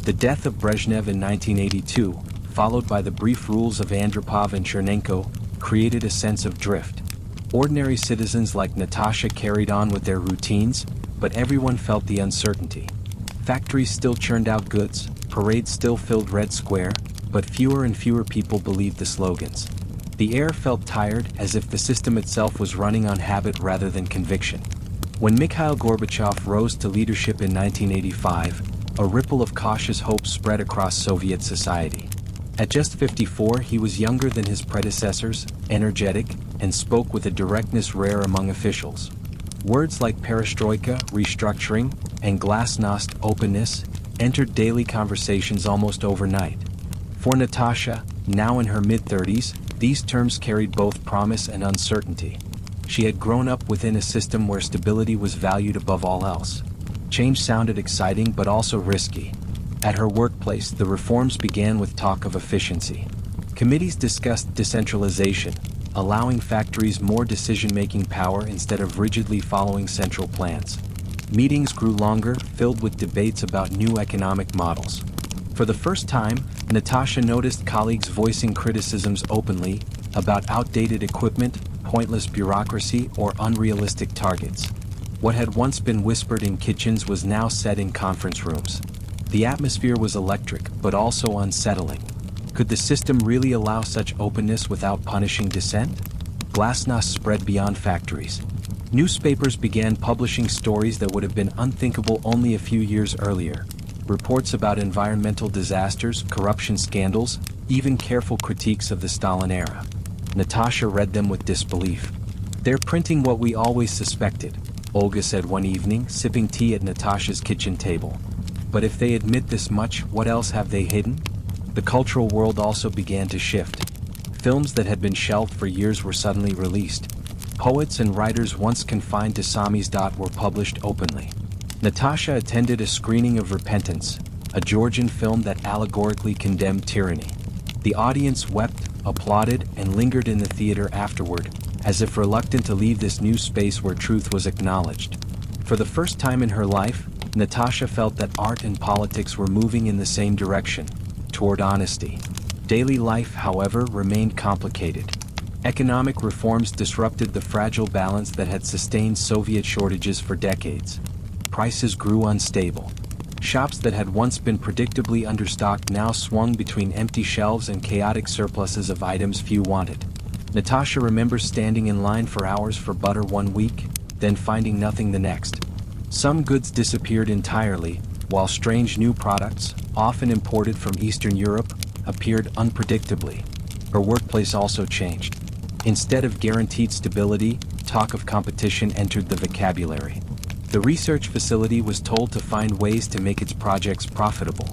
The death of Brezhnev in 1982, followed by the brief rules of Andropov and Chernenko, created a sense of drift. Ordinary citizens like Natasha carried on with their routines, but everyone felt the uncertainty. Factories still churned out goods, parades still filled Red Square, but fewer and fewer people believed the slogans. The air felt tired, as if the system itself was running on habit rather than conviction. When Mikhail Gorbachev rose to leadership in 1985, a ripple of cautious hope spread across Soviet society. At just 54, he was younger than his predecessors, energetic, and spoke with a directness rare among officials. Words like perestroika, restructuring, and glasnost, openness, entered daily conversations almost overnight. For Natasha, now in her mid-30s, these terms carried both promise and uncertainty. She had grown up within a system where stability was valued above all else. Change sounded exciting but also risky. At her workplace, the reforms began with talk of efficiency. Committees discussed decentralization, allowing factories more decision-making power instead of rigidly following central plans. Meetings grew longer, filled with debates about new economic models. For the first time, Natasha noticed colleagues voicing criticisms openly about outdated equipment, pointless bureaucracy, or unrealistic targets. What had once been whispered in kitchens was now said in conference rooms. The atmosphere was electric, but also unsettling. Could the system really allow such openness without punishing dissent? Glasnost spread beyond factories. Newspapers began publishing stories that would have been unthinkable only a few years earlier. Reports about environmental disasters, corruption scandals, even careful critiques of the Stalin era. Natasha read them with disbelief. "They're printing what we always suspected," Olga said one evening, sipping tea at Natasha's kitchen table. "But if they admit this much, what else have they hidden?" The cultural world also began to shift. Films that had been shelved for years were suddenly released. Poets and writers once confined to samizdat were published openly. Natasha attended a screening of Repentance, a Georgian film that allegorically condemned tyranny. The audience wept, applauded, and lingered in the theater afterward, as if reluctant to leave this new space where truth was acknowledged. For the first time in her life, Natasha felt that art and politics were moving in the same direction, toward honesty. Daily life, however, remained complicated. Economic reforms disrupted the fragile balance that had sustained Soviet shortages for decades. Prices grew unstable. Shops that had once been predictably understocked now swung between empty shelves and chaotic surpluses of items few wanted. Natasha remembers standing in line for hours for butter one week, then finding nothing the next. Some goods disappeared entirely, while strange new products, often imported from Eastern Europe, appeared unpredictably. Her workplace also changed. Instead of guaranteed stability, talk of competition entered the vocabulary. The research facility was told to find ways to make its projects profitable.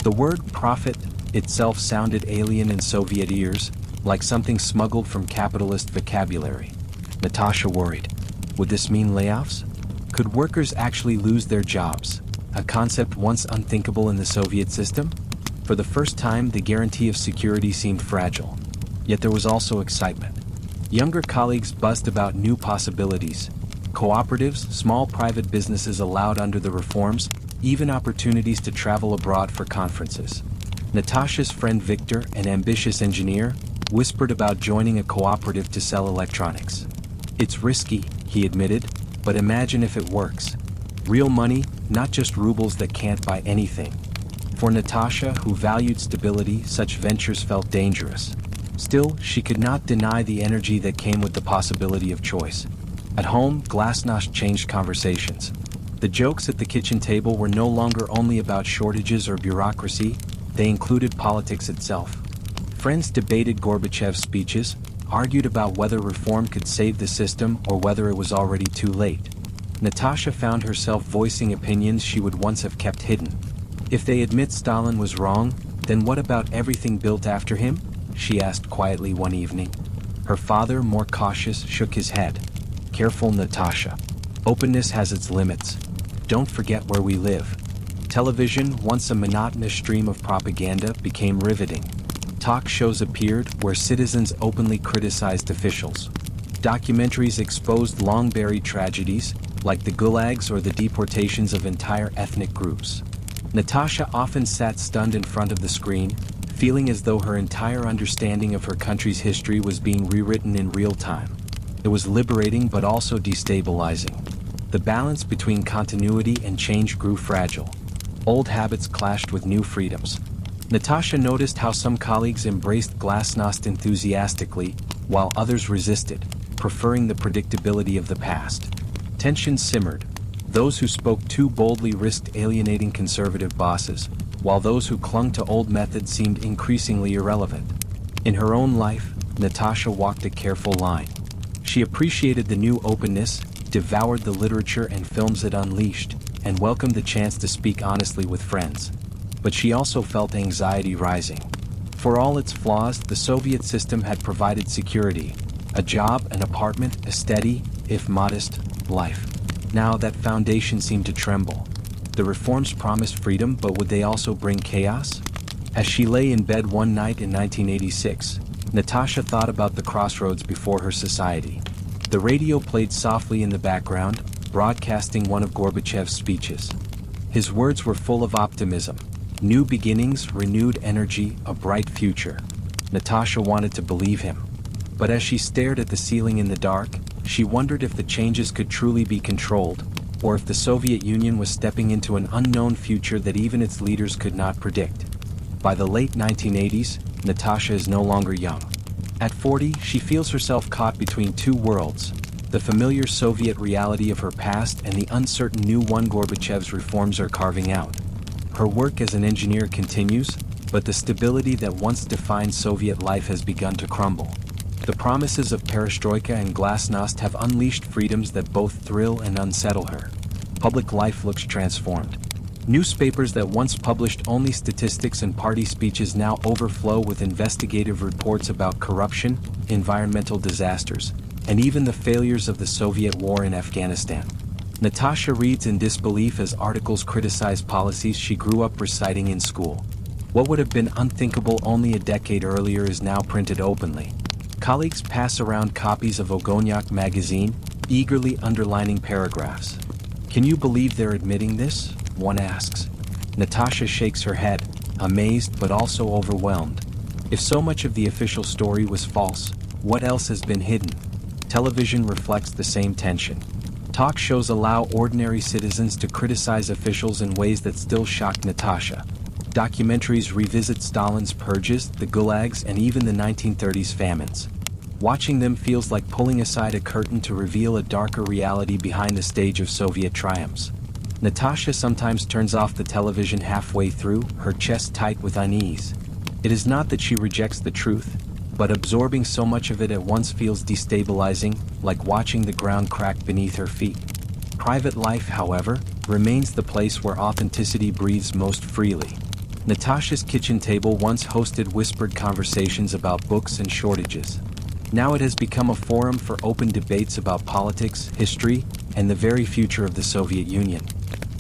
The word profit itself sounded alien in Soviet ears, like something smuggled from capitalist vocabulary. Natasha worried. Would this mean layoffs? Could workers actually lose their jobs, a concept once unthinkable in the Soviet system? For the first time, the guarantee of security seemed fragile. Yet there was also excitement. Younger colleagues buzzed about new possibilities. Cooperatives, small private businesses allowed under the reforms, even opportunities to travel abroad for conferences. Natasha's friend Victor, an ambitious engineer, whispered about joining a cooperative to sell electronics. "It's risky," he admitted, "but imagine if it works. Real money, not just rubles that can't buy anything." For Natasha, who valued stability, such ventures felt dangerous. Still, she could not deny the energy that came with the possibility of choice. At home, glasnost changed conversations. The jokes at the kitchen table were no longer only about shortages or bureaucracy, they included politics itself. Friends debated Gorbachev's speeches, argued about whether reform could save the system or whether it was already too late. Natasha found herself voicing opinions she would once have kept hidden. If they admit Stalin was wrong, then what about everything built after him? She asked quietly one evening. Her father, more cautious, shook his head. "Careful, Natasha. Openness has its limits. Don't forget where we live." Television, once a monotonous stream of propaganda, became riveting. Talk shows appeared where citizens openly criticized officials. Documentaries exposed long-buried tragedies, like the gulags or the deportations of entire ethnic groups. Natasha often sat stunned in front of the screen, feeling as though her entire understanding of her country's history was being rewritten in real time. It was liberating but also destabilizing. The balance between continuity and change grew fragile. Old habits clashed with new freedoms. Natasha noticed how some colleagues embraced glasnost enthusiastically, while others resisted, preferring the predictability of the past. Tension simmered. Those who spoke too boldly risked alienating conservative bosses, while those who clung to old methods seemed increasingly irrelevant. In her own life, Natasha walked a careful line. She appreciated the new openness, devoured the literature and films it unleashed, and welcomed the chance to speak honestly with friends. But she also felt anxiety rising. For all its flaws, the Soviet system had provided security, a job, an apartment, a steady, if modest, life. Now that foundation seemed to tremble. The reforms promised freedom, but would they also bring chaos? As she lay in bed one night in 1986, Natasha thought about the crossroads before her society. The radio played softly in the background, broadcasting one of Gorbachev's speeches. His words were full of optimism. New beginnings, renewed energy, a bright future. Natasha wanted to believe him. But as she stared at the ceiling in the dark, she wondered if the changes could truly be controlled, or if the Soviet Union was stepping into an unknown future that even its leaders could not predict. By the late 1980s, Natasha is no longer young. At 40, she feels herself caught between two worlds, the familiar Soviet reality of her past and the uncertain new one Gorbachev's reforms are carving out. Her work as an engineer continues, but the stability that once defined Soviet life has begun to crumble. The promises of perestroika and glasnost have unleashed freedoms that both thrill and unsettle her. Public life looks transformed. Newspapers that once published only statistics and party speeches now overflow with investigative reports about corruption, environmental disasters, and even the failures of the Soviet war in Afghanistan. Natasha reads in disbelief as articles criticize policies she grew up reciting in school. What would have been unthinkable only a decade earlier is now printed openly. Colleagues pass around copies of Ogoniak magazine, eagerly underlining paragraphs. "Can you believe they're admitting this?" one asks. Natasha shakes her head, amazed but also overwhelmed. If so much of the official story was false, what else has been hidden? Television reflects the same tension. Talk shows allow ordinary citizens to criticize officials in ways that still shock Natasha. Documentaries revisit Stalin's purges, the gulags, and even the 1930s famines. Watching them feels like pulling aside a curtain to reveal a darker reality behind the stage of Soviet triumphs. Natasha sometimes turns off the television halfway through, her chest tight with unease. It is not that she rejects the truth, but absorbing so much of it at once feels destabilizing, like watching the ground crack beneath her feet. Private life, however, remains the place where authenticity breathes most freely. Natasha's kitchen table once hosted whispered conversations about books and shortages. Now it has become a forum for open debates about politics, history, and the very future of the Soviet Union.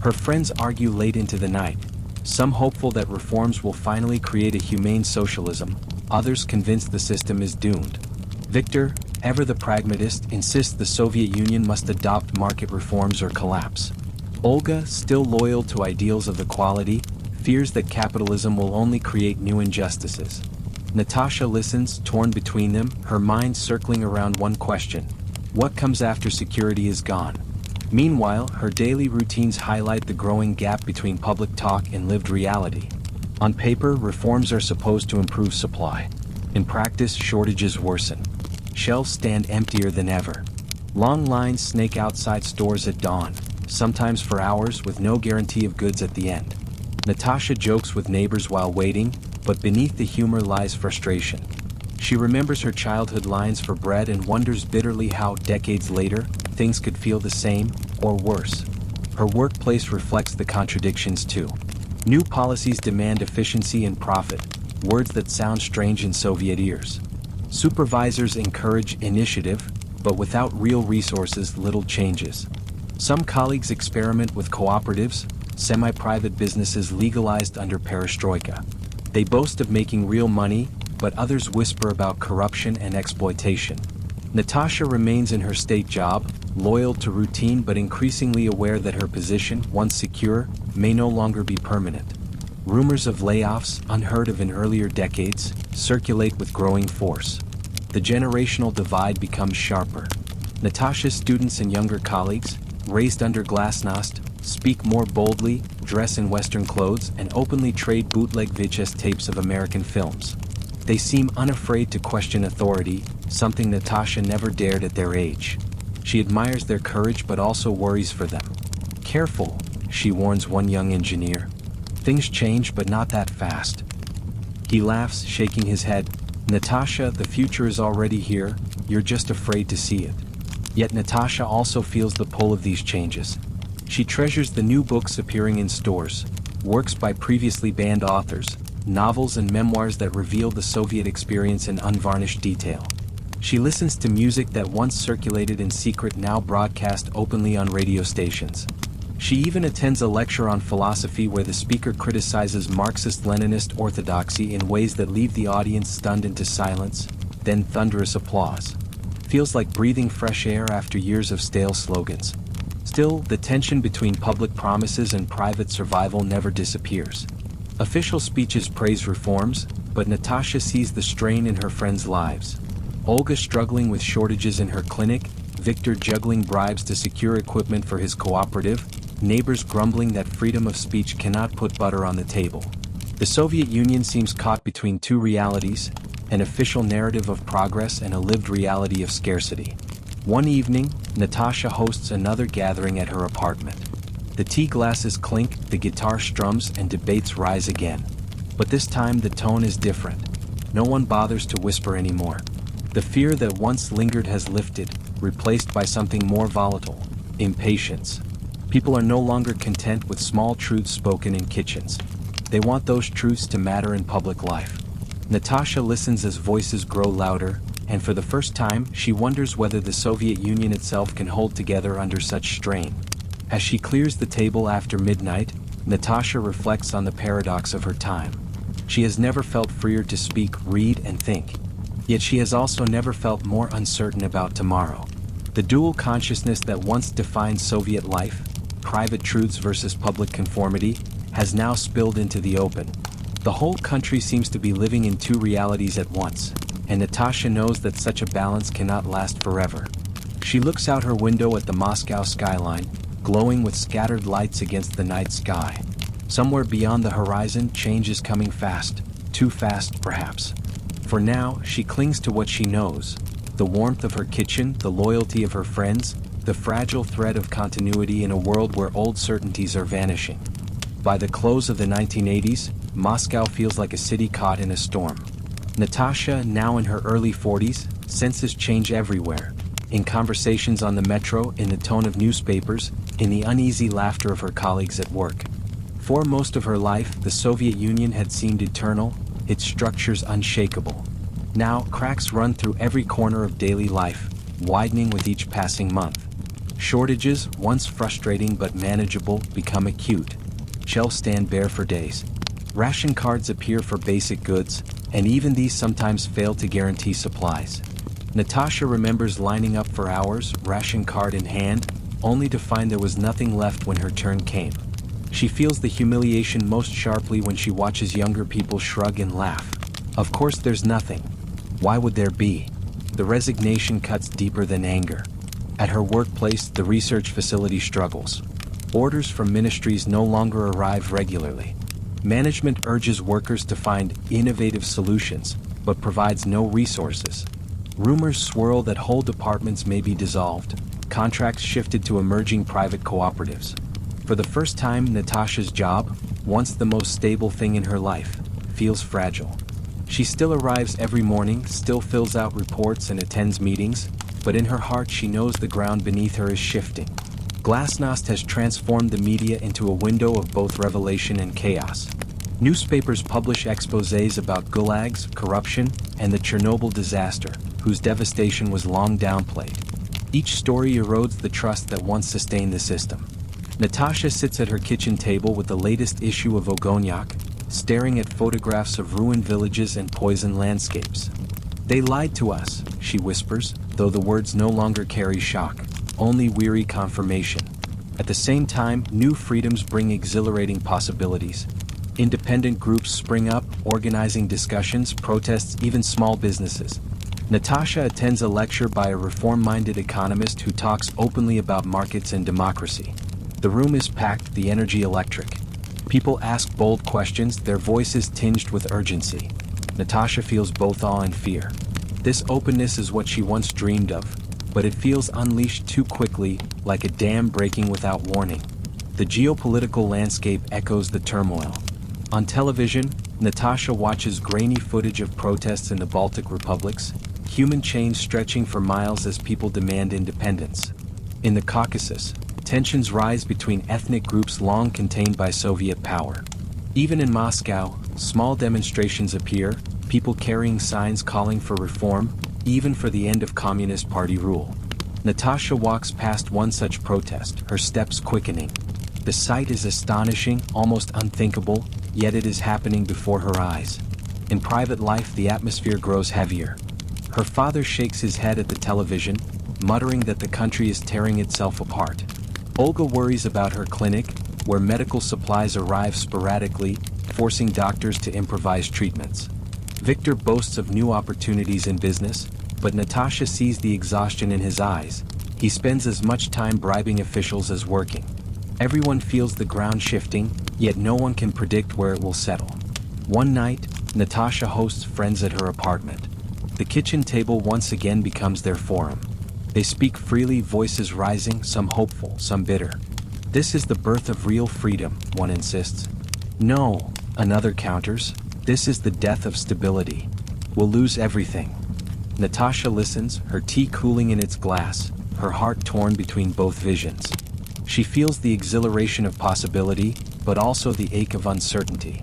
Her friends argue late into the night, some hopeful that reforms will finally create a humane socialism, others convinced the system is doomed. Victor, ever the pragmatist, insists the Soviet Union must adopt market reforms or collapse. Olga, still loyal to ideals of equality, fears that capitalism will only create new injustices. Natasha listens, torn between them, her mind circling around one question: what comes after security is gone? Meanwhile, her daily routines highlight the growing gap between public talk and lived reality. On paper, reforms are supposed to improve supply. In practice, shortages worsen. Shelves stand emptier than ever. Long lines snake outside stores at dawn, sometimes for hours with no guarantee of goods at the end. Natasha jokes with neighbors while waiting, but beneath the humor lies frustration. She remembers her childhood lines for bread and wonders bitterly how, decades later, things could feel the same, or worse. Her workplace reflects the contradictions too. New policies demand efficiency and profit, words that sound strange in Soviet ears. Supervisors encourage initiative, but without real resources, little changes. Some colleagues experiment with cooperatives, semi-private businesses legalized under perestroika. They boast of making real money, but others whisper about corruption and exploitation. Natasha remains in her state job, loyal to routine but increasingly aware that her position, once secure, may no longer be permanent. Rumors of layoffs, unheard of in earlier decades, circulate with growing force. The generational divide becomes sharper. Natasha's students and younger colleagues, raised under glasnost, speak more boldly, dress in Western clothes, and openly trade bootleg VHS tapes of American films. They seem unafraid to question authority, something Natasha never dared at their age. She admires their courage but also worries for them. "Careful," she warns one young engineer. "Things change but not that fast." He laughs, shaking his head. "Natasha, the future is already here, you're just afraid to see it." Yet Natasha also feels the pull of these changes. She treasures the new books appearing in stores, works by previously banned authors, novels and memoirs that reveal the Soviet experience in unvarnished detail. She listens to music that once circulated in secret now broadcast openly on radio stations. She even attends a lecture on philosophy where the speaker criticizes Marxist-Leninist orthodoxy in ways that leave the audience stunned into silence, then thunderous applause. Feels like breathing fresh air after years of stale slogans. Still, the tension between public promises and private survival never disappears. Official speeches praise reforms, but Natasha sees the strain in her friends' lives. Olga struggling with shortages in her clinic, Victor juggling bribes to secure equipment for his cooperative, neighbors grumbling that freedom of speech cannot put butter on the table. The Soviet Union seems caught between two realities, an official narrative of progress and a lived reality of scarcity. One evening, Natasha hosts another gathering at her apartment. The tea glasses clink, the guitar strums, and debates rise again. But this time the tone is different. No one bothers to whisper anymore. The fear that once lingered has lifted, replaced by something more volatile: impatience. People are no longer content with small truths spoken in kitchens. They want those truths to matter in public life. Natasha listens as voices grow louder, and for the first time she wonders whether the Soviet Union itself can hold together under such strain. As she clears the table after midnight, Natasha reflects on the paradox of her time. She has never felt freer to speak, read, and think. Yet she has also never felt more uncertain about tomorrow. The dual consciousness that once defined Soviet life, private truths versus public conformity, has now spilled into the open. The whole country seems to be living in two realities at once, and Natasha knows that such a balance cannot last forever. She looks out her window at the Moscow skyline, glowing with scattered lights against the night sky. Somewhere beyond the horizon, change is coming fast, too fast perhaps. For now, she clings to what she knows: the warmth of her kitchen, the loyalty of her friends, the fragile thread of continuity in a world where old certainties are vanishing. By the close of the 1980s, Moscow feels like a city caught in a storm. Natasha, now in her early 40s, senses change everywhere. In conversations on the metro, in the tone of newspapers, in the uneasy laughter of her colleagues at work. For most of her life, the Soviet Union had seemed eternal, its structures unshakable. Now, cracks run through every corner of daily life, widening with each passing month. Shortages, once frustrating but manageable, become acute. Shelves stand bare for days. Ration cards appear for basic goods, and even these sometimes fail to guarantee supplies. Natasha remembers lining up for hours, ration card in hand, only to find there was nothing left when her turn came. She feels the humiliation most sharply when she watches younger people shrug and laugh. Of course there's nothing. Why would there be? The resignation cuts deeper than anger. At her workplace, the research facility struggles. Orders from ministries no longer arrive regularly. Management urges workers to find innovative solutions, but provides no resources. Rumors swirl that whole departments may be dissolved, contracts shifted to emerging private cooperatives. For the first time, Natasha's job, once the most stable thing in her life, feels fragile. She still arrives every morning, still fills out reports and attends meetings, but in her heart she knows the ground beneath her is shifting. Glasnost has transformed the media into a window of both revelation and chaos. Newspapers publish exposés about gulags, corruption, and the Chernobyl disaster, whose devastation was long downplayed. Each story erodes the trust that once sustained the system. Natasha sits at her kitchen table with the latest issue of Ogoniak, staring at photographs of ruined villages and poisoned landscapes. "They lied to us," she whispers, though the words no longer carry shock, only weary confirmation. At the same time, new freedoms bring exhilarating possibilities. Independent groups spring up, organizing discussions, protests, even small businesses. Natasha attends a lecture by a reform-minded economist who talks openly about markets and democracy. The room is packed, the energy electric. People ask bold questions, their voices tinged with urgency. Natasha feels both awe and fear. This openness is what she once dreamed of, but it feels unleashed too quickly, like a dam breaking without warning. The geopolitical landscape echoes the turmoil. On television, Natasha watches grainy footage of protests in the Baltic republics, human chains stretching for miles as people demand independence. In the Caucasus, tensions rise between ethnic groups long contained by Soviet power. Even in Moscow, small demonstrations appear, people carrying signs calling for reform, even for the end of Communist Party rule. Natasha walks past one such protest, her steps quickening. The sight is astonishing, almost unthinkable, yet it is happening before her eyes. In private life, the atmosphere grows heavier. Her father shakes his head at the television, muttering that the country is tearing itself apart. Olga worries about her clinic, where medical supplies arrive sporadically, forcing doctors to improvise treatments. Victor boasts of new opportunities in business, but Natasha sees the exhaustion in his eyes. He spends as much time bribing officials as working. Everyone feels the ground shifting, yet no one can predict where it will settle. One night, Natasha hosts friends at her apartment. The kitchen table once again becomes their forum. They speak freely, voices rising, some hopeful, some bitter. This is the birth of real freedom, one insists. No, another counters. This is the death of stability. We'll lose everything. Natasha listens, her tea cooling in its glass, her heart torn between both visions. She feels the exhilaration of possibility, but also the ache of uncertainty.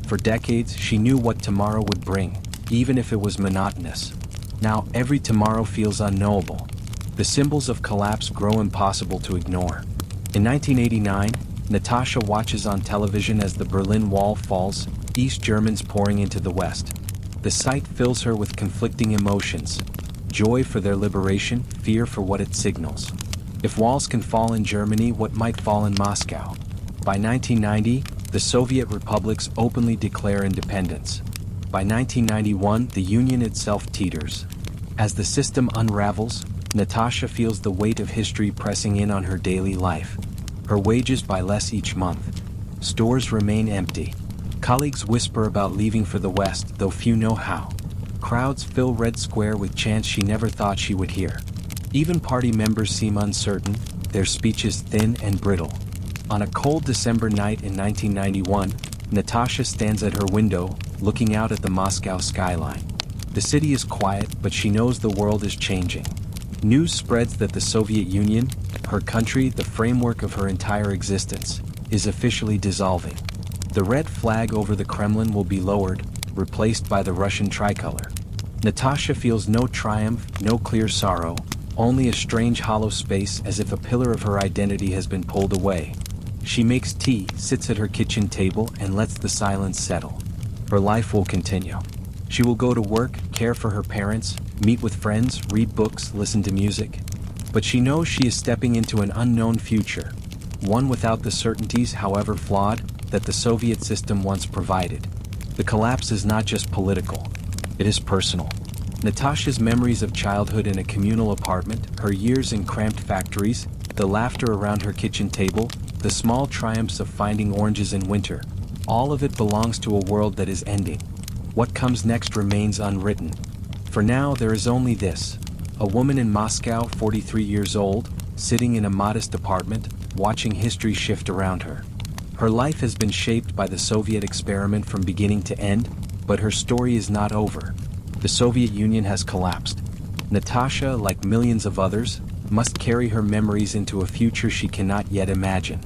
For decades, she knew what tomorrow would bring, even if it was monotonous. Now, every tomorrow feels unknowable. The symbols of collapse grow impossible to ignore. In 1989, Natasha watches on television as the Berlin Wall falls, East Germans pouring into the West. The sight fills her with conflicting emotions: joy for their liberation, fear for what it signals. If walls can fall in Germany, what might fall in Moscow? By 1990, the Soviet republics openly declare independence. By 1991, the Union itself teeters. As the system unravels, Natasha feels the weight of history pressing in on her daily life. Her wages buy less each month. Stores remain empty. Colleagues whisper about leaving for the West, though few know how. Crowds fill Red Square with chants she never thought she would hear. Even party members seem uncertain, their speeches thin and brittle. On a cold December night in 1991, Natasha stands at her window, looking out at the Moscow skyline. The city is quiet, but she knows the world is changing. News spreads that the Soviet Union, her country, the framework of her entire existence, is officially dissolving. The red flag over the Kremlin will be lowered, replaced by the Russian tricolor. Natasha feels no triumph, no clear sorrow, only a strange hollow space, as if a pillar of her identity has been pulled away. She makes tea, sits at her kitchen table, and lets the silence settle. Her life will continue. She will go to work, care for her parents, meet with friends, read books, listen to music. But she knows she is stepping into an unknown future, one without the certainties, however flawed, that the Soviet system once provided. The collapse is not just political, it is personal. Natasha's memories of childhood in a communal apartment, her years in cramped factories, the laughter around her kitchen table, the small triumphs of finding oranges in winter, all of it belongs to a world that is ending. What comes next remains unwritten. For now, there is only this: a woman in Moscow, 43 years old, sitting in a modest apartment, watching history shift around her. Her life has been shaped by the Soviet experiment from beginning to end, but her story is not over. The Soviet Union has collapsed. Natasha, like millions of others, must carry her memories into a future she cannot yet imagine.